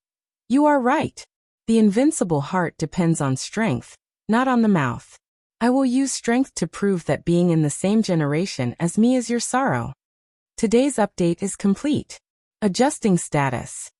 "You are right. The invincible heart depends on strength, not on the mouth. I will use strength to prove that being in the same generation as me is your sorrow." Today's update is complete. Adjusting status.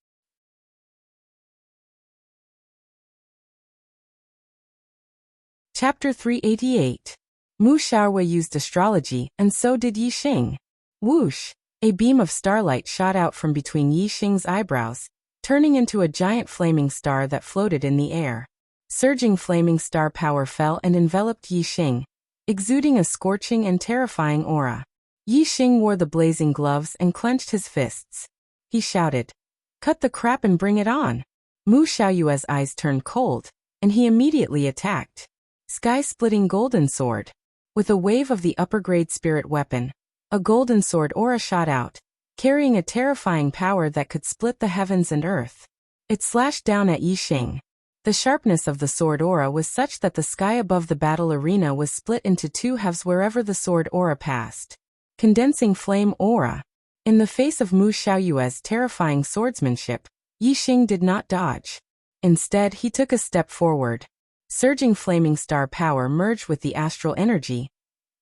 Chapter 388. Mu Xiaoyue used astrology, and so did Yi Xing. Whoosh! A beam of starlight shot out from between Yi Xing's eyebrows, turning into a giant flaming star that floated in the air. Surging flaming star power fell and enveloped Yi Xing, exuding a scorching and terrifying aura. Yi Xing wore the blazing gloves and clenched his fists. He shouted, "Cut the crap and bring it on!" Mu Xiaoyue's eyes turned cold, and he immediately attacked. Sky-splitting golden sword. With a wave of the upper-grade spirit weapon, a golden sword aura shot out, carrying a terrifying power that could split the heavens and earth. It slashed down at Yi Xing. The sharpness of the sword aura was such that the sky above the battle arena was split into two halves wherever the sword aura passed. Condensing flame aura. In the face of Mu Xiaoyue's terrifying swordsmanship, Yi Xing did not dodge. Instead, he took a step forward. Surging flaming star power merged with the astral energy,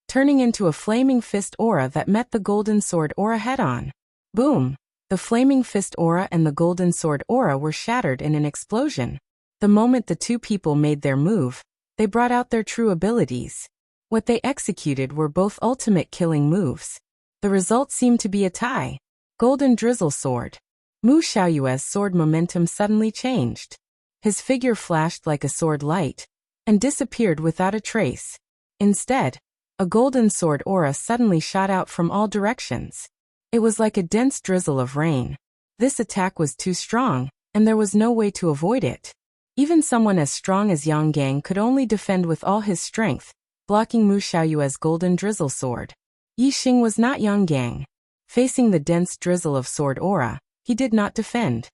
turning into a flaming fist aura that met the golden sword aura head-on. Boom! The flaming fist aura and the golden sword aura were shattered in an explosion. The moment the two people made their move, they brought out their true abilities. What they executed were both ultimate killing moves. The result seemed to be a tie. Golden drizzle sword. Mu Xiaoyue's sword momentum suddenly changed. His figure flashed like a sword light, and disappeared without a trace. Instead, a golden sword aura suddenly shot out from all directions. It was like a dense drizzle of rain. This attack was too strong, and there was no way to avoid it. Even someone as strong as Yang Gang could only defend with all his strength, blocking Mu Xiaoyue's golden drizzle sword. Yi Xing was not Yang Gang. Facing the dense drizzle of sword aura, he did not defend.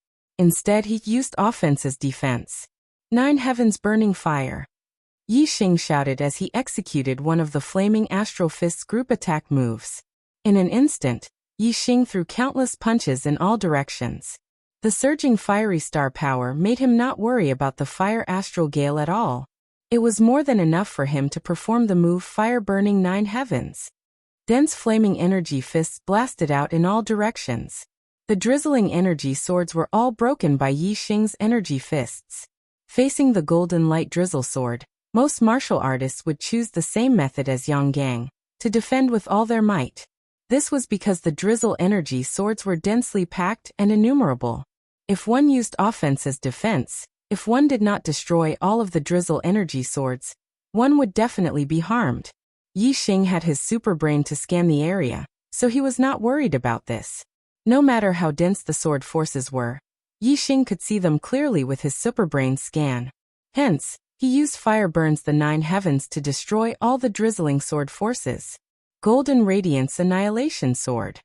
Instead, he used offense as defense. 9 heavens burning fire. Yi Xing shouted as he executed one of the flaming astral fists group attack moves. In an instant, Yi Xing threw countless punches in all directions. The surging fiery star power made him not worry about the fire astral gale at all. It was more than enough for him to perform the move fire burning 9 heavens. Dense flaming energy fists blasted out in all directions. The drizzling energy swords were all broken by Yi Xing's energy fists. Facing the golden light drizzle sword, most martial artists would choose the same method as Yang Gang, to defend with all their might. This was because the drizzle energy swords were densely packed and innumerable. If one used offense as defense, if one did not destroy all of the drizzle energy swords, one would definitely be harmed. Yi Xing had his super brain to scan the area, so he was not worried about this. No matter how dense the sword forces were, Yi Xing could see them clearly with his superbrain scan. Hence, he used Fire Burns the 9 heavens to destroy all the drizzling sword forces. Golden Radiance Annihilation Sword.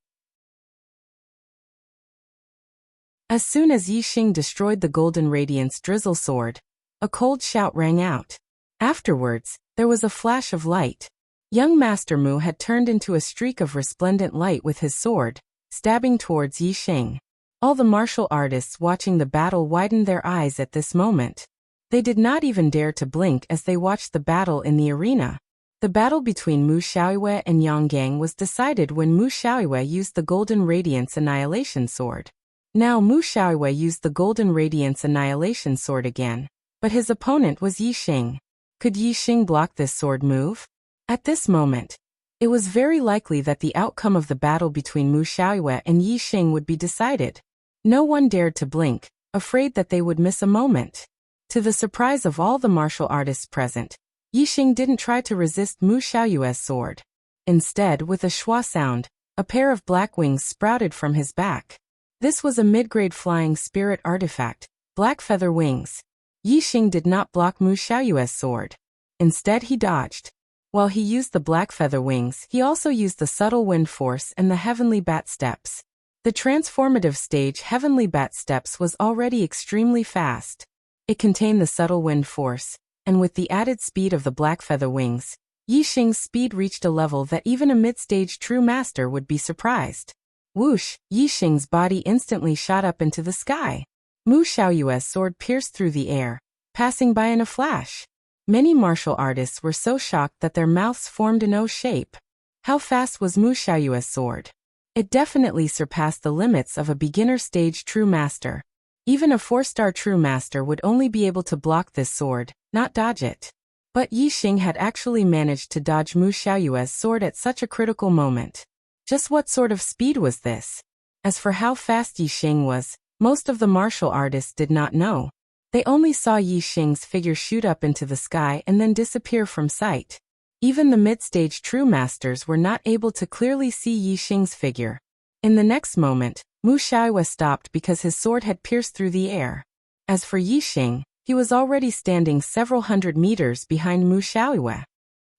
As soon as Yi Xing destroyed the Golden Radiance drizzle sword, a cold shout rang out. Afterwards, there was a flash of light. Young Master Mu had turned into a streak of resplendent light with his sword, stabbing towards Yi Xing. All the martial artists watching the battle widened their eyes at this moment. They did not even dare to blink as they watched the battle in the arena. The battle between Mu Xiaoyue and Yang Gang was decided when Mu Xiaoyue used the Golden Radiance Annihilation Sword. Now Mu Xiaoyue used the Golden Radiance Annihilation Sword again, but his opponent was Yi Xing. Could Yi Xing block this sword move? At this moment, it was very likely that the outcome of the battle between Mu Xiaoyue and Yi Xing would be decided. No one dared to blink, afraid that they would miss a moment. To the surprise of all the martial artists present, Yi Xing didn't try to resist Mu Xiaoyue's sword. Instead, with a schwa sound, a pair of black wings sprouted from his back. This was a mid-grade flying spirit artifact, black feather wings. Yi Xing did not block Mu Xiaoyue's sword. Instead, he dodged. While he used the black feather wings, he also used the subtle wind force and the heavenly bat steps. The transformative stage Heavenly Bat Steps was already extremely fast. It contained the subtle wind force, and with the added speed of the black feather wings, Yi Xing's speed reached a level that even a mid-stage true master would be surprised. Whoosh! Yi Xing's body instantly shot up into the sky. Mu Xiaoyue's sword pierced through the air, passing by in a flash. Many martial artists were so shocked that their mouths formed an O shape. How fast was Mu Xiaoyue's sword? It definitely surpassed the limits of a beginner-stage true master. Even a 4-star true master would only be able to block this sword, not dodge it. But Yi Xing had actually managed to dodge Mu Xiaoyue's sword at such a critical moment. Just what sort of speed was this? As for how fast Yi Xing was, most of the martial artists did not know. They only saw Yi Xing's figure shoot up into the sky and then disappear from sight. Even the mid-stage true masters were not able to clearly see Yi Xing's figure. In the next moment, Mu Xiaoyue stopped because his sword had pierced through the air. As for Yi Xing, he was already standing several hundred meters behind Mu Xiaoyue.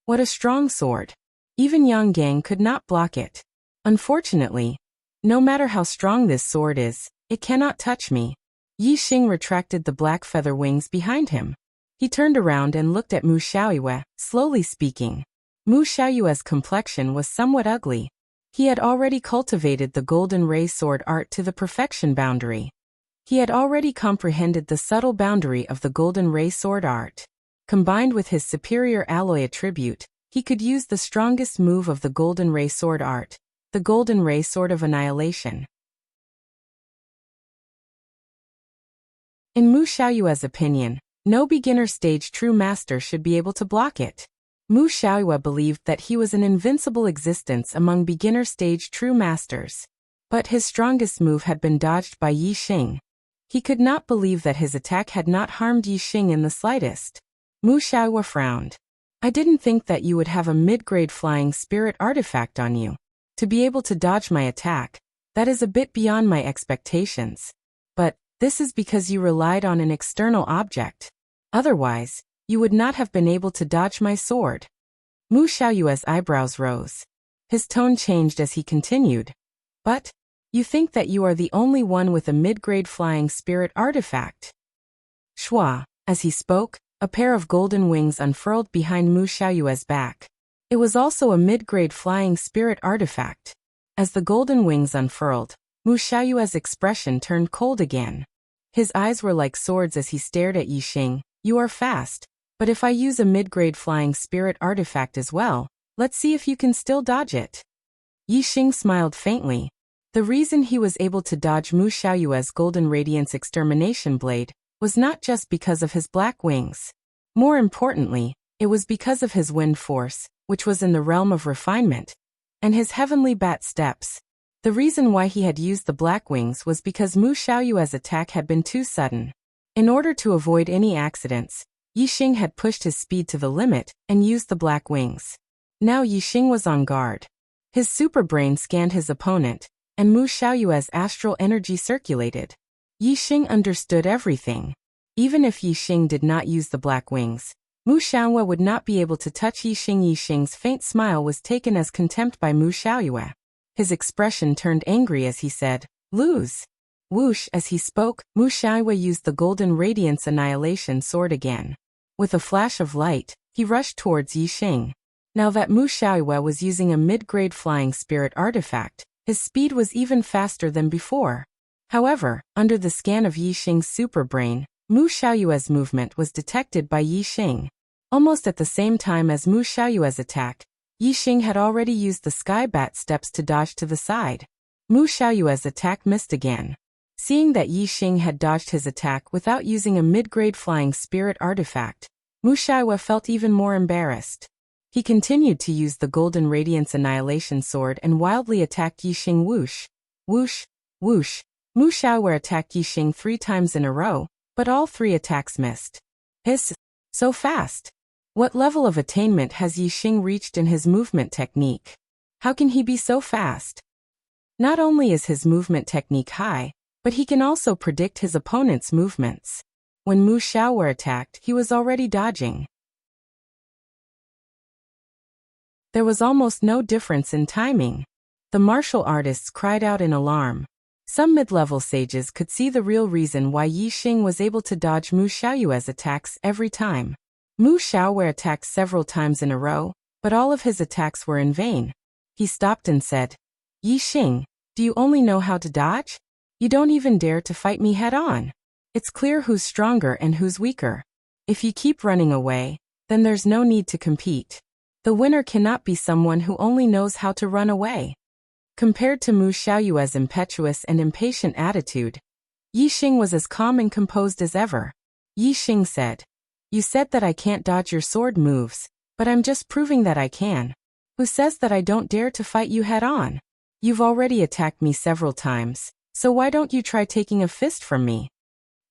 What a strong sword! Even Yang Gang could not block it. Unfortunately, no matter how strong this sword is, it cannot touch me. Yi Xing retracted the black feather wings behind him. He turned around and looked at Mu Xiaoyue, slowly speaking. Mu Xiaoyue's complexion was somewhat ugly. He had already cultivated the golden ray sword art to the perfection boundary. He had already comprehended the subtle boundary of the golden ray sword art. Combined with his superior alloy attribute, he could use the strongest move of the golden ray sword art, the golden ray sword of annihilation. In Mu Xiaoyue's opinion, no beginner-stage true master should be able to block it. Mu Xiaoyue believed that he was an invincible existence among beginner-stage true masters. But his strongest move had been dodged by Yi Xing. He could not believe that his attack had not harmed Yi Xing in the slightest. Mu Xiaoyue frowned. I didn't think that you would have a mid-grade flying spirit artifact on you. To be able to dodge my attack, that is a bit beyond my expectations. But this is because you relied on an external object. Otherwise, you would not have been able to dodge my sword. Mu Xiaoyue's eyebrows rose. His tone changed as he continued. But you think that you are the only one with a mid-grade flying spirit artifact. Shua. As he spoke, a pair of golden wings unfurled behind Mu Xiaoyue's back. It was also a mid-grade flying spirit artifact. As the golden wings unfurled, Mu Xiaoyue's expression turned cold again. His eyes were like swords as he stared at Yi Xing. You are fast, but if I use a mid-grade flying spirit artifact as well, let's see if you can still dodge it. Yi Xing smiled faintly. The reason he was able to dodge Mu Xiaoyue's Golden Radiance Extermination Blade was not just because of his black wings. More importantly, it was because of his wind force, which was in the realm of refinement, and his heavenly bat steps. The reason why he had used the black wings was because Mu Xiaoyue's attack had been too sudden. In order to avoid any accidents, Yi Xing had pushed his speed to the limit and used the black wings. Now Yi Xing was on guard. His super brain scanned his opponent, and Mu Xiaoyue's astral energy circulated. Yi Xing understood everything. Even if Yi Xing did not use the black wings, Mu Xiaoyue would not be able to touch Yi Xing. Yi Xing's faint smile was taken as contempt by Mu Xiaoyue. His expression turned angry as he said, "Lose." Whoosh! As he spoke, Mu Xiaoyue used the Golden Radiance Annihilation Sword again. With a flash of light, he rushed towards Yi Xing. Now that Mu Xiaoyue was using a mid-grade flying spirit artifact, his speed was even faster than before. However, under the scan of Yi Xing's super brain, Mu Xiaoyue's movement was detected by Yi Xing. Almost at the same time as Mu Xiaoyue's attack, Yi Xing had already used the sky bat steps to dodge to the side. Mu Xiaoyue's attack missed again. Seeing that Yi Xing had dodged his attack without using a mid-grade flying spirit artifact, Mu Xiaoyue felt even more embarrassed. He continued to use the Golden Radiance Annihilation Sword and wildly attacked Yi Xing. Whoosh! Whoosh! Whoosh! Mu Xiaoyue attacked Yi Xing 3 times in a row, but all 3 attacks missed. Hiss! So fast! What level of attainment has Yi Xing reached in his movement technique? How can he be so fast? Not only is his movement technique high, but he can also predict his opponent's movements. When Mu Xiaoyue attacked, he was already dodging. There was almost no difference in timing. The martial artists cried out in alarm. Some mid-level sages could see the real reason why Yi Xing was able to dodge Mu Xiaoyue's attacks every time. Mu Xiaoyue attacked several times in a row, but all of his attacks were in vain. He stopped and said, "Yi Xing, do you only know how to dodge? You don't even dare to fight me head-on. It's clear who's stronger and who's weaker. If you keep running away, then there's no need to compete. The winner cannot be someone who only knows how to run away." Compared to Mu Xiaoyue's impetuous and impatient attitude, Yi Xing was as calm and composed as ever. Yi Xing said, "You said that I can't dodge your sword moves, but I'm just proving that I can. Who says that I don't dare to fight you head-on? You've already attacked me several times, so why don't you try taking a fist from me?"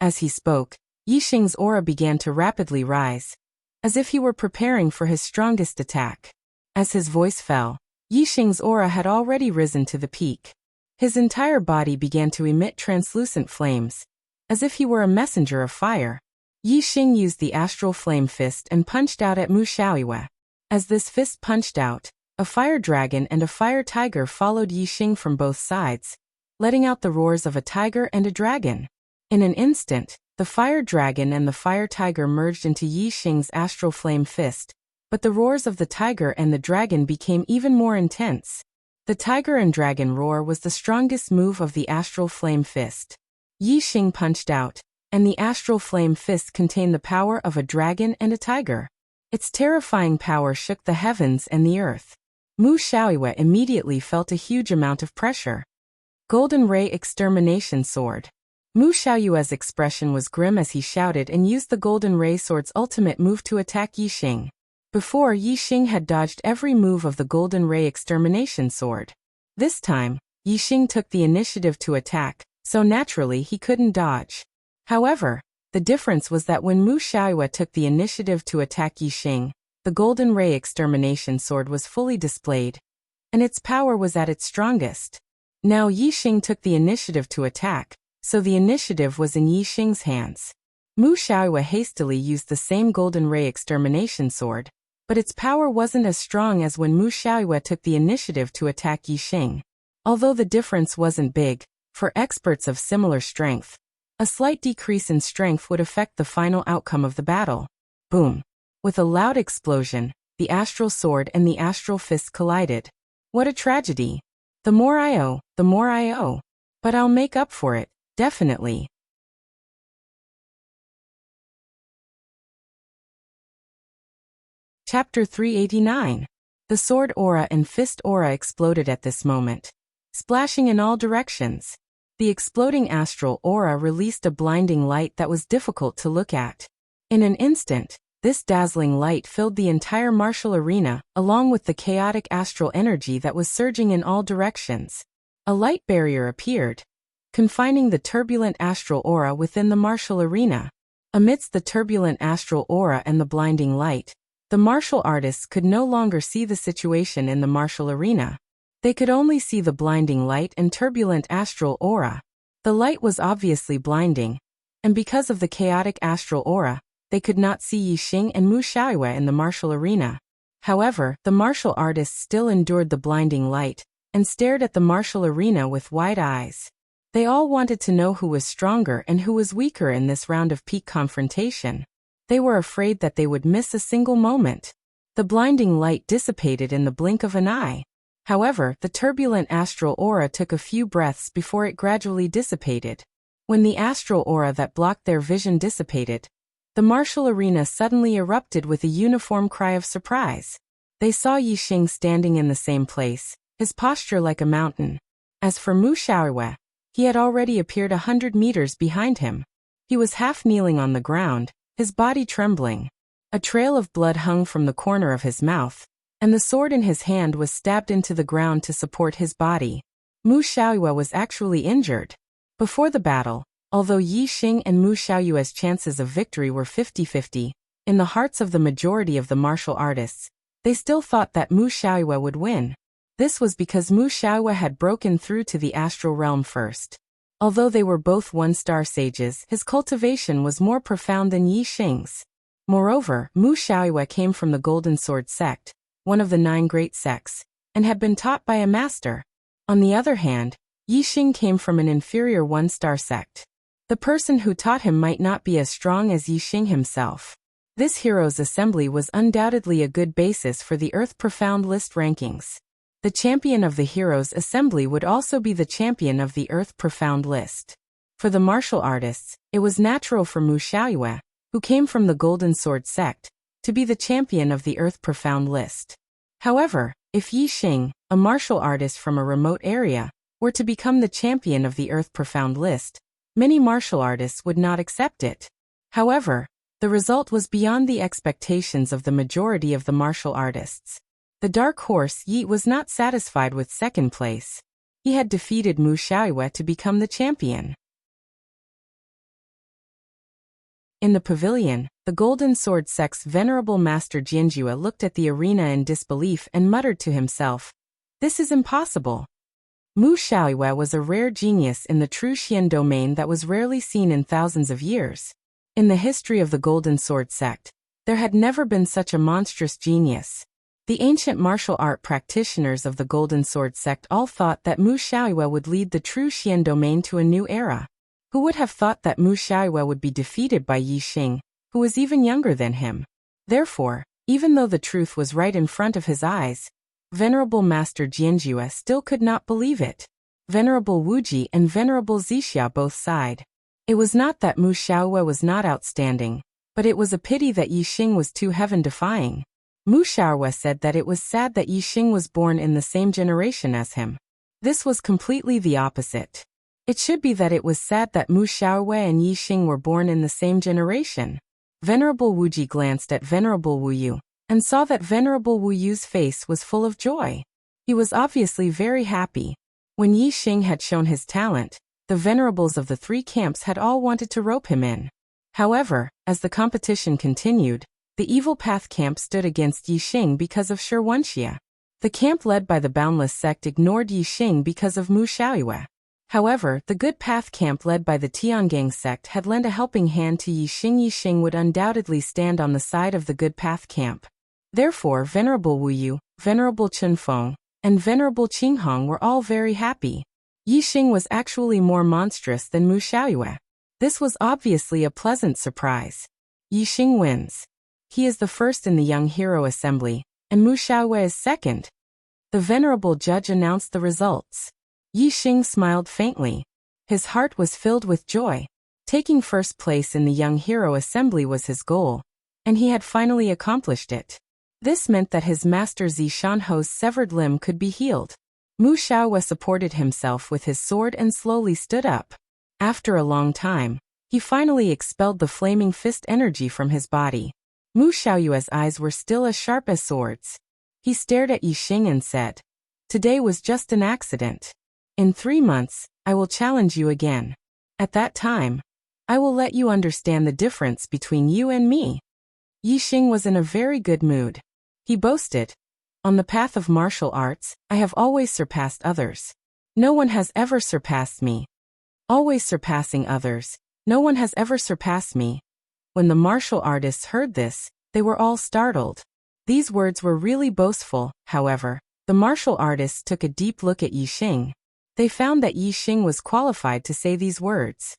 As he spoke, Yi Xing's aura began to rapidly rise, as if he were preparing for his strongest attack. As his voice fell, Yi Xing's aura had already risen to the peak. His entire body began to emit translucent flames, as if he were a messenger of fire. Yi Xing used the astral flame fist and punched out at Mu Xiaoyue. As this fist punched out, a fire dragon and a fire tiger followed Yi Xing from both sides, letting out the roars of a tiger and a dragon. In an instant, the fire dragon and the fire tiger merged into Yi Xing's astral flame fist, but the roars of the tiger and the dragon became even more intense. The tiger and dragon roar was the strongest move of the astral flame fist. Yi Xing punched out, and the astral flame fist contained the power of a dragon and a tiger. Its terrifying power shook the heavens and the earth. Mu Xiaoyue immediately felt a huge amount of pressure. Golden Ray Extermination Sword. Mu Xiaoyue's expression was grim as he shouted and used the Golden Ray Sword's ultimate move to attack Yi Xing. Before, Yi Xing had dodged every move of the Golden Ray Extermination Sword. This time, Yi Xing took the initiative to attack, so naturally he couldn't dodge. However, the difference was that when Mu Xiaoyue took the initiative to attack Yi Xing, the Golden Ray Extermination Sword was fully displayed, and its power was at its strongest. Now Yi Xing took the initiative to attack, so the initiative was in Yi Xing's hands. Mu Xiaoyue hastily used the same Golden Ray Extermination Sword, but its power wasn't as strong as when Mu Xiaoyue took the initiative to attack Yi Xing. Although the difference wasn't big, for experts of similar strength, a slight decrease in strength would affect the final outcome of the battle. Boom! With a loud explosion, the astral sword and the astral fist collided. What a tragedy! The more I owe, the more I owe. But I'll make up for it, definitely. Chapter 389. The sword aura and fist aura exploded at this moment, splashing in all directions. The exploding astral aura released a blinding light that was difficult to look at. In an instant, this dazzling light filled the entire martial arena, along with the chaotic astral energy that was surging in all directions. A light barrier appeared, confining the turbulent astral aura within the martial arena. Amidst the turbulent astral aura and the blinding light, the martial artists could no longer see the situation in the martial arena. They could only see the blinding light and turbulent astral aura. The light was obviously blinding, and because of the chaotic astral aura, they could not see Yi Xing and Mu Xiaoyue in the martial arena. However, the martial artists still endured the blinding light and stared at the martial arena with wide eyes. They all wanted to know who was stronger and who was weaker in this round of peak confrontation. They were afraid that they would miss a single moment. The blinding light dissipated in the blink of an eye. However, the turbulent astral aura took a few breaths before it gradually dissipated. When the astral aura that blocked their vision dissipated, the martial arena suddenly erupted with a uniform cry of surprise. They saw Yi Xing standing in the same place, his posture like a mountain. As for Mu Xiaoyue, he had already appeared 100 meters behind him. He was half kneeling on the ground, his body trembling. A trail of blood hung from the corner of his mouth, and the sword in his hand was stabbed into the ground to support his body. Mu Xiaoyue was actually injured. Before the battle, although Yi Xing and Mu Xiaoyue's chances of victory were 50-50, in the hearts of the majority of the martial artists, they still thought that Mu Xiaoyue would win. This was because Mu Xiaoyue had broken through to the astral realm first. Although they were both one-star sages, his cultivation was more profound than Yi Xing's. Moreover, Mu Xiaoyue came from the Golden Sword sect, one of the 9 great sects, and had been taught by a master. On the other hand, Yi Xing came from an inferior one-star sect. The person who taught him might not be as strong as Yi Xing himself. This heroes' assembly was undoubtedly a good basis for the Earth Profound list rankings. The champion of the heroes' assembly would also be the champion of the Earth Profound list. For the martial artists, it was natural for Mu Xiaoyue, who came from the Golden Sword sect, to be the champion of the Earth Profound list. However, if Yi Xing, a martial artist from a remote area, were to become the champion of the Earth Profound list, many martial artists would not accept it. However, the result was beyond the expectations of the majority of the martial artists. The dark horse Yi was not satisfied with second place. He had defeated Mu Xiaoyue to become the champion. In the pavilion, the Golden Sword sect's venerable master Jianjue looked at the arena in disbelief and muttered to himself, "This is impossible." Mu Xiaoyue was a rare genius in the true Xian domain that was rarely seen in thousands of years. In the history of the Golden Sword sect, there had never been such a monstrous genius. The ancient martial art practitioners of the Golden Sword sect all thought that Mu Xiaoyue would lead the true Xian domain to a new era. Who would have thought that Mu Xiaoyue would be defeated by Yi Xing, who was even younger than him? Therefore, even though the truth was right in front of his eyes, Venerable Master Jianjue still could not believe it. Venerable Wuji and Venerable Zixia both sighed. It was not that Mu Xiaoyue was not outstanding, but it was a pity that Yi Xing was too heaven-defying. Mu Xiaoyue said that it was sad that Yi Xing was born in the same generation as him. This was completely the opposite. It should be that it was sad that Mu Xiaoyue and Yi Xing were born in the same generation. Venerable Wuji glanced at Venerable Wu Yu, and saw that Venerable Wu Yu's face was full of joy. He was obviously very happy. When Yi Xing had shown his talent, the venerables of the three camps had all wanted to rope him in. However, as the competition continued, the Evil Path camp stood against Yi Xing because of Shi Wenxia. The camp led by the Boundless sect ignored Yi Xing because of Mu Xiaoyue. However, the Good Path camp led by the Tiangang sect had lent a helping hand to Yi Xing. Yi Xing would undoubtedly stand on the side of the Good Path camp. Therefore, Venerable Wu Yu, Venerable Chen Feng, and Venerable Qinghong were all very happy. Yi Xing was actually more monstrous than Mu Xiaoyue. This was obviously a pleasant surprise. Yi Xing wins. He is the first in the Young Hero Assembly, and Mu Xiaoyue is second. The Venerable Judge announced the results. Yi Xing smiled faintly. His heart was filled with joy. Taking first place in the Young Hero Assembly was his goal, and he had finally accomplished it. This meant that his master Zishanho's severed limb could be healed. Mu Xiaoyue supported himself with his sword and slowly stood up. After a long time, he finally expelled the flaming fist energy from his body. Mu Xiaoyue's eyes were still as sharp as swords. He stared at Yi Xing and said, "Today was just an accident. In 3 months, I will challenge you again. At that time, I will let you understand the difference between you and me." Yi Xing was in a very good mood. He boasted, "On the path of martial arts, I have always surpassed others. No one has ever surpassed me. Always surpassing others, no one has ever surpassed me." When the martial artists heard this, they were all startled. These words were really boastful. However, the martial artists took a deep look at Yi Xing. They found that Yi Xing was qualified to say these words.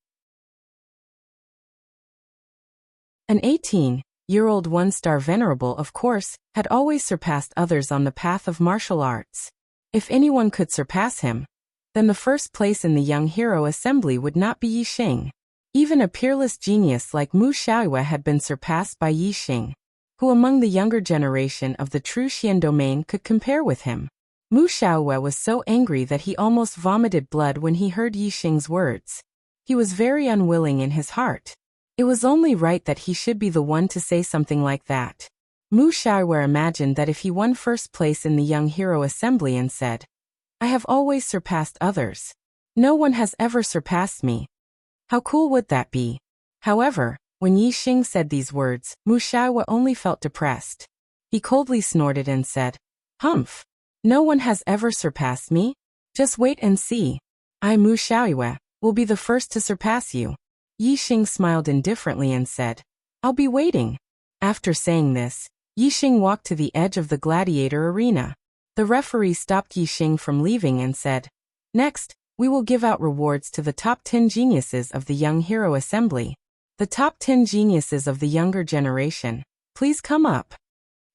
An 18-year-old one-star venerable, of course, had always surpassed others on the path of martial arts. If anyone could surpass him, then the first place in the Young Hero Assembly would not be Yi Xing. Even a peerless genius like Mu Xiaoyue had been surpassed by Yi Xing. Who among the younger generation of the true Xian domain could compare with him? Mu Xiaoyue was so angry that he almost vomited blood when he heard Yi Xing's words. He was very unwilling in his heart. It was only right that he should be the one to say something like that. Mu Xiaoyue imagined that if he won first place in the Young Hero Assembly and said, "I have always surpassed others. No one has ever surpassed me. How cool would that be?" However, when Yi Xing said these words, Mu Xiaoyue only felt depressed. He coldly snorted and said, "Humph! No one has ever surpassed me? Just wait and see. I, Mu Xiaoyue, will be the first to surpass you." Yi Xing smiled indifferently and said, "I'll be waiting." After saying this, Yi Xing walked to the edge of the gladiator arena. The referee stopped Yi Xing from leaving and said, "Next, we will give out rewards to the top 10 geniuses of the Young Hero Assembly. The top 10 geniuses of the younger generation. Please come up.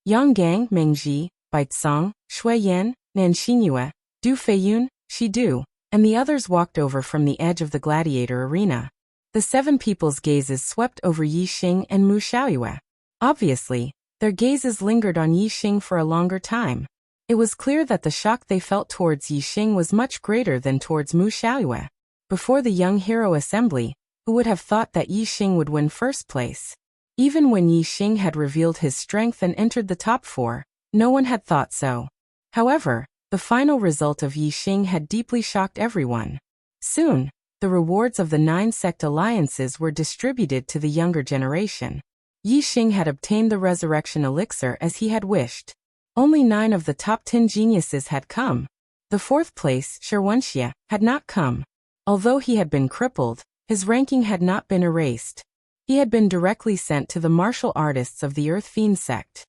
Yang Gang, Mengji, Baizong, Shui Yan, Nan Xinyue, Du Feiyun, Shi Du, and the others walked over from the edge of the gladiator arena. The 7 people's gazes swept over Yixing and Mu Xiaoyue. Obviously, their gazes lingered on Yixing for a longer time. It was clear that the shock they felt towards Yixing was much greater than towards Mu Xiaoyue. Before the young hero assembly, who would have thought that Yixing would win first place? Even when Yixing had revealed his strength and entered the top 4, no one had thought so. However, the final result of Yixing had deeply shocked everyone. Soon, the rewards of the 9 sect alliances were distributed to the younger generation. Yixing had obtained the resurrection elixir as he had wished. Only 9 of the top 10 geniuses had come. The 4th place, Shirwenxia, had not come. Although he had been crippled, his ranking had not been erased. He had been directly sent to the martial artists of the Earth Fiend sect.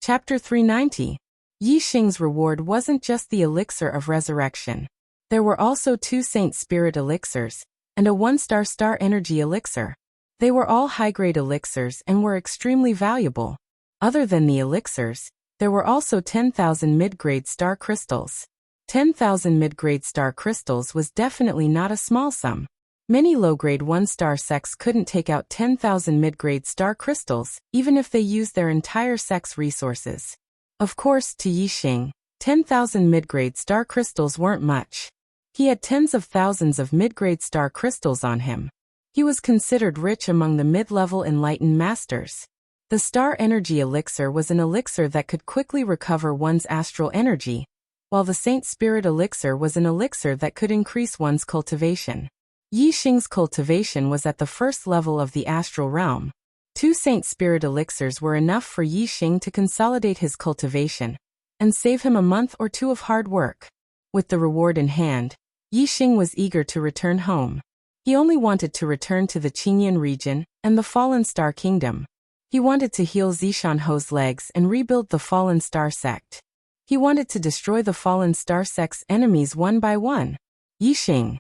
Chapter 390. Yixing's reward wasn't just the elixir of resurrection. There were also 2 Saint Spirit elixirs, and a 1-star star energy elixir. They were all high-grade elixirs and were extremely valuable. Other than the elixirs, there were also 10,000 mid-grade star crystals. 10,000 mid-grade star crystals was definitely not a small sum. Many low-grade 1-star sects couldn't take out 10,000 mid-grade star crystals, even if they used their entire sect's resources. Of course, to Yixing, 10,000 mid-grade star crystals weren't much. He had tens of thousands of mid-grade star crystals on him. He was considered rich among the mid-level enlightened masters. The star energy elixir was an elixir that could quickly recover one's astral energy, while the Saint Spirit elixir was an elixir that could increase one's cultivation. Yixing's cultivation was at the 1st level of the astral realm. 2 Saint Spirit elixirs were enough for Yixing to consolidate his cultivation and save him a month or 2 of hard work. With the reward in hand, Yixing was eager to return home. He only wanted to return to the Qingyan region and the Fallen Star Kingdom. He wanted to heal Zishan Ho's legs and rebuild the Fallen Star sect. He wanted to destroy the Fallen Star sect's enemies one by one. Yixing.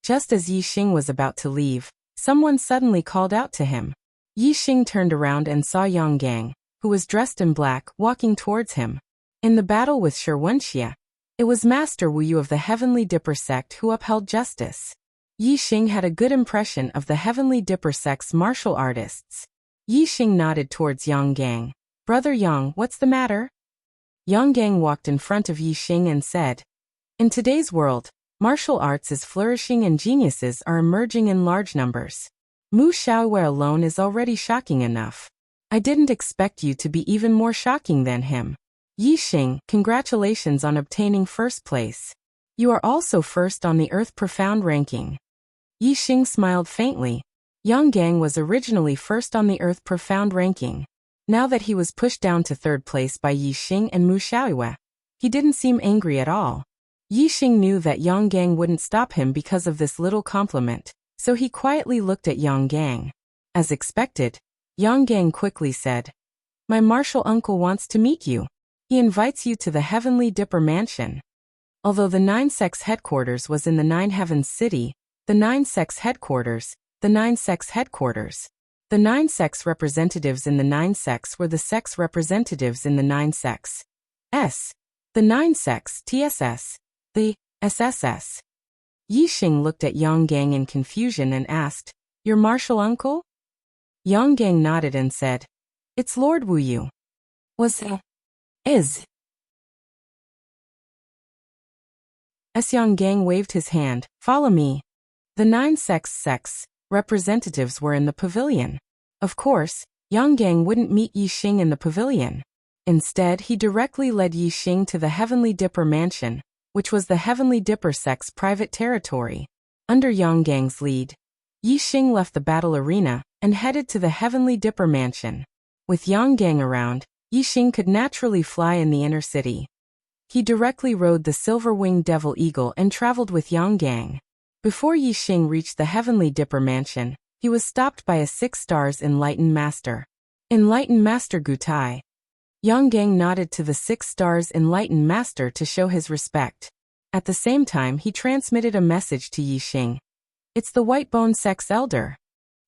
Just as Yixing was about to leave, someone suddenly called out to him. Yixing turned around and saw Yang Gang, who was dressed in black, walking towards him. In the battle with Shirwenxia, it was Master Wu Yu of the Heavenly Dipper sect who upheld justice. Yixing had a good impression of the Heavenly Dipper sect's martial artists. Yixing nodded towards Yang Gang. Brother Yang, what's the matter? Yang Gang walked in front of Yixing and said, in today's world, martial arts is flourishing and geniuses are emerging in large numbers. Mu Xiaoyue alone is already shocking enough. I didn't expect you to be even more shocking than him. Yixing, congratulations on obtaining first place. You are also first on the Earth Profound ranking. Yixing smiled faintly. Yang Gang was originally first on the Earth Profound ranking. Now that he was pushed down to 3rd place by Yixing and Mu Xiaoyue, he didn't seem angry at all. Yixing knew that Yang Gang wouldn't stop him because of this little compliment, so he quietly looked at Yang Gang. As expected, Yang Gang quickly said, my martial uncle wants to meet you. He invites you to the Heavenly Dipper Mansion. Although the 9 sects headquarters was in the 9 Heavens City, the 9 sects headquarters, the 9 sects headquarters. The 9 sects representatives in the 9 sects were the sects representatives in the 9 sects. The 9 sects TSS, the SSS. Yixing looked at Yang Gang in confusion and asked, your martial uncle? Yang Gang nodded and said, it's Lord Wu Yu. Is. As Yang Gang waved his hand, follow me. The 9 sects representatives were in the pavilion. Of course, Yang Gang wouldn't meet Yixing in the pavilion. Instead, he directly led Yixing to the Heavenly Dipper Mansion, which was the Heavenly Dipper sect's private territory. Under Yang Gang's lead, Yixing left the battle arena and headed to the Heavenly Dipper Mansion. With Yang Gang around, Yixing could naturally fly in the inner city. He directly rode the silver-winged devil eagle and traveled with Yang Gang. Before Yixing reached the Heavenly Dipper Mansion, he was stopped by a 6 stars enlightened master. Enlightened Master Gutai. Yang Gang nodded to the 6 stars enlightened master to show his respect. At the same time, he transmitted a message to Yixing. It's the White Bone Sect's elder.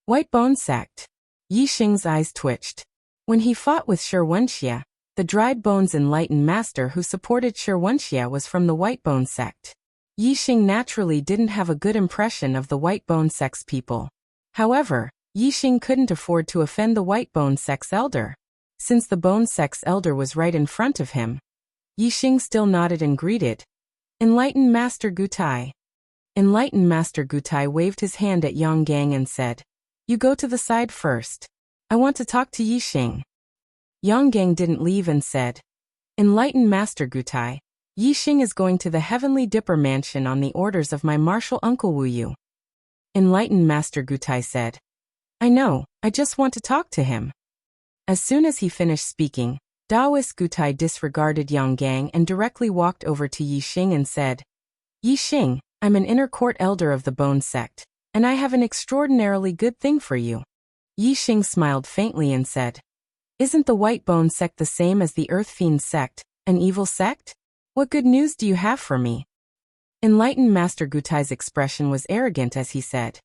White Bone Sect. Yixing's eyes twitched. When he fought with Shi Wenxia, the Dried Bones enlightened master who supported Shi Wenxia was from the White Bone Sect. Yixing naturally didn't have a good impression of the White Bone Sect's people. However, Yixing couldn't afford to offend the White Bone Sect's elder. Since the Bone Sect's elder was right in front of him, Yixing still nodded and greeted. Enlightened Master Gutai. Enlightened Master Gutai waved his hand at Yang Gang and said, You go to the side first. I want to talk to Yixing. Yang Gang didn't leave and said, Enlightened Master Gutai, Yixing is going to the Heavenly Dipper Mansion on the orders of my martial uncle Wu Yu. Enlightened Master Gutai said, I know, I just want to talk to him. As soon as he finished speaking, Daoist Gutai disregarded Yang Gang and directly walked over to Yixing and said, Yixing, I'm an inner court elder of the Bone Sect, and I have an extraordinarily good thing for you. Yixing smiled faintly and said, Isn't the White Bone Sect the same as the Earth Fiend Sect, an evil sect? What good news do you have for me? Enlightened Master Gutai's expression was arrogant as he said,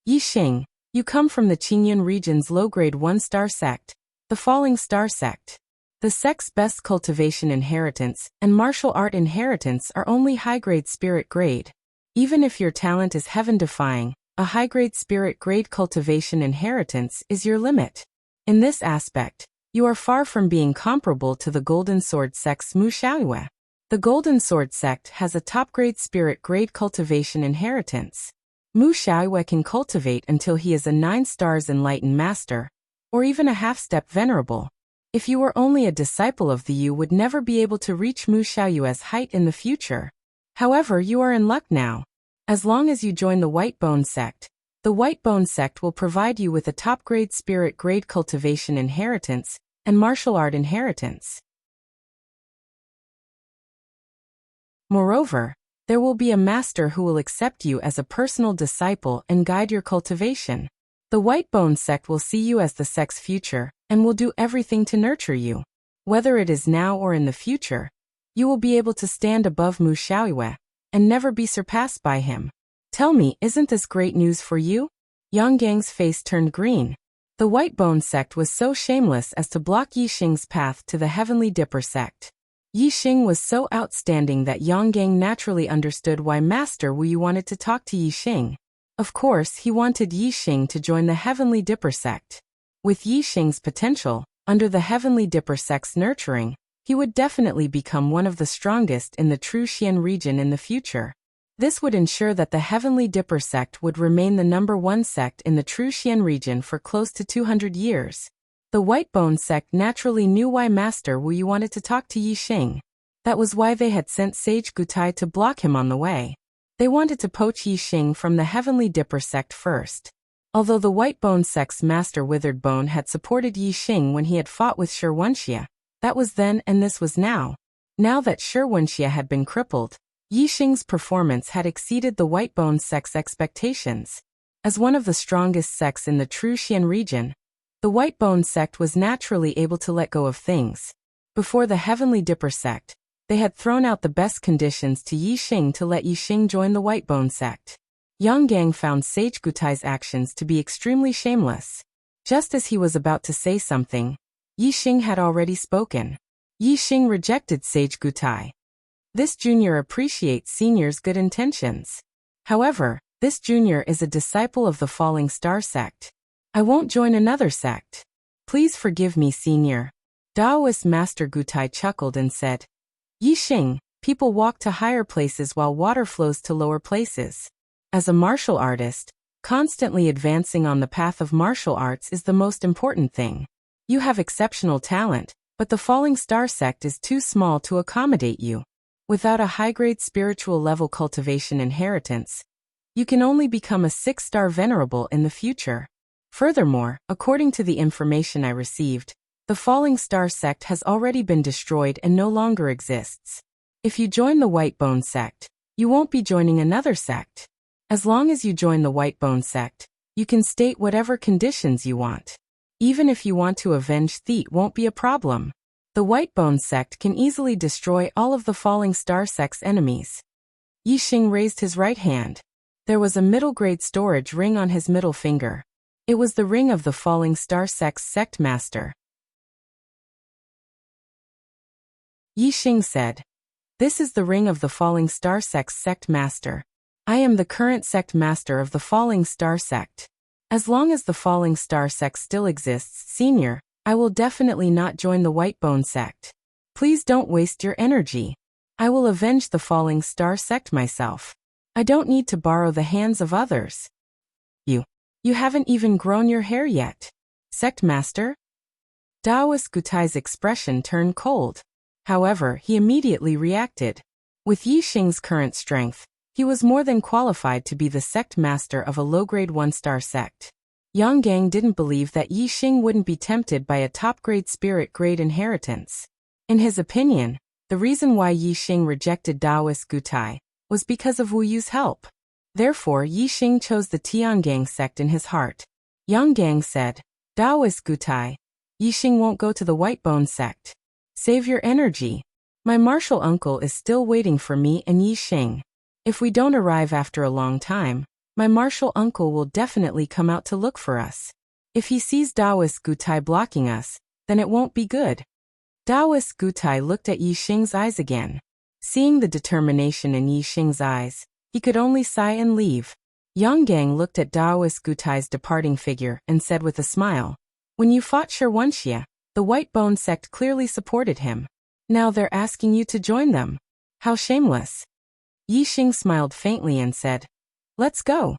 Yixing, you come from the Qingyun region's low-grade 1-star sect, the Falling Star Sect. The sect's best cultivation inheritance and martial art inheritance are only high-grade spirit grade. Even if your talent is heaven-defying, a high-grade spirit grade cultivation inheritance is your limit. In this aspect, you are far from being comparable to the Golden Sword Sect's Mu Xiaoyue. The Golden Sword Sect has a top-grade spirit grade cultivation inheritance. Mu Xiaoyue can cultivate until he is a 9 stars enlightened master, or even a half-step venerable. If you were only a disciple of the you would never be able to reach Mu Xiaoyue's height in the future. However, you are in luck now. As long as you join the White Bone Sect, the White Bone Sect will provide you with a top-grade spirit grade cultivation inheritance and martial art inheritance. Moreover, there will be a master who will accept you as a personal disciple and guide your cultivation. The White Bone Sect will see you as the sect's future and will do everything to nurture you. Whether it is now or in the future, you will be able to stand above Mu Xiaoyue and never be surpassed by him. Tell me, isn't this great news for you? Yang Gang's face turned green. The White Bone Sect was so shameless as to block Yixing's path to the Heavenly Dipper Sect. Yixing was so outstanding that Yang Gang naturally understood why Master Wu Yu wanted to talk to Yixing. Of course, he wanted Yixing to join the Heavenly Dipper Sect. With Yixing's potential, under the Heavenly Dipper Sect's nurturing, he would definitely become one of the strongest in the True Xian region in the future. This would ensure that the Heavenly Dipper Sect would remain the #1 sect in the True Xian region for close to 200 years. The White Bone Sect naturally knew why Master Wu Yu wanted to talk to Yixing. That was why they had sent Sage Gutai to block him on the way. They wanted to poach Yixing from the Heavenly Dipper Sect first. Although the White Bone Sect's Master Withered Bone had supported Yixing when he had fought with Shi Wenxia, that was then and this was now. Now that Shi Wenxia had been crippled, Yixing's performance had exceeded the White Bone Sect's expectations. As one of the strongest sects in the True Xian region, the White Bone Sect was naturally able to let go of things. Before the Heavenly Dipper Sect, they had thrown out the best conditions to Yixing to let Yixing join the White Bone Sect. Yang Gang found Sage Gutai's actions to be extremely shameless. Just as he was about to say something, Yixing had already spoken. Yixing rejected Sage Gutai. This junior appreciates senior's good intentions. However, this junior is a disciple of the Falling Star Sect. I won't join another sect. Please forgive me, senior. Daoist Master Gutai chuckled and said, Yixing, people walk to higher places while water flows to lower places. As a martial artist, constantly advancing on the path of martial arts is the most important thing. You have exceptional talent, but the Falling Star Sect is too small to accommodate you. Without a high-grade spiritual level cultivation inheritance, you can only become a 6-star venerable in the future. Furthermore, according to the information I received, the Falling Star Sect has already been destroyed and no longer exists. If you join the White Bone Sect, you won't be joining another sect. As long as you join the White Bone Sect, you can state whatever conditions you want. Even if you want to avenge Theet won't be a problem. The White Bone Sect can easily destroy all of the Falling Star Sect's enemies. Yixing raised his right hand. There was a middle-grade storage ring on his middle finger. It was the ring of the Falling Star Sect's sect master. Yixing said, "This is the ring of the Falling Star Sect's sect master. I am the current sect master of the Falling Star Sect. As long as the Falling Star Sect still exists, Senior, I will definitely not join the Whitebone Sect. Please don't waste your energy. I will avenge the Falling Star Sect myself. I don't need to borrow the hands of others." You haven't even grown your hair yet. Sect Master? Daoist Gutai's expression turned cold. However, he immediately reacted. With Yixing's current strength, he was more than qualified to be the sect master of a low-grade 1-star sect. Yang Gang didn't believe that Yixing wouldn't be tempted by a top-grade spirit grade inheritance. In his opinion, the reason why Yixing rejected Daoist Gutai was because of Wu Yu's help. Therefore, Yixing chose the Tiangang sect in his heart. Yang Gang said, "Daoist Gutai, Yixing won't go to the Whitebone sect. Save your energy. My martial uncle is still waiting for me and Yixing. If we don't arrive after a long time, my martial uncle will definitely come out to look for us. If he sees Daoist Gutai blocking us, then it won't be good." Daoist Gutai looked at Yixing's eyes again. Seeing the determination in Yixing's eyes, he could only sigh and leave. Yang Gang looked at Daoist Gutai's departing figure and said with a smile, "When you fought Shirwanxia, the Whitebone sect clearly supported him. Now they're asking you to join them. How shameless." Yixing smiled faintly and said, "Let's go."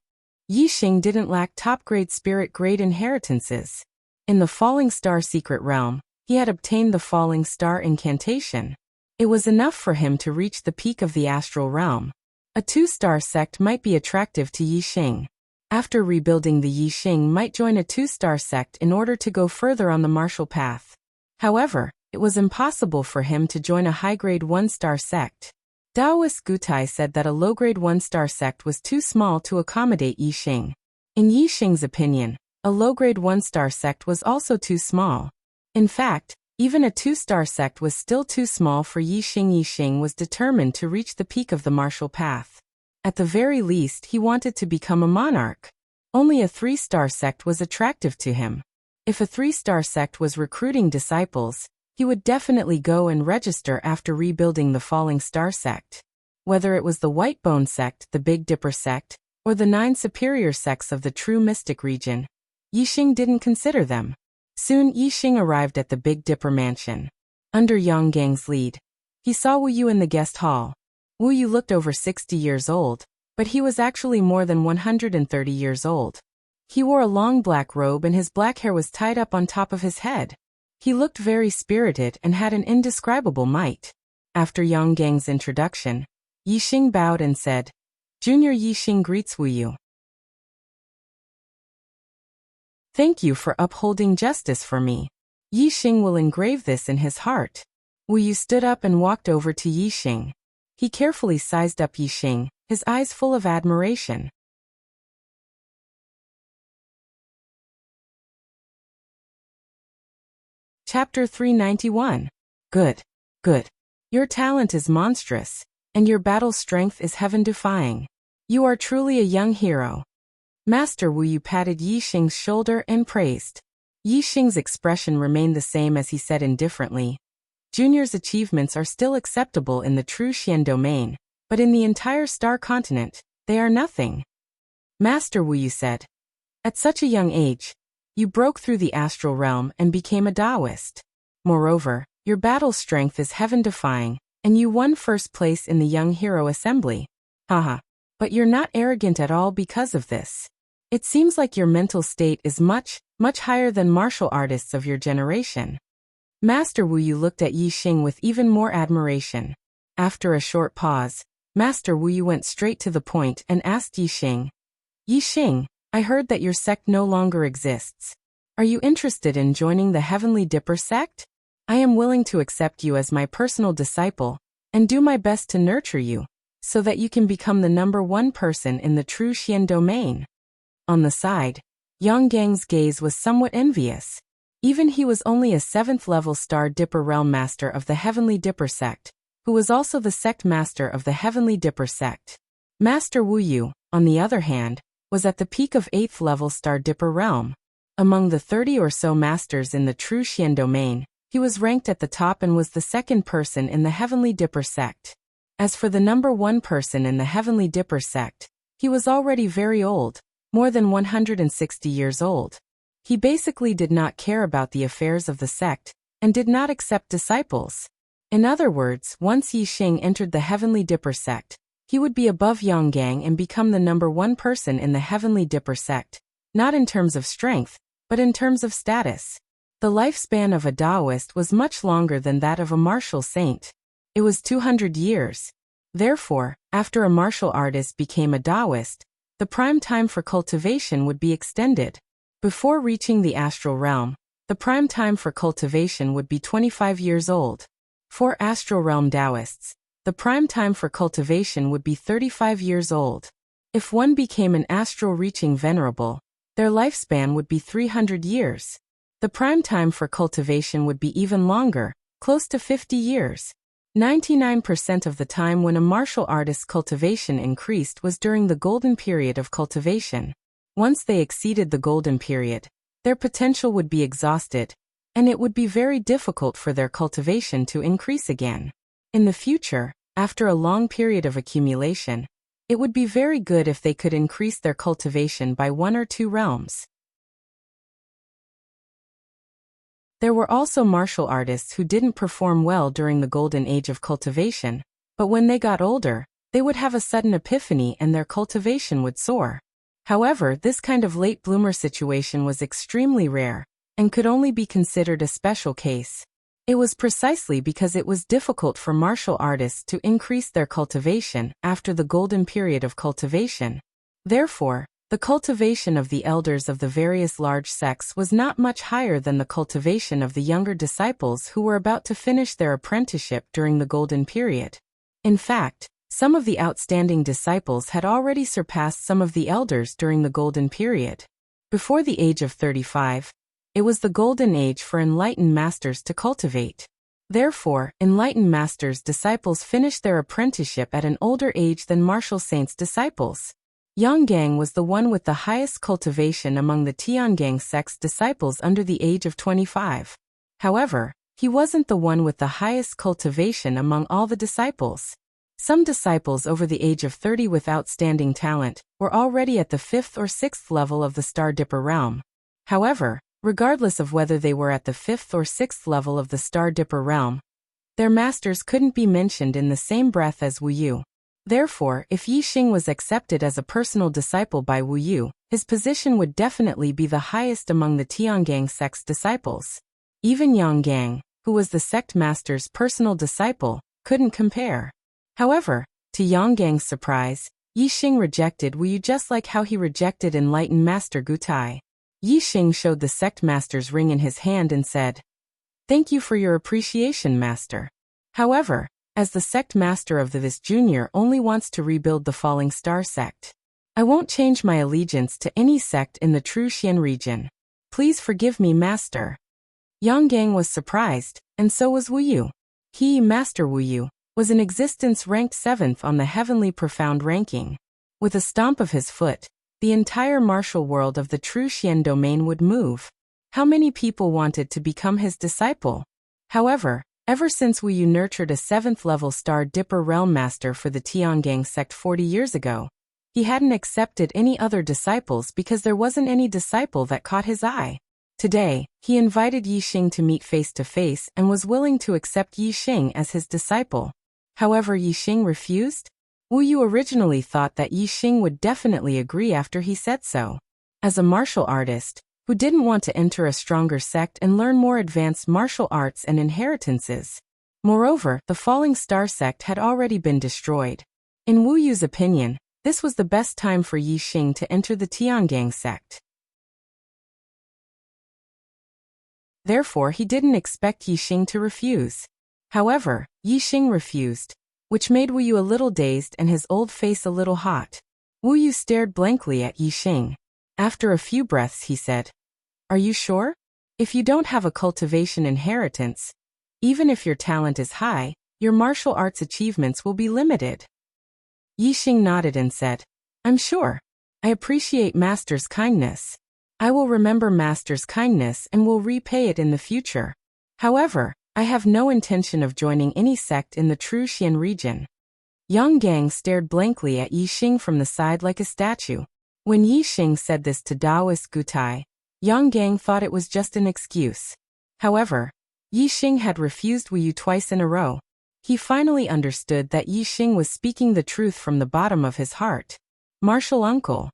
Yixing didn't lack top-grade spirit grade inheritances. In the Falling Star secret realm, he had obtained the Falling Star incantation. It was enough for him to reach the peak of the astral realm. A 2-star sect might be attractive to Yixing. After rebuilding, the Yixing might join a 2-star sect in order to go further on the martial path. However, it was impossible for him to join a high-grade 1-star sect. Daoist Gutai said that a low-grade 1-star sect was too small to accommodate Yixing. In Yixing's opinion, a low-grade 1-star sect was also too small. In fact, even a 2-star sect was still too small for Yixing. Yixing was determined to reach the peak of the martial path. At the very least, he wanted to become a monarch. Only a 3-star sect was attractive to him. If a 3-star sect was recruiting disciples, he would definitely go and register after rebuilding the Falling Star sect. Whether it was the Whitebone sect, the Big Dipper sect, or the 9 superior sects of the true mystic region, Yixing didn't consider them. Soon Yixing arrived at the Big Dipper mansion. Under Yang Gang's lead, he saw Wu Yu in the guest hall. Wu Yu looked over 60 years old, but he was actually more than 130 years old. He wore a long black robe and his black hair was tied up on top of his head. He looked very spirited and had an indescribable might. After Yang Gang's introduction, Yixing bowed and said, "Junior Yixing greets Wu Yu. Thank you for upholding justice for me. Yixing will engrave this in his heart." Wu Yu stood up and walked over to Yixing. He carefully sized up Yixing, his eyes full of admiration. Chapter 391. Good. Your talent is monstrous, and your battle strength is heaven-defying. You are truly a young hero. Master Wu Yu patted Yixing's shoulder and praised. Yixing's expression remained the same as he said indifferently, "Junior's achievements are still acceptable in the true Xian domain, but in the entire star continent, they are nothing." Master Wu Yu said, "At such a young age, you broke through the astral realm and became a Taoist. Moreover, your battle strength is heaven-defying, and you won first place in the Young Hero Assembly. Haha. But you're not arrogant at all because of this. It seems like your mental state is much higher than martial artists of your generation." Master Wu Yu looked at Yixing with even more admiration. After a short pause, Master Wu Yu went straight to the point and asked Yixing, "Yixing, I heard that your sect no longer exists. Are you interested in joining the Heavenly Dipper sect? I am willing to accept you as my personal disciple, and do my best to nurture you, so that you can become the #1 person in the true Xian domain." On the side, Yang Gang's gaze was somewhat envious. Even he was only a 7th-level Star Dipper Realm Master of the Heavenly Dipper sect, who was also the sect master of the Heavenly Dipper sect. Master Wu Yu, on the other hand, was at the peak of 8th level Star Dipper realm. Among the 30 or so masters in the true Xian domain, he was ranked at the top and was the second person in the Heavenly Dipper sect. As for the number one person in the Heavenly Dipper sect, he was already very old, more than 160 years old. He basically did not care about the affairs of the sect, and did not accept disciples. In other words, once Yi Xing entered the Heavenly Dipper sect, he would be above Yang Gang and become the number one person in the Heavenly Dipper sect, not in terms of strength, but in terms of status. The lifespan of a Taoist was much longer than that of a martial saint. It was 200 years. Therefore, after a martial artist became a Taoist, the prime time for cultivation would be extended. Before reaching the astral realm, the prime time for cultivation would be 25 years old. For astral realm Taoists, the prime time for cultivation would be 35 years old. If one became an astral reaching venerable, their lifespan would be 300 years. The prime time for cultivation would be even longer, close to 50 years. 99% of the time when a martial artist's cultivation increased was during the golden period of cultivation. Once they exceeded the golden period, their potential would be exhausted, and it would be very difficult for their cultivation to increase again. In the future, after a long period of accumulation, it would be very good if they could increase their cultivation by 1 or 2 realms. There were also martial artists who didn't perform well during the golden age of cultivation, but when they got older, they would have a sudden epiphany and their cultivation would soar. However, this kind of late bloomer situation was extremely rare, and could only be considered a special case. It was precisely because it was difficult for martial artists to increase their cultivation after the golden period of cultivation. Therefore, the cultivation of the elders of the various large sects was not much higher than the cultivation of the younger disciples who were about to finish their apprenticeship during the golden period. In fact, some of the outstanding disciples had already surpassed some of the elders during the golden period. Before the age of 35, it was the golden age for enlightened masters to cultivate. Therefore, enlightened masters' disciples finished their apprenticeship at an older age than martial saints' disciples. Yang Gang was the one with the highest cultivation among the Tiangang sect's disciples under the age of 25. However, he wasn't the one with the highest cultivation among all the disciples. Some disciples over the age of 30 with outstanding talent were already at the 5th or 6th level of the Star Dipper realm. However, regardless of whether they were at the 5th or 6th level of the Star Dipper realm, their masters couldn't be mentioned in the same breath as Wu Yu. Therefore, if Yi Xing was accepted as a personal disciple by Wu Yu, his position would definitely be the highest among the Tiangang sect's disciples. Even Yang Gang, who was the sect master's personal disciple, couldn't compare. However, to Yang Gang's surprise, Yi Xing rejected Wu Yu just like how he rejected enlightened Master Gu Tai. Yi Xing showed the sect master's ring in his hand and said, "Thank you for your appreciation, master. However, as the sect master of this junior only wants to rebuild the Falling Star sect, I won't change my allegiance to any sect in the true Xian region. Please forgive me, master." Yang Gang was surprised, and so was Wu Yu. He, Master Wu Yu, was in existence ranked 7th on the Heavenly Profound ranking. With a stomp of his foot, the entire martial world of the true Xian domain would move. How many people wanted to become his disciple? However, ever since Wu Yu nurtured a 7th level Star Dipper realm master for the Tiangang sect 40 years ago, he hadn't accepted any other disciples because there wasn't any disciple that caught his eye. Today, he invited Yi Xing to meet face to face and was willing to accept Yi Xing as his disciple. However, Yi Xing refused. Wu Yu originally thought that Yi Xing would definitely agree after he said so. As a martial artist, who didn't want to enter a stronger sect and learn more advanced martial arts and inheritances. Moreover, the Falling Star sect had already been destroyed. In Wu Yu's opinion, this was the best time for Yi Xing to enter the Tiangang sect. Therefore, he didn't expect Yi Xing to refuse. However, Yi Xing refused, which made Wu Yu a little dazed and his old face a little hot. Wu Yu stared blankly at Yi Xing. After a few breaths he said, "Are you sure? If you don't have a cultivation inheritance, even if your talent is high, your martial arts achievements will be limited. Yixing nodded and said, I'm sure. I appreciate Master's kindness. I will remember Master's kindness and will repay it in the future. However, I have no intention of joining any sect in the True Xian region. Yang Gang stared blankly at Yixing from the side like a statue. When Yixing said this to Daoist Gutai, Yang Gang thought it was just an excuse. However, Yixing had refused Wu Yu twice in a row. He finally understood that Yixing was speaking the truth from the bottom of his heart. Martial uncle.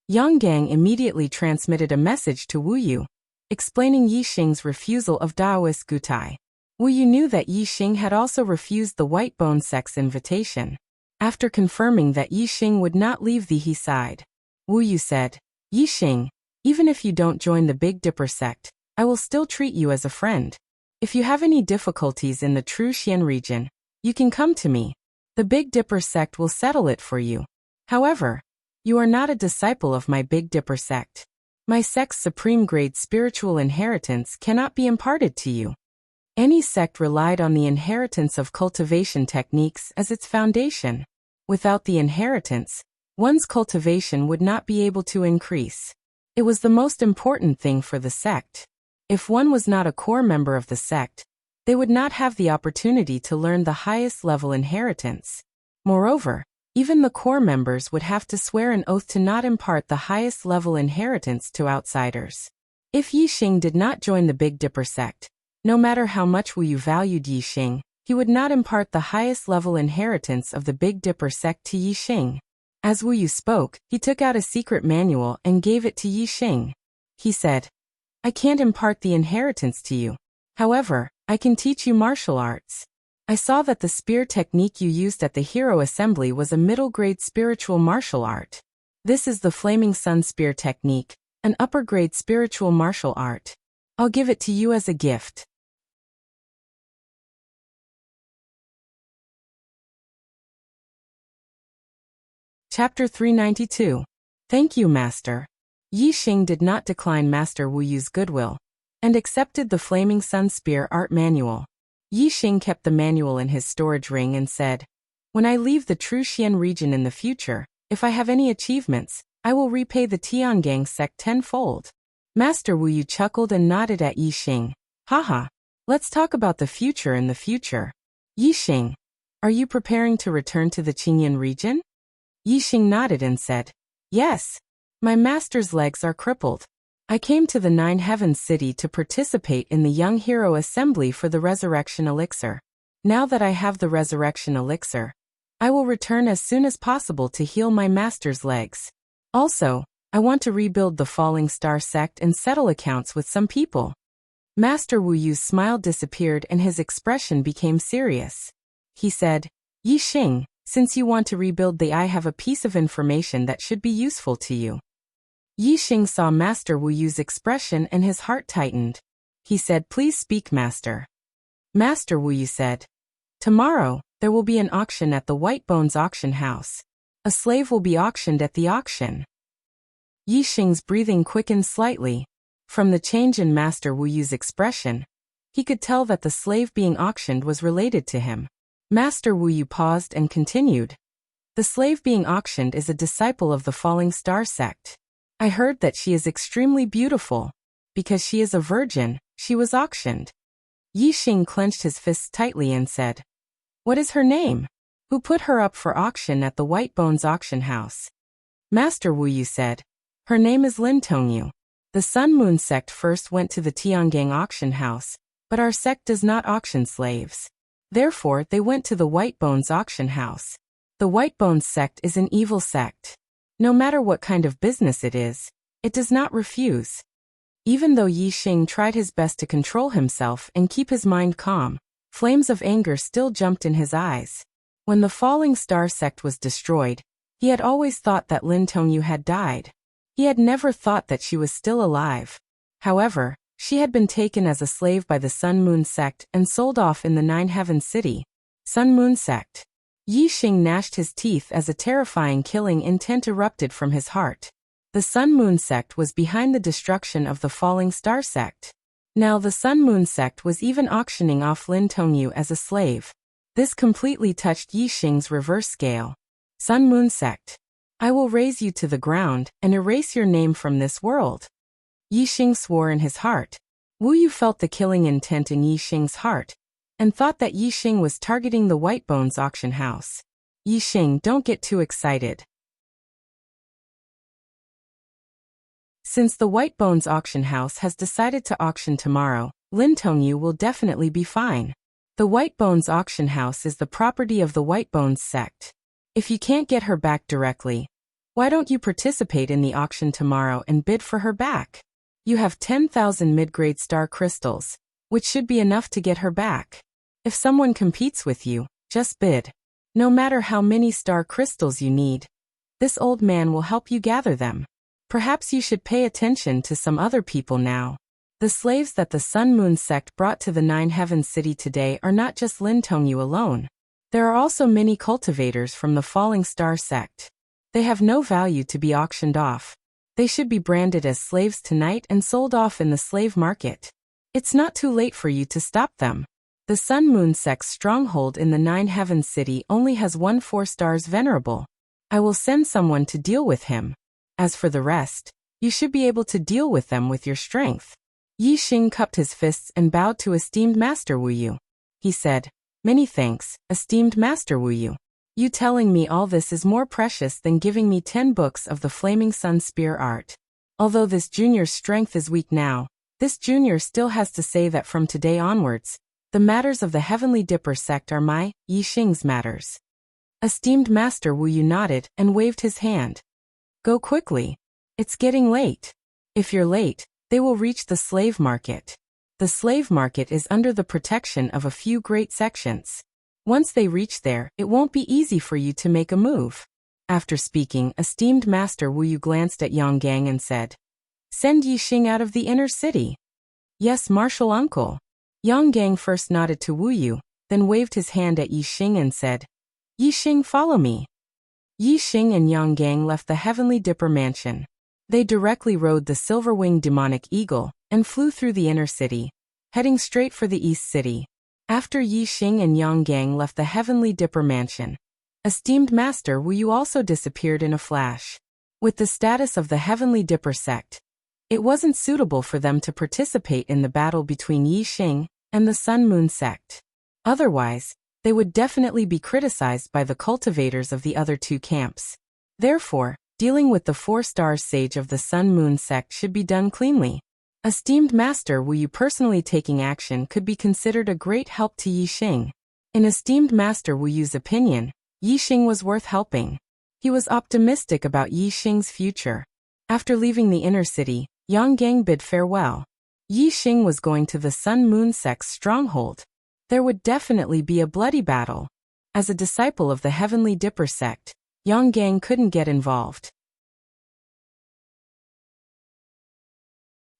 Yang Gang immediately transmitted a message to Wu Yu, explaining Yixing's refusal of Daoist Gutai. Wu Yu knew that Yixing had also refused the White Bone sect's invitation. After confirming that Yixing would not leave the He side, Wu Yu said, Yixing, even if you don't join the Big Dipper sect, I will still treat you as a friend. If you have any difficulties in the True Xian region, you can come to me. The Big Dipper sect will settle it for you. However, you are not a disciple of my Big Dipper sect. My sect's supreme grade spiritual inheritance cannot be imparted to you. Any sect relied on the inheritance of cultivation techniques as its foundation. Without the inheritance, one's cultivation would not be able to increase. It was the most important thing for the sect. If one was not a core member of the sect, they would not have the opportunity to learn the highest level inheritance. Moreover, even the core members would have to swear an oath to not impart the highest level inheritance to outsiders. If Yixing did not join the Big Dipper sect, no matter how much Wu Yu valued Yixing, he would not impart the highest level inheritance of the Big Dipper sect to Yixing. As Wu Yu spoke, he took out a secret manual and gave it to Yixing. He said, I can't impart the inheritance to you. However, I can teach you martial arts. I saw that the spear technique you used at the Hero Assembly was a middle-grade spiritual martial art. This is the Flaming Sun Spear technique, an upper-grade spiritual martial art. I'll give it to you as a gift. Chapter 392. Thank you, Master. Yixing did not decline Master Wu Yu's goodwill, and accepted the Flaming Sun Spear art manual. Yixing kept the manual in his storage ring and said, When I leave the True Xian region in the future, if I have any achievements, I will repay the Tiangang sect tenfold. Master Wu Yu chuckled and nodded at Yixing. Haha, let's talk about the future in the future. Yixing, are you preparing to return to the Qingyan region? Yixing nodded and said, Yes. My master's legs are crippled. I came to the Nine Heavens City to participate in the Young Hero Assembly for the Resurrection Elixir. Now that I have the Resurrection Elixir, I will return as soon as possible to heal my master's legs. Also, I want to rebuild the Falling Star sect and settle accounts with some people. Master Wu Yu's smile disappeared and his expression became serious. He said, Yixing, since you want to rebuild I have a piece of information that should be useful to you. Yixing saw Master Wu Yu's expression and his heart tightened. He said, Please speak, Master. Master Wu Yu said, Tomorrow, there will be an auction at the White Bones auction house. A slave will be auctioned at the auction. Yixing's breathing quickened slightly. From the change in Master Wu Yu's expression, he could tell that the slave being auctioned was related to him. Master Wu Yu paused and continued. The slave being auctioned is a disciple of the Falling Star sect. I heard that she is extremely beautiful. Because she is a virgin, she was auctioned. Yixing clenched his fists tightly and said, What is her name? Who put her up for auction at the White Bones auction house? Master Wu Yu said, Her name is Lin Tongyu. The Sun Moon sect first went to the Tiangang auction house, but our sect does not auction slaves. Therefore, they went to the White Bones auction house. The White Bones sect is an evil sect. No matter what kind of business it is, it does not refuse. Even though Yixing tried his best to control himself and keep his mind calm, flames of anger still jumped in his eyes. When the Falling Star sect was destroyed, he had always thought that Lin Tongyu had died. He had never thought that she was still alive. However, she had been taken as a slave by the Sun Moon sect and sold off in the Nine Heavens City. Sun Moon sect. Yixing gnashed his teeth as a terrifying killing intent erupted from his heart. The Sun Moon sect was behind the destruction of the Falling Star sect. Now the Sun Moon sect was even auctioning off Lin Tongyu as a slave. This completely touched Yi Xing's reverse scale. Sun-Moon sect. I will raze you to the ground and erase your name from this world. Yi Xing swore in his heart. Wu Yu felt the killing intent in Yi Xing's heart, and thought that Yi Xing was targeting the White Bones auction house. Yi Xing, don't get too excited. Since the White Bones auction house has decided to auction tomorrow, Lin Tongyu will definitely be fine. The White Bones auction house is the property of the White Bones sect. If you can't get her back directly, why don't you participate in the auction tomorrow and bid for her back? You have 10,000 mid-grade star crystals, which should be enough to get her back. If someone competes with you, just bid. No matter how many star crystals you need, this old man will help you gather them. Perhaps you should pay attention to some other people now. The slaves that the Sun-Moon sect brought to the Nine Heavens city today are not just Lin Tongyu alone. There are also many cultivators from the Falling Star sect. They have no value to be auctioned off. They should be branded as slaves tonight and sold off in the slave market. It's not too late for you to stop them. The Sun-Moon sect's stronghold in the Nine Heavens city only has 1 4-star venerable. I will send someone to deal with him. As for the rest, you should be able to deal with them with your strength. Yi Xing cupped his fists and bowed to esteemed Master Wu Yu. He said, "Many thanks, esteemed Master Wu Yu. You telling me all this is more precious than giving me 10 books of the Flaming Sun Spear art. Although this junior's strength is weak now, this junior still has to say that from today onwards, the matters of the Heavenly Dipper sect are my, Yi Xing's matters." Esteemed Master Wu Yu nodded and waved his hand. "Go quickly. It's getting late. If you're late, they will reach the slave market. The slave market is under the protection of a few great sections. Once they reach there, it won't be easy for you to make a move." After speaking, esteemed Master Wu Yu glanced at Yang Gang and said, "Send Yi Xing out of the inner city." "Yes, martial uncle." Yang Gang first nodded to Wu Yu, then waved his hand at Yi Xing and said, "Yi Xing, follow me." Yi Xing and Yang Gang left the Heavenly Dipper mansion. They directly rode the silver-winged demonic eagle and flew through the inner city, heading straight for the East City. After Yi Xing and Yang Gang left the Heavenly Dipper mansion, esteemed Master Wu Yu also disappeared in a flash. With the status of the Heavenly Dipper sect, it wasn't suitable for them to participate in the battle between Yi Xing and the Sun-Moon sect. Otherwise, they would definitely be criticized by the cultivators of the other two camps. Therefore, dealing with the 4-star sage of the Sun-Moon sect should be done cleanly. Esteemed Master Wu Yu personally taking action could be considered a great help to Yi Xing. In esteemed Master Wu Yu's opinion, Yi Xing was worth helping. He was optimistic about Yi Xing's future. After leaving the inner city, Yang Gang bid farewell. Yi Xing was going to the Sun-Moon sect's stronghold. There would definitely be a bloody battle. As a disciple of the Heavenly Dipper sect, Yang Gang couldn't get involved.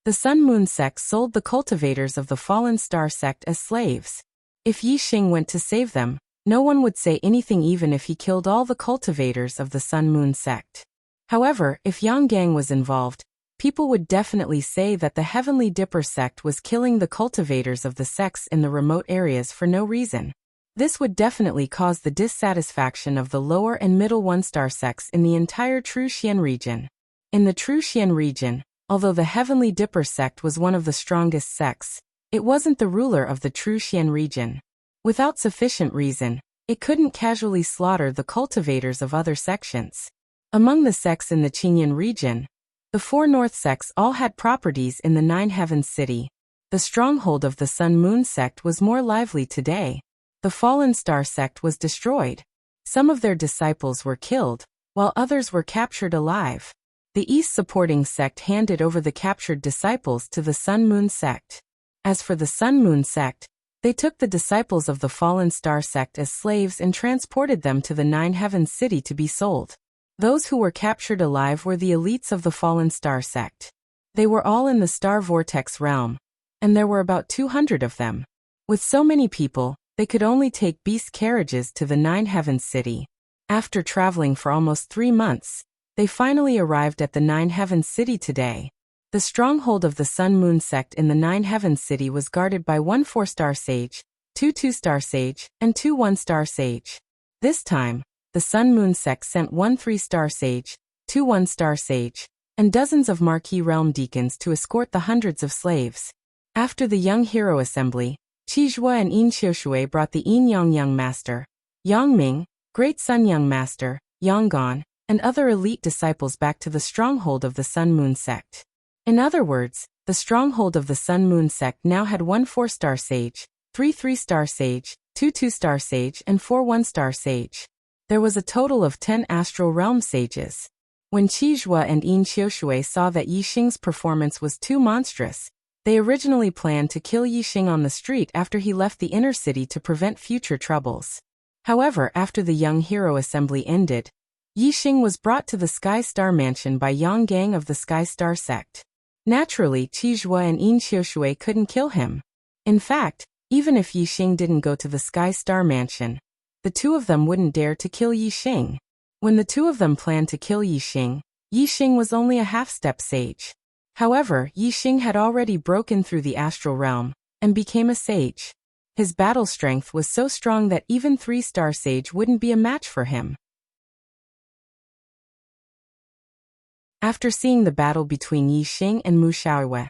The Sun-Moon sect sold the cultivators of the Fallen Star sect as slaves. If Yi Xing went to save them, no one would say anything even if he killed all the cultivators of the Sun-Moon sect. However, if Yang Gang was involved, people would definitely say that the Heavenly Dipper sect was killing the cultivators of the sects in the remote areas for no reason. This would definitely cause the dissatisfaction of the lower and middle 1-star sects in the entire Truxian region. In the Truxian region, although the Heavenly Dipper sect was one of the strongest sects, it wasn't the ruler of the Truxian region. Without sufficient reason, it couldn't casually slaughter the cultivators of other sections. Among the sects in the Qingyan region, the 4 North sects all had properties in the Nine Heavens city. The stronghold of the Sun-Moon sect was more lively today. The Fallen Star sect was destroyed. Some of their disciples were killed, while others were captured alive. The East supporting sect handed over the captured disciples to the Sun-Moon sect. As for the Sun-Moon sect, they took the disciples of the Fallen Star sect as slaves and transported them to the Nine Heavens city to be sold. Those who were captured alive were the elites of the Fallen Star sect. They were all in the Star Vortex realm, and there were about 200 of them. With so many people, they could only take beast carriages to the Nine Heavens city. After traveling for almost 3 months, they finally arrived at the Nine Heavens city today. The stronghold of the Sun-Moon sect in the Nine Heavens city was guarded by 1 4-star sage, 2 2-star sage, and 2 1-star sage. This time, the Sun Moon sect sent 1 3-star sage, 2 1-star sage, and dozens of marquee realm deacons to escort the hundreds of slaves. After the Young Hero Assembly, Qizhua and Yin Qiushui brought the Yin Yang Young Master, Yang Ming, Great Sun Young Master, Yang Gon, and other elite disciples back to the stronghold of the Sun Moon sect. In other words, the stronghold of the Sun Moon sect now had 1 4-star sage, 3 3-star sage, 2 2-star sage, and 4 1-star sage. There was a total of 10 astral realm sages. When Qizhua and Yin Qiushui saw that Yixing's performance was too monstrous, they originally planned to kill Yixing on the street after he left the inner city to prevent future troubles. However, after the Young Hero Assembly ended, Yixing was brought to the Sky Star Mansion by Yang Gang of the Sky Star sect. Naturally, Qizhua and Yin Qiushui couldn't kill him. In fact, even if Yixing didn't go to the Sky Star Mansion, the two of them wouldn't dare to kill Yixing. When the two of them planned to kill Yixing, Yixing was only a half-step sage. However, Yixing had already broken through the astral realm and became a sage. His battle strength was so strong that even 3-star sage wouldn't be a match for him. After seeing the battle between Yixing and Mu Xiaowei,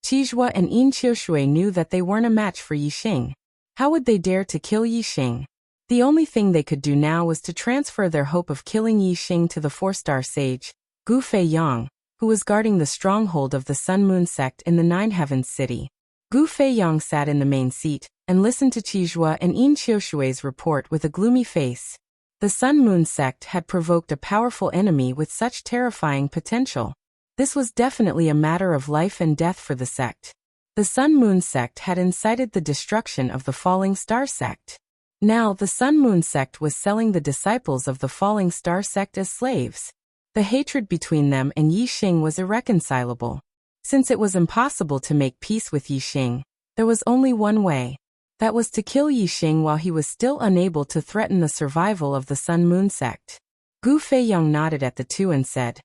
Qizhua and Yin Qiushui knew that they weren't a match for Yixing. How would they dare to kill Yixing? The only thing they could do now was to transfer their hope of killing Yixing to the 4-star sage, Gu Feiyang, who was guarding the stronghold of the Sun Moon sect in the Nine Heavens city. Gu Feiyang sat in the main seat and listened to Qizhua and Yin Qiushui's report with a gloomy face. The Sun Moon sect had provoked a powerful enemy with such terrifying potential. This was definitely a matter of life and death for the sect. The Sun Moon sect had incited the destruction of the Falling Star sect. Now the Sun Moon sect was selling the disciples of the Falling Star sect as slaves. The hatred between them and Yixing was irreconcilable. Since it was impossible to make peace with Yixing, there was only one way. That was to kill Yixing while he was still unable to threaten the survival of the Sun Moon sect. Gu Feiyang nodded at the two and said,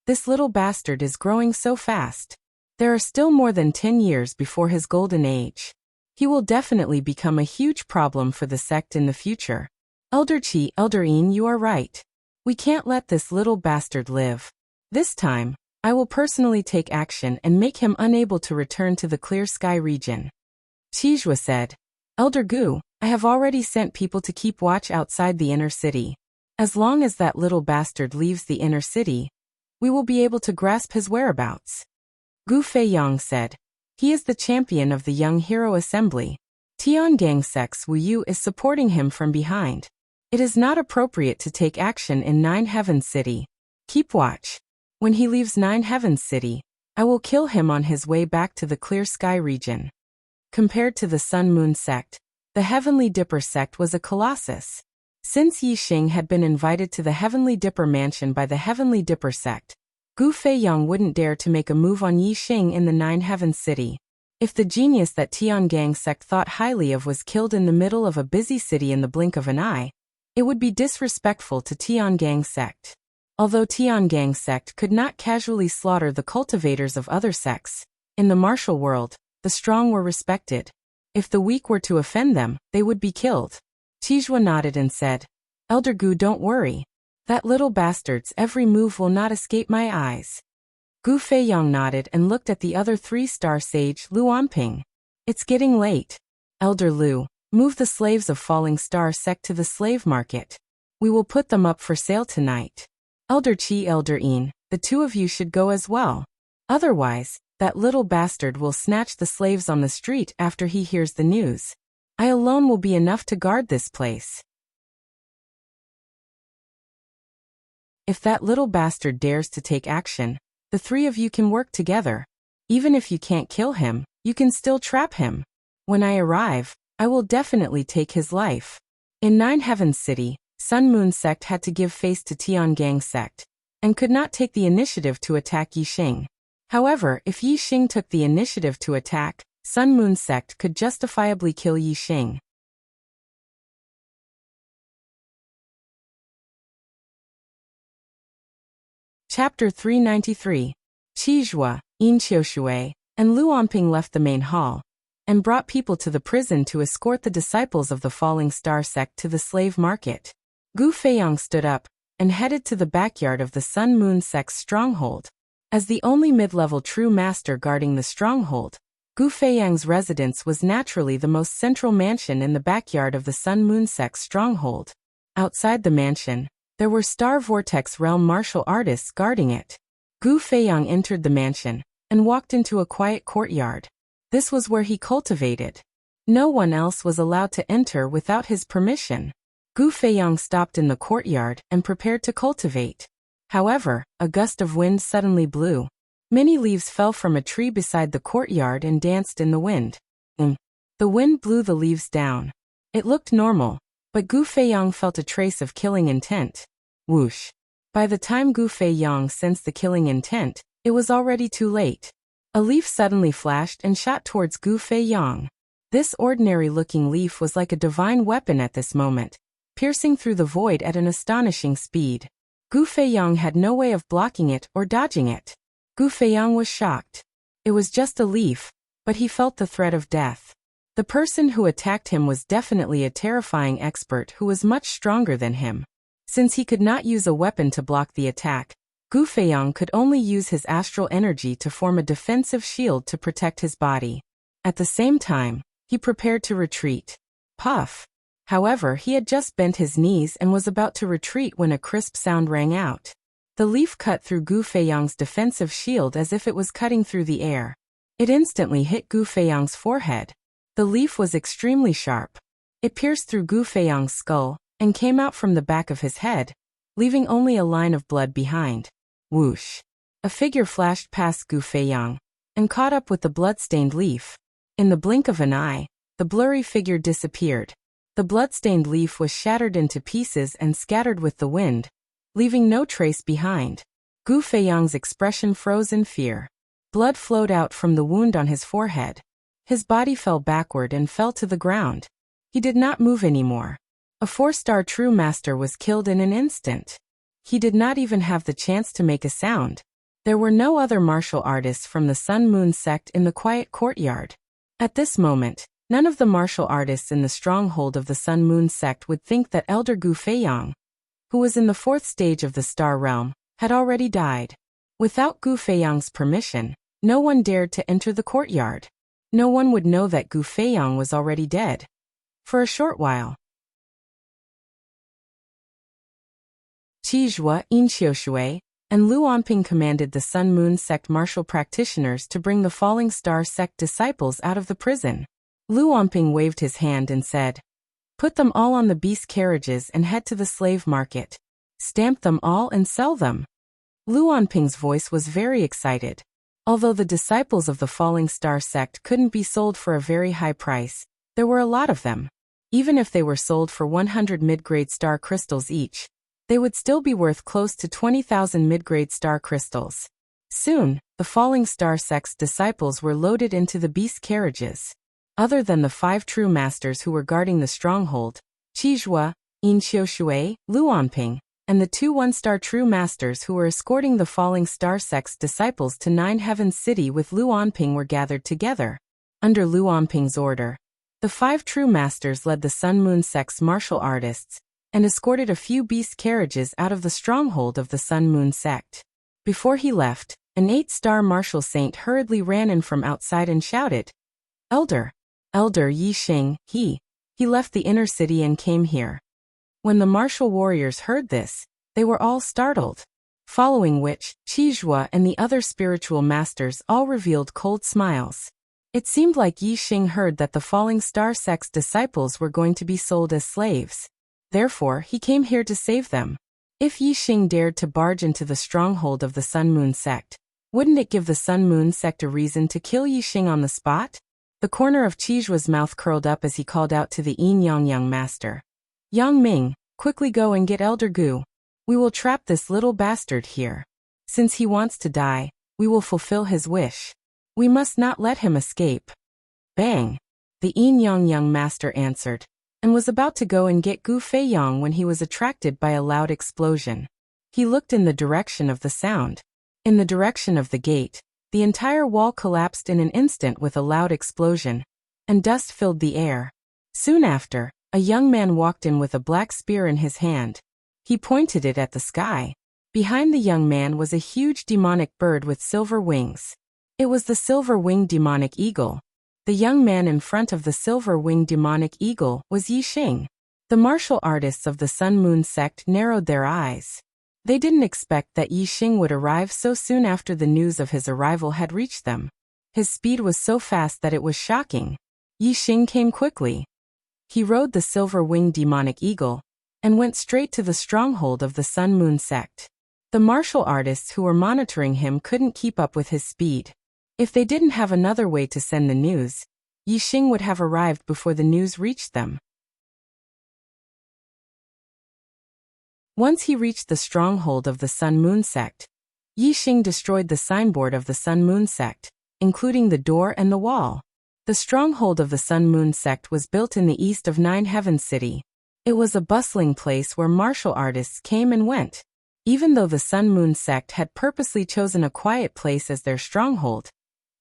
"This little bastard is growing so fast. There are still more than 10 years before his golden age. He will definitely become a huge problem for the sect in the future. Elder Qi, Elder Yin, you are right. We can't let this little bastard live. This time, I will personally take action and make him unable to return to the Clear Sky region." Qizhua said, "Elder Gu, I have already sent people to keep watch outside the inner city. As long as that little bastard leaves the inner city, we will be able to grasp his whereabouts." Gu Feiyang said, "He is the champion of the Young Hero Assembly. Tiangang Sect's Wu Yu is supporting him from behind. It is not appropriate to take action in Nine Heavens City. Keep watch. When he leaves Nine Heavens City, I will kill him on his way back to the Clear Sky region." Compared to the Sun Moon sect, the Heavenly Dipper sect was a colossus. Since Yixing had been invited to the Heavenly Dipper mansion by the Heavenly Dipper sect, Gu Feiyang wouldn't dare to make a move on Yixing in the Nine Heavens City. If the genius that Tiangang sect thought highly of was killed in the middle of a busy city in the blink of an eye, it would be disrespectful to Tiangang sect. Although Tiangang sect could not casually slaughter the cultivators of other sects, in the martial world, the strong were respected. If the weak were to offend them, they would be killed. Qizhua nodded and said, "Elder Gu, don't worry. That little bastard's every move will not escape my eyes." Gu Feiyang nodded and looked at the other 3-star sage Lu Anping. "It's getting late. Elder Lu, move the slaves of Falling Star sect to the slave market. We will put them up for sale tonight. Elder Qi, Elder Yin, the two of you should go as well. Otherwise, that little bastard will snatch the slaves on the street after he hears the news. I alone will be enough to guard this place. If that little bastard dares to take action, the three of you can work together. Even if you can't kill him, you can still trap him. When I arrive, I will definitely take his life." In Nine Heavens City, Sun Moon sect had to give face to Tiangang sect, and could not take the initiative to attack Yixing. However, if Yixing took the initiative to attack, Sun Moon sect could justifiably kill Yixing. Chapter 393. Qizhua, Yin Qiushui, and Lu Anping left the main hall, and brought people to the prison to escort the disciples of the Falling Star sect to the slave market. Gu Feiyang stood up and headed to the backyard of the Sun Moon sect's stronghold. As the only mid-level true master guarding the stronghold, Gu Feiyang's residence was naturally the most central mansion in the backyard of the Sun Moon sect's stronghold. Outside the mansion, there were Star Vortex Realm martial artists guarding it. Gu Feiyang entered the mansion and walked into a quiet courtyard. This was where he cultivated. No one else was allowed to enter without his permission. Gu Feiyang stopped in the courtyard and prepared to cultivate. However, a gust of wind suddenly blew. Many leaves fell from a tree beside the courtyard and danced in the wind. The wind blew the leaves down. It looked normal, but Gu Feiyang felt a trace of killing intent. Whoosh! By the time Gu Feiyang sensed the killing intent, it was already too late. A leaf suddenly flashed and shot towards Gu Feiyang. This ordinary-looking leaf was like a divine weapon at this moment, piercing through the void at an astonishing speed. Gu Feiyang had no way of blocking it or dodging it. Gu Feiyang was shocked. It was just a leaf, but he felt the threat of death. The person who attacked him was definitely a terrifying expert who was much stronger than him. Since he could not use a weapon to block the attack, Gu Feiyang could only use his astral energy to form a defensive shield to protect his body. At the same time, he prepared to retreat. Puff! However, he had just bent his knees and was about to retreat when a crisp sound rang out. The leaf cut through Gu Feiyang's defensive shield as if it was cutting through the air. It instantly hit Gu Feiyang's forehead. The leaf was extremely sharp. It pierced through Gu Feiyang's skull and came out from the back of his head, leaving only a line of blood behind. Whoosh! A figure flashed past Gu Feiyang and caught up with the blood-stained leaf. In the blink of an eye, the blurry figure disappeared. The blood-stained leaf was shattered into pieces and scattered with the wind, leaving no trace behind. Gu Feiyang's expression froze in fear. Blood flowed out from the wound on his forehead. His body fell backward and fell to the ground. He did not move anymore. A 4-star true master was killed in an instant. He did not even have the chance to make a sound. There were no other martial artists from the Sun Moon sect in the quiet courtyard. At this moment, none of the martial artists in the stronghold of the Sun Moon sect would think that Elder Gu Feiyang, who was in the 4th stage of the Star Realm, had already died. Without Gu Feiyang's permission, no one dared to enter the courtyard. No one would know that Gu Feiyang was already dead. For a short while, Qi Zhuo, Yin Xiushui, and Lu Anping commanded the Sun Moon sect martial practitioners to bring the Falling Star sect disciples out of the prison. Lu Anping waved his hand and said, "Put them all on the beast carriages and head to the slave market. Stamp them all and sell them." Lu Anping's voice was very excited. Although the disciples of the Falling Star sect couldn't be sold for a very high price, there were a lot of them. Even if they were sold for 100 mid-grade star crystals each, they would still be worth close to 20,000 mid-grade star crystals. Soon, the Falling Star sect's disciples were loaded into the beast carriages. Other than the 5 true masters who were guarding the stronghold, Qi Zhuo, Yin Xiushui, Lu Anping, and the 2 1-star true masters who were escorting the Falling Star sect's disciples to Nine Heavens City with Lu Anping were gathered together. Under Lu Anping's order, the 5 true masters led the Sun Moon sect's martial artists and escorted a few beast carriages out of the stronghold of the Sun Moon sect. Before he left, an 8-star martial saint hurriedly ran in from outside and shouted, Elder Yi Xing, he left the inner city and came here." When the martial warriors heard this, they were all startled. Following which, Qi Zhuo and the other spiritual masters all revealed cold smiles. It seemed like Yi Xing heard that the Falling Star sect's disciples were going to be sold as slaves. Therefore, he came here to save them. If Yi Xing dared to barge into the stronghold of the Sun Moon sect, wouldn't it give the Sun Moon sect a reason to kill Yi Xing on the spot? The corner of Qi Zhuo's mouth curled up as he called out to the Yin Yang master. "Yang Ming, quickly go and get Elder Gu. We will trap this little bastard here. Since he wants to die, we will fulfill his wish. We must not let him escape." Bang! The Yin Yang master answered, and was about to go and get Gu Feiyang when he was attracted by a loud explosion. He looked in the direction of the sound. In the direction of the gate, the entire wall collapsed in an instant with a loud explosion. and dust filled the air. Soon after, a young man walked in with a black spear in his hand. He pointed it at the sky. Behind the young man was a huge demonic bird with silver wings. It was the silver-winged demonic eagle. The young man in front of the silver-winged demonic eagle was Yi Xing. The martial artists of the Sun Moon sect narrowed their eyes. They didn't expect that Yi Xing would arrive so soon after the news of his arrival had reached them. His speed was so fast that it was shocking. Yi Xing came quickly. He rode the silver-winged demonic eagle and went straight to the stronghold of the Sun Moon sect. The martial artists who were monitoring him couldn't keep up with his speed. If they didn't have another way to send the news, Yi Xing would have arrived before the news reached them. Once he reached the stronghold of the Sun Moon sect, Yi Xing destroyed the signboard of the Sun Moon sect, including the door and the wall. The stronghold of the Sun Moon sect was built in the east of Nine Heavens City. It was a bustling place where martial artists came and went. Even though the Sun Moon sect had purposely chosen a quiet place as their stronghold,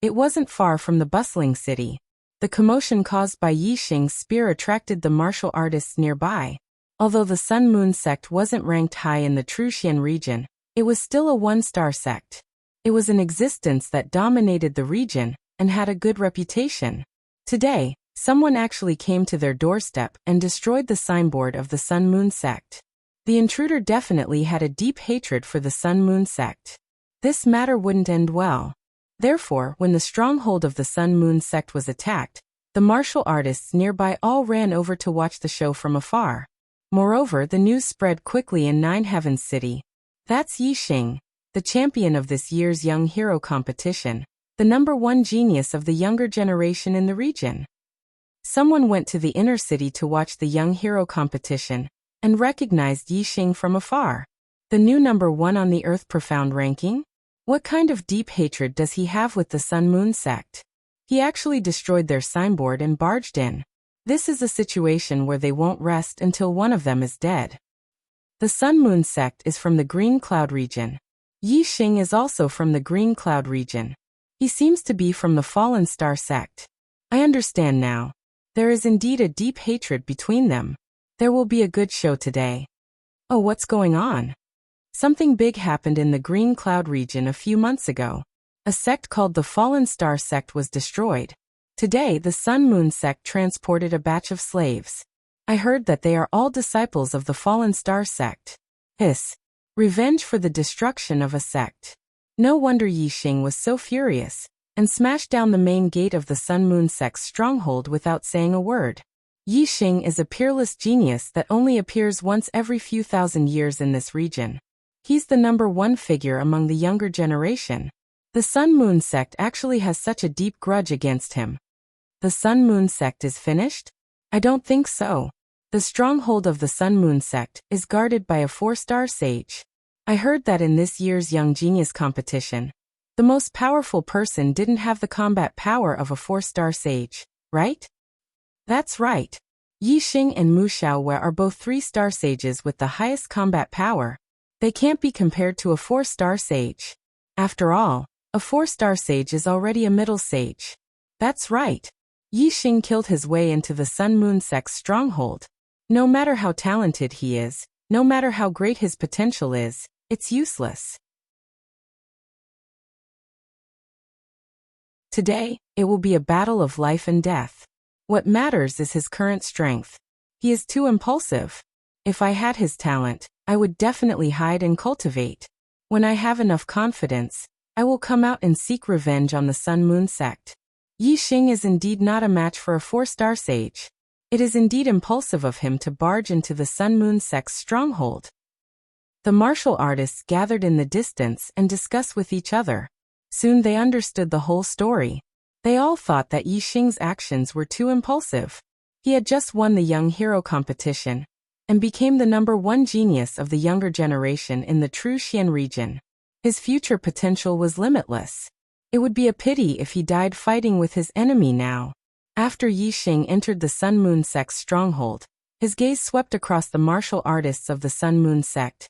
it wasn't far from the bustling city. The commotion caused by Yi Xing's spear attracted the martial artists nearby. Although the Sun Moon sect wasn't ranked high in the Truxian region, it was still a one-star sect. It was an existence that dominated the region and had a good reputation. Today, someone actually came to their doorstep and destroyed the signboard of the Sun Moon sect. The intruder definitely had a deep hatred for the Sun Moon sect. This matter wouldn't end well. Therefore, when the stronghold of the Sun Moon sect was attacked, the martial artists nearby all ran over to watch the show from afar. Moreover, the news spread quickly in Nine Heavens City. That's Yi Xing, the champion of this year's Young Hero competition, the #1 genius of the younger generation in the region. Someone went to the inner city to watch the Young Hero competition and recognized Yi Xing from afar. The new #1 on the Earth Profound ranking? What kind of deep hatred does he have with the Sun Moon sect? He actually destroyed their signboard and barged in. This is a situation where they won't rest until one of them is dead. The Sun Moon sect is from the Green Cloud region. Yi Xing is also from the Green Cloud region. He seems to be from the Fallen Star sect. I understand now. There is indeed a deep hatred between them. There will be a good show today. Oh, what's going on? Something big happened in the Green Cloud region a few months ago. A sect called the Fallen Star sect was destroyed. Today, the Sun Moon sect transported a batch of slaves. I heard that they are all disciples of the Fallen Star sect. Hiss. Revenge for the destruction of a sect. No wonder Yi Xing was so furious, and smashed down the main gate of the Sun Moon sect's stronghold without saying a word. Yi Xing is a peerless genius that only appears once every few thousand years in this region. He's the #1 figure among the younger generation. The Sun Moon sect actually has such a deep grudge against him. The Sun Moon sect is finished? I don't think so. The stronghold of the Sun Moon sect is guarded by a 4-star sage. I heard that in this year's Young Genius competition, the most powerful person didn't have the combat power of a 4-star sage, right? That's right. Yi Xing and Mu Xiaowei are both 3-star sages with the highest combat power. They can't be compared to a 4-star sage. After all, a 4-star sage is already a middle sage. That's right. Yi Xing killed his way into the Sun Moon sect's stronghold. No matter how talented he is, no matter how great his potential is, it's useless. Today, it will be a battle of life and death. What matters is his current strength. He is too impulsive. If I had his talent, I would definitely hide and cultivate. When I have enough confidence, I will come out and seek revenge on the Sun Moon sect. Yi Xing is indeed not a match for a 4-star sage. It is indeed impulsive of him to barge into the Sun Moon sect's stronghold. The martial artists gathered in the distance and discussed with each other. Soon they understood the whole story. They all thought that Yi Xing's actions were too impulsive. He had just won the Young Hero competition and became the #1 genius of the younger generation in the Truxian region. His future potential was limitless. It would be a pity if he died fighting with his enemy now. After Yi Xing entered the Sun Moon sect's stronghold, his gaze swept across the martial artists of the Sun Moon sect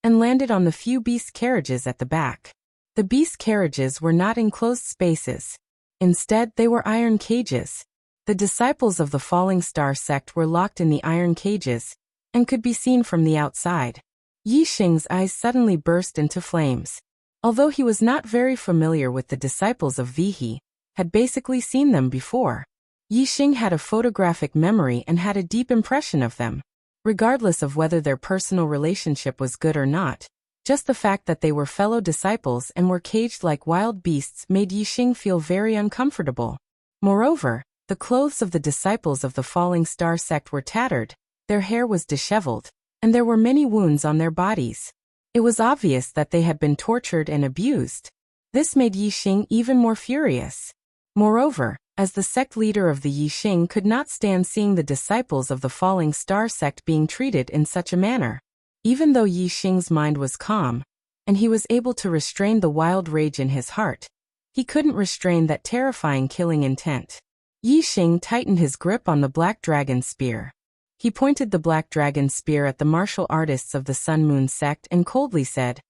and landed on the few beast carriages at the back. The beast carriages were not enclosed spaces. Instead, they were iron cages. The disciples of the Falling Star sect were locked in the iron cages and could be seen from the outside. Yi Xing's eyes suddenly burst into flames. Although he was not very familiar with the disciples of Vihi, had basically seen them before. Yi Xing had a photographic memory and had a deep impression of them. Regardless of whether their personal relationship was good or not, just the fact that they were fellow disciples and were caged like wild beasts made Yi Xing feel very uncomfortable. Moreover, the clothes of the disciples of the Falling Star sect were tattered, their hair was disheveled, and there were many wounds on their bodies. It was obvious that they had been tortured and abused. This made Yi Xing even more furious. Moreover, as the sect leader of the Yi Xing could not stand seeing the disciples of the Falling Star sect being treated in such a manner. Even though Yi Xing's mind was calm, and he was able to restrain the wild rage in his heart, he couldn't restrain that terrifying killing intent. Yi Xing tightened his grip on the Black Dragon Spear. He pointed the Black Dragon Spear at the martial artists of the Sun Moon sect and coldly said,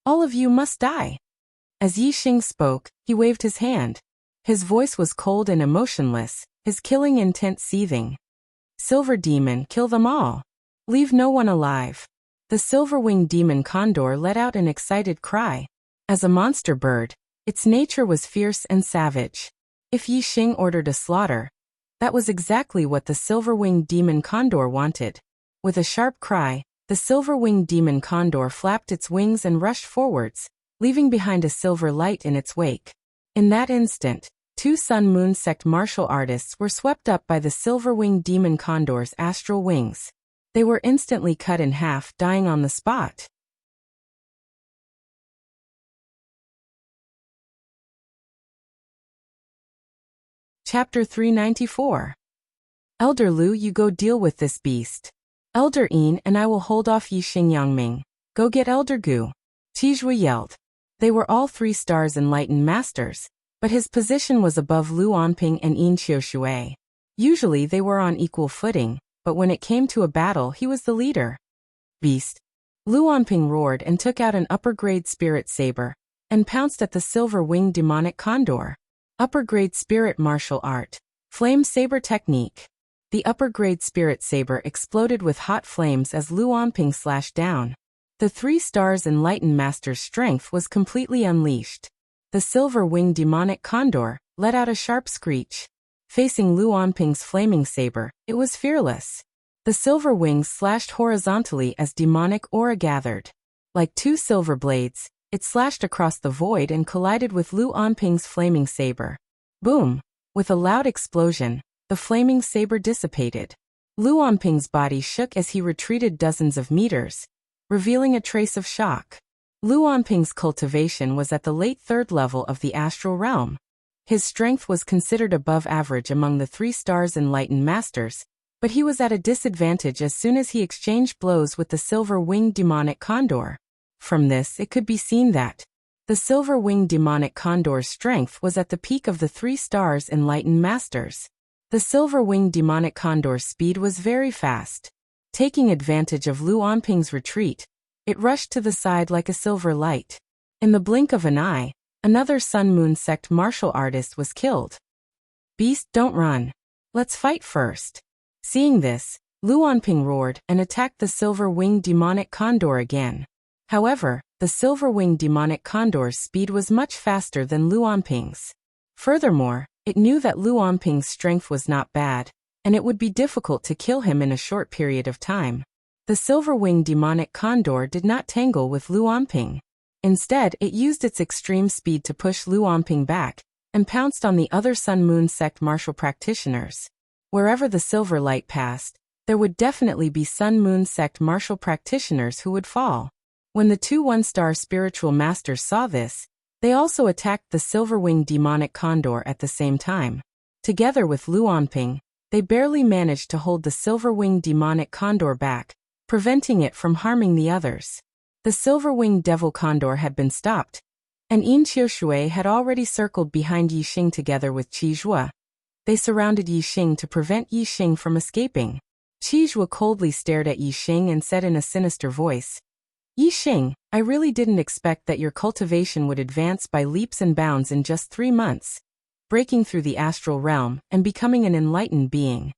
"All of you must die." As Yi Xing spoke, he waved his hand. His voice was cold and emotionless, his killing intent seething. "Silver Demon, kill them all. Leave no one alive." The silver-winged demon condor let out an excited cry. As a monster bird, its nature was fierce and savage. If Yi Xing ordered a slaughter, that was exactly what the silver-winged demon condor wanted. With a sharp cry, the silver-winged demon condor flapped its wings and rushed forwards, leaving behind a silver light in its wake. In that instant, 2 Sun Moon sect martial artists were swept up by the silver-winged demon condor's astral wings. They were instantly cut in half, dying on the spot. Chapter 394. Elder Lu, you go deal with this beast. Elder Yin and I will hold off Yi Xing Yangming. Go get Elder Gu. Tijue yelled. They were all 3 stars enlightened masters, but his position was above Lu Onping and Yin Qiushui. Usually they were on equal footing, but when it came to a battle he was the leader. Beast. Lu Onping roared and took out an upper-grade spirit saber, and pounced at the silver-winged demonic condor. Upper-grade spirit martial art. Flame saber technique. The upper-grade spirit saber exploded with hot flames as Lu Onping slashed down. The 3 stars enlightened master's strength was completely unleashed. The silver-winged demonic condor let out a sharp screech. Facing Lu Onping's flaming saber, it was fearless. The silver wings slashed horizontally as demonic aura gathered. Like 2 silver blades, it slashed across the void and collided with Lu Onping's flaming saber. Boom! With a loud explosion, the flaming saber dissipated. Lu Onping's body shook as he retreated dozens of meters, revealing a trace of shock. Lu Onping's cultivation was at the late 3rd level of the astral realm. His strength was considered above average among the 3 stars enlightened masters, but he was at a disadvantage as soon as he exchanged blows with the silver-winged demonic condor. From this it could be seen that the silver-winged demonic condor's strength was at the peak of the 3 stars enlightened masters. The silver-winged demonic condor's speed was very fast. Taking advantage of Lu Onping's retreat, it rushed to the side like a silver light. In the blink of an eye, another Sun Moon sect martial artist was killed. Beast, don't run. Let's fight first. Seeing this, Lu Onping roared and attacked the silver-winged demonic condor again. However, the silver-winged demonic condor's speed was much faster than Lu Onping's. Furthermore, it knew that Lu Onping's strength was not bad, and it would be difficult to kill him in a short period of time. The silver-winged demonic condor did not tangle with Lu Onping. Instead, it used its extreme speed to push Lu Onping back, and pounced on the other Sun Moon sect martial practitioners. Wherever the silver light passed, there would definitely be Sun Moon sect martial practitioners who would fall. When the 2 one-star spiritual masters saw this, they also attacked the silver-winged demonic condor at the same time. Together with Lu Onping, they barely managed to hold the silver-winged demonic condor back, preventing it from harming the others. The silver-winged devil condor had been stopped, and Yin Qiushui had already circled behind Yi Xing together with Tijue. They surrounded Yi Xing to prevent Yi Xing from escaping. Tijue coldly stared at Yi Xing and said in a sinister voice, "Yi Xing, I really didn't expect that your cultivation would advance by leaps and bounds in just 3 months. breaking through the astral realm and becoming an enlightened being.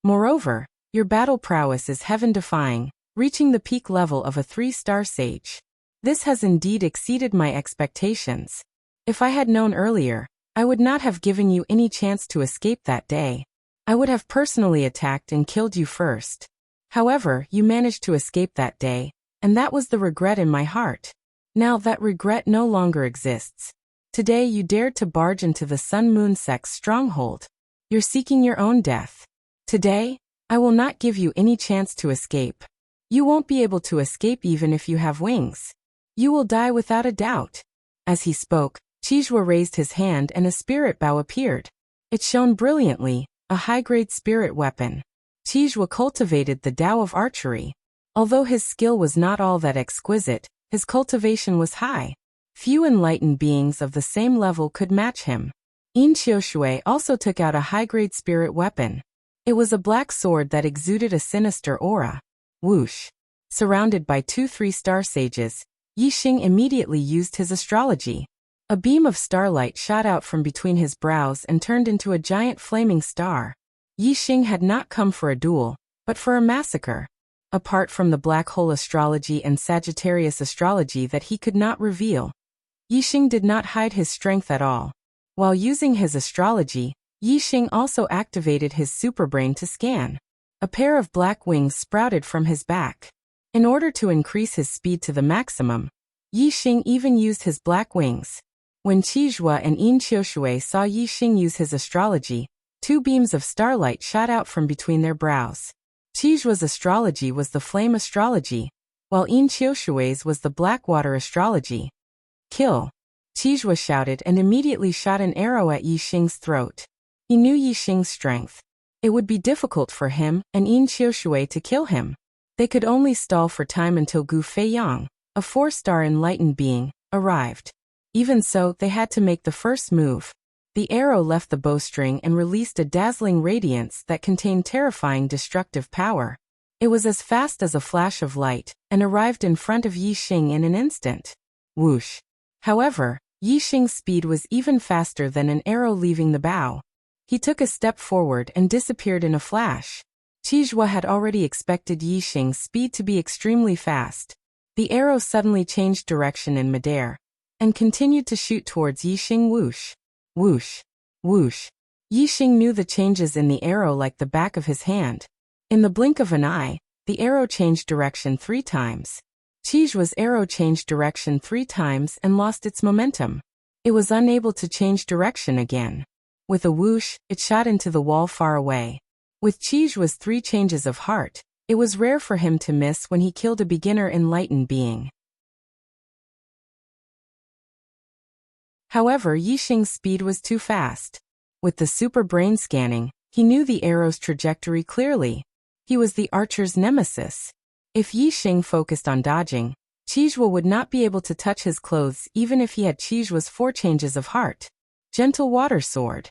Moreover, your battle prowess is heaven-defying, reaching the peak level of a 3-star sage. This has indeed exceeded my expectations. If I had known earlier, I would not have given you any chance to escape that day. I would have personally attacked and killed you first. However, you managed to escape that day, and that was the regret in my heart. Now that regret no longer exists. Today you dared to barge into the Sun-Moon sect's stronghold. You're seeking your own death. Today, I will not give you any chance to escape. You won't be able to escape even if you have wings. You will die without a doubt. As he spoke, Chijua raised his hand and a spirit bow appeared. It shone brilliantly, a high-grade spirit weapon. Chijua cultivated the Tao of archery. Although his skill was not all that exquisite, his cultivation was high. Few enlightened beings of the same level could match him. Yin Qiushui also took out a high-grade spirit weapon. It was a black sword that exuded a sinister aura. Whoosh! Surrounded by 2 3-star sages, Yixing immediately used his astrology. A beam of starlight shot out from between his brows and turned into a giant flaming star. Yixing had not come for a duel, but for a massacre. Apart from the black hole astrology and Sagittarius astrology that he could not reveal, Yixing did not hide his strength at all. While using his astrology, Yixing also activated his superbrain to scan. A pair of black wings sprouted from his back. In order to increase his speed to the maximum, Yixing even used his black wings. When Chijua and Yin Qiushui saw Yixing use his astrology, 2 beams of starlight shot out from between their brows. Chijua's astrology was the flame astrology, while Yin Qiushui's was the black water astrology. Kill! Chijua shouted and immediately shot an arrow at Yixing's throat. He knew Yixing's strength. It would be difficult for him and Yin Qiushui to kill him. They could only stall for time until Gu Feiyang, a 4-star enlightened being, arrived. Even so, they had to make the first move. The arrow left the bowstring and released a dazzling radiance that contained terrifying destructive power. It was as fast as a flash of light, and arrived in front of Yixing in an instant. Whoosh! However, Yixing's speed was even faster than an arrow leaving the bow. He took a step forward and disappeared in a flash. Chijua had already expected Yixing's speed to be extremely fast. The arrow suddenly changed direction in midair, and continued to shoot towards Yixing. Whoosh! Whoosh! Whoosh! Yixing knew the changes in the arrow like the back of his hand. In the blink of an eye, the arrow changed direction 3 times. Chijua's arrow changed direction 3 times and lost its momentum. It was unable to change direction again. With a whoosh, it shot into the wall far away. With Chijua's 3 changes of heart, it was rare for him to miss when he killed a beginner enlightened being. However, Yixing's speed was too fast. With the super brain scanning, he knew the arrow's trajectory clearly. He was the archer's nemesis. If Yixing focused on dodging, Chijua would not be able to touch his clothes even if he had Chijua's 4 changes of heart. Gentle water sword.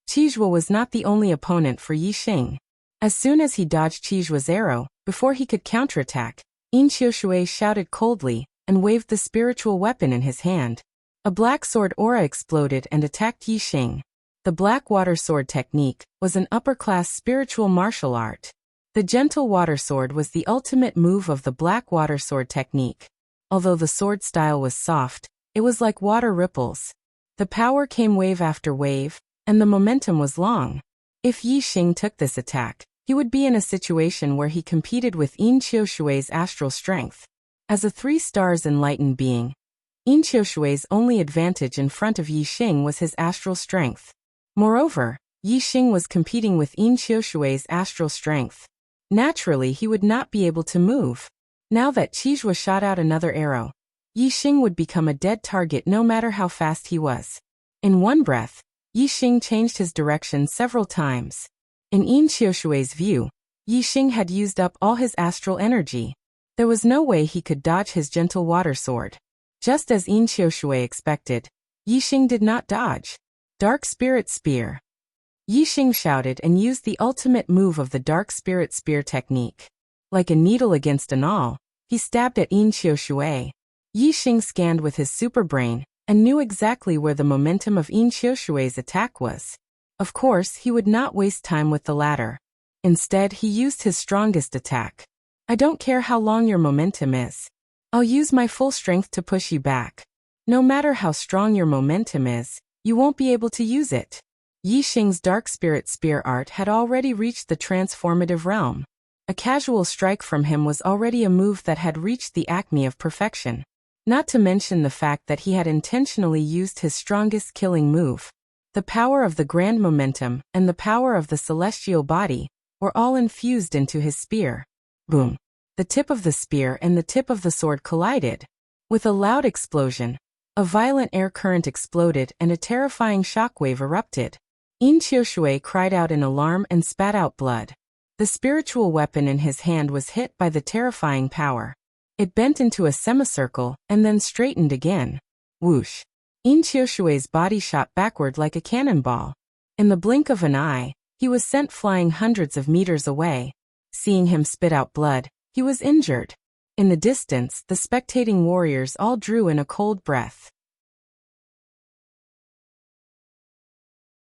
Chijua was not the only opponent for Yixing. As soon as he dodged Chijua's arrow, before he could counterattack, Yin Qiushui shouted coldly and waved the spiritual weapon in his hand. A black sword aura exploded and attacked Yixing. The black water sword technique was an upper-class spiritual martial art. The gentle water sword was the ultimate move of the black water sword technique. Although the sword style was soft, it was like water ripples. The power came wave after wave, and the momentum was long. If Yixing took this attack, he would be in a situation where he competed with Yin Qiushui's astral strength. As a 3 stars enlightened being, Yin Qiushui's only advantage in front of Yixing was his astral strength. Moreover, Yixing was competing with Yin Qiushui's astral strength. Naturally, he would not be able to move. Now that Chijua shot out another arrow, Yixing would become a dead target no matter how fast he was. In one breath, Yixing changed his direction several times. In Yin Qiushui's view, Yixing had used up all his astral energy. There was no way he could dodge his gentle water sword. Just as Yin Qiushui expected, Yixing did not dodge. Dark Spirit Spear. Yixing shouted and used the ultimate move of the Dark Spirit Spear technique. Like a needle against an awl, he stabbed at Yin Qiushui. Yixing scanned with his super brain and knew exactly where the momentum of Yin Qiushui's attack was. Of course, he would not waste time with the latter. Instead, he used his strongest attack. I don't care how long your momentum is. I'll use my full strength to push you back. No matter how strong your momentum is, you won't be able to use it. Yi Xing's dark spirit spear art had already reached the transformative realm. A casual strike from him was already a move that had reached the acme of perfection. Not to mention the fact that he had intentionally used his strongest killing move. The power of the grand momentum and the power of the celestial body were all infused into his spear. Boom! The tip of the spear and the tip of the sword collided. With a loud explosion, a violent air current exploded and a terrifying shockwave erupted. Yin Qiushui cried out in alarm and spat out blood. The spiritual weapon in his hand was hit by the terrifying power. It bent into a semicircle and then straightened again. Whoosh! Yin Qiushui's body shot backward like a cannonball. In the blink of an eye, he was sent flying hundreds of meters away. Seeing him spit out blood, he was injured. In the distance, the spectating warriors all drew in a cold breath.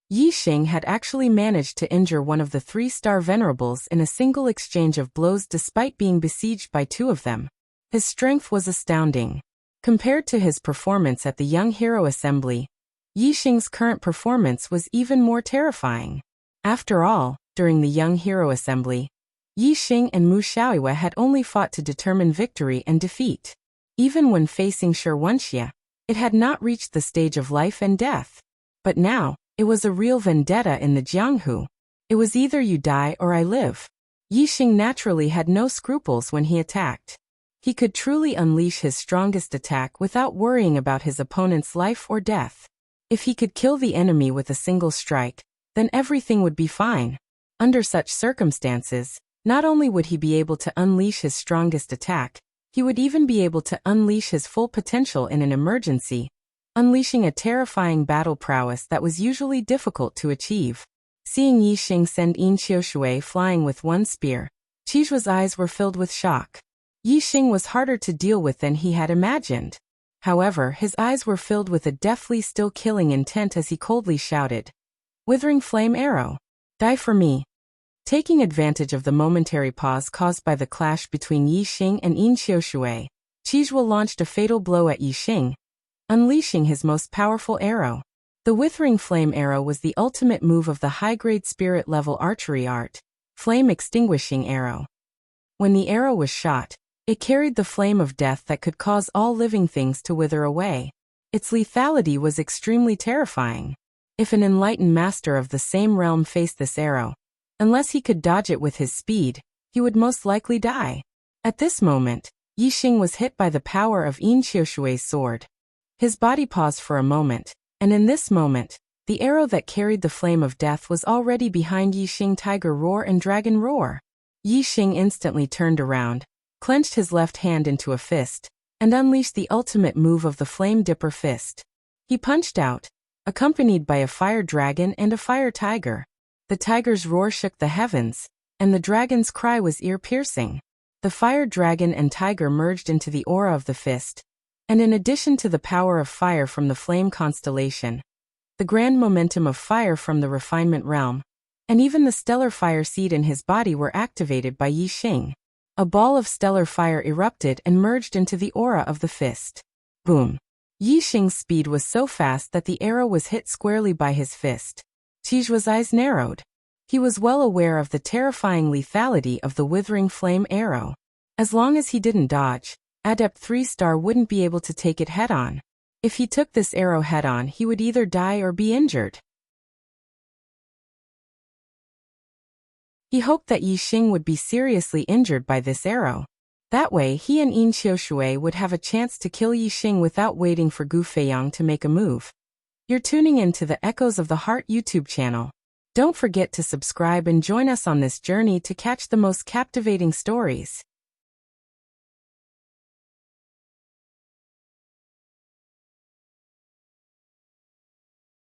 Yi Xing had actually managed to injure one of the 3-star venerables in a single exchange of blows despite being besieged by 2 of them. His strength was astounding. Compared to his performance at the Young Hero Assembly, Yi Xing's current performance was even more terrifying. After all, during the Young Hero Assembly, Yi Xing and Mu Xiaoyue had only fought to determine victory and defeat. Even when facing Shi Wenxia, it had not reached the stage of life and death. But now, it was a real vendetta in the Jianghu. It was either you die or I live. Yi Xing naturally had no scruples when he attacked. He could truly unleash his strongest attack without worrying about his opponent's life or death. If he could kill the enemy with a single strike, then everything would be fine. Under such circumstances, not only would he be able to unleash his strongest attack, he would even be able to unleash his full potential in an emergency, unleashing a terrifying battle prowess that was usually difficult to achieve. Seeing Yi Xing send Yin Qiushui flying with one spear, Qiju's eyes were filled with shock. Yi Xing was harder to deal with than he had imagined. However, his eyes were filled with a deathly still killing intent as he coldly shouted, "Withering Flame Arrow! Die for me!" Taking advantage of the momentary pause caused by the clash between Yi Xing and Yin Qiushui, Qiju launched a fatal blow at Yi Xing, unleashing his most powerful arrow. The Withering Flame Arrow was the ultimate move of the high-grade spirit-level archery art, Flame Extinguishing Arrow. When the arrow was shot, it carried the flame of death that could cause all living things to wither away. Its lethality was extremely terrifying. If an enlightened master of the same realm faced this arrow, unless he could dodge it with his speed, he would most likely die. At this moment, Yi Xing was hit by the power of Yin Qiushui's sword. His body paused for a moment, and in this moment, the arrow that carried the flame of death was already behind Yi Xing. Tiger Roar and Dragon Roar. Yi Xing instantly turned around, clenched his left hand into a fist, and unleashed the ultimate move of the Flame Dipper Fist. He punched out, accompanied by a fire dragon and a fire tiger. The tiger's roar shook the heavens, and the dragon's cry was ear-piercing. The fire dragon and tiger merged into the aura of the fist, and in addition to the power of fire from the flame constellation, the grand momentum of fire from the refinement realm, and even the stellar fire seed in his body were activated by Yi Xing. A ball of stellar fire erupted and merged into the aura of the fist. Boom! Yi Xing's speed was so fast that the arrow was hit squarely by his fist. Qiju's eyes narrowed. He was well aware of the terrifying lethality of the Withering Flame Arrow. As long as he didn't dodge, Adept 3-star wouldn't be able to take it head-on. If he took this arrow head-on, he would either die or be injured. He hoped that Yi Xing would be seriously injured by this arrow. That way, he and Yin Qiushui would have a chance to kill Yi Xing without waiting for Gu Feiyang to make a move. You're tuning in to the Echoes of the Heart YouTube channel. Don't forget to subscribe and join us on this journey to catch the most captivating stories.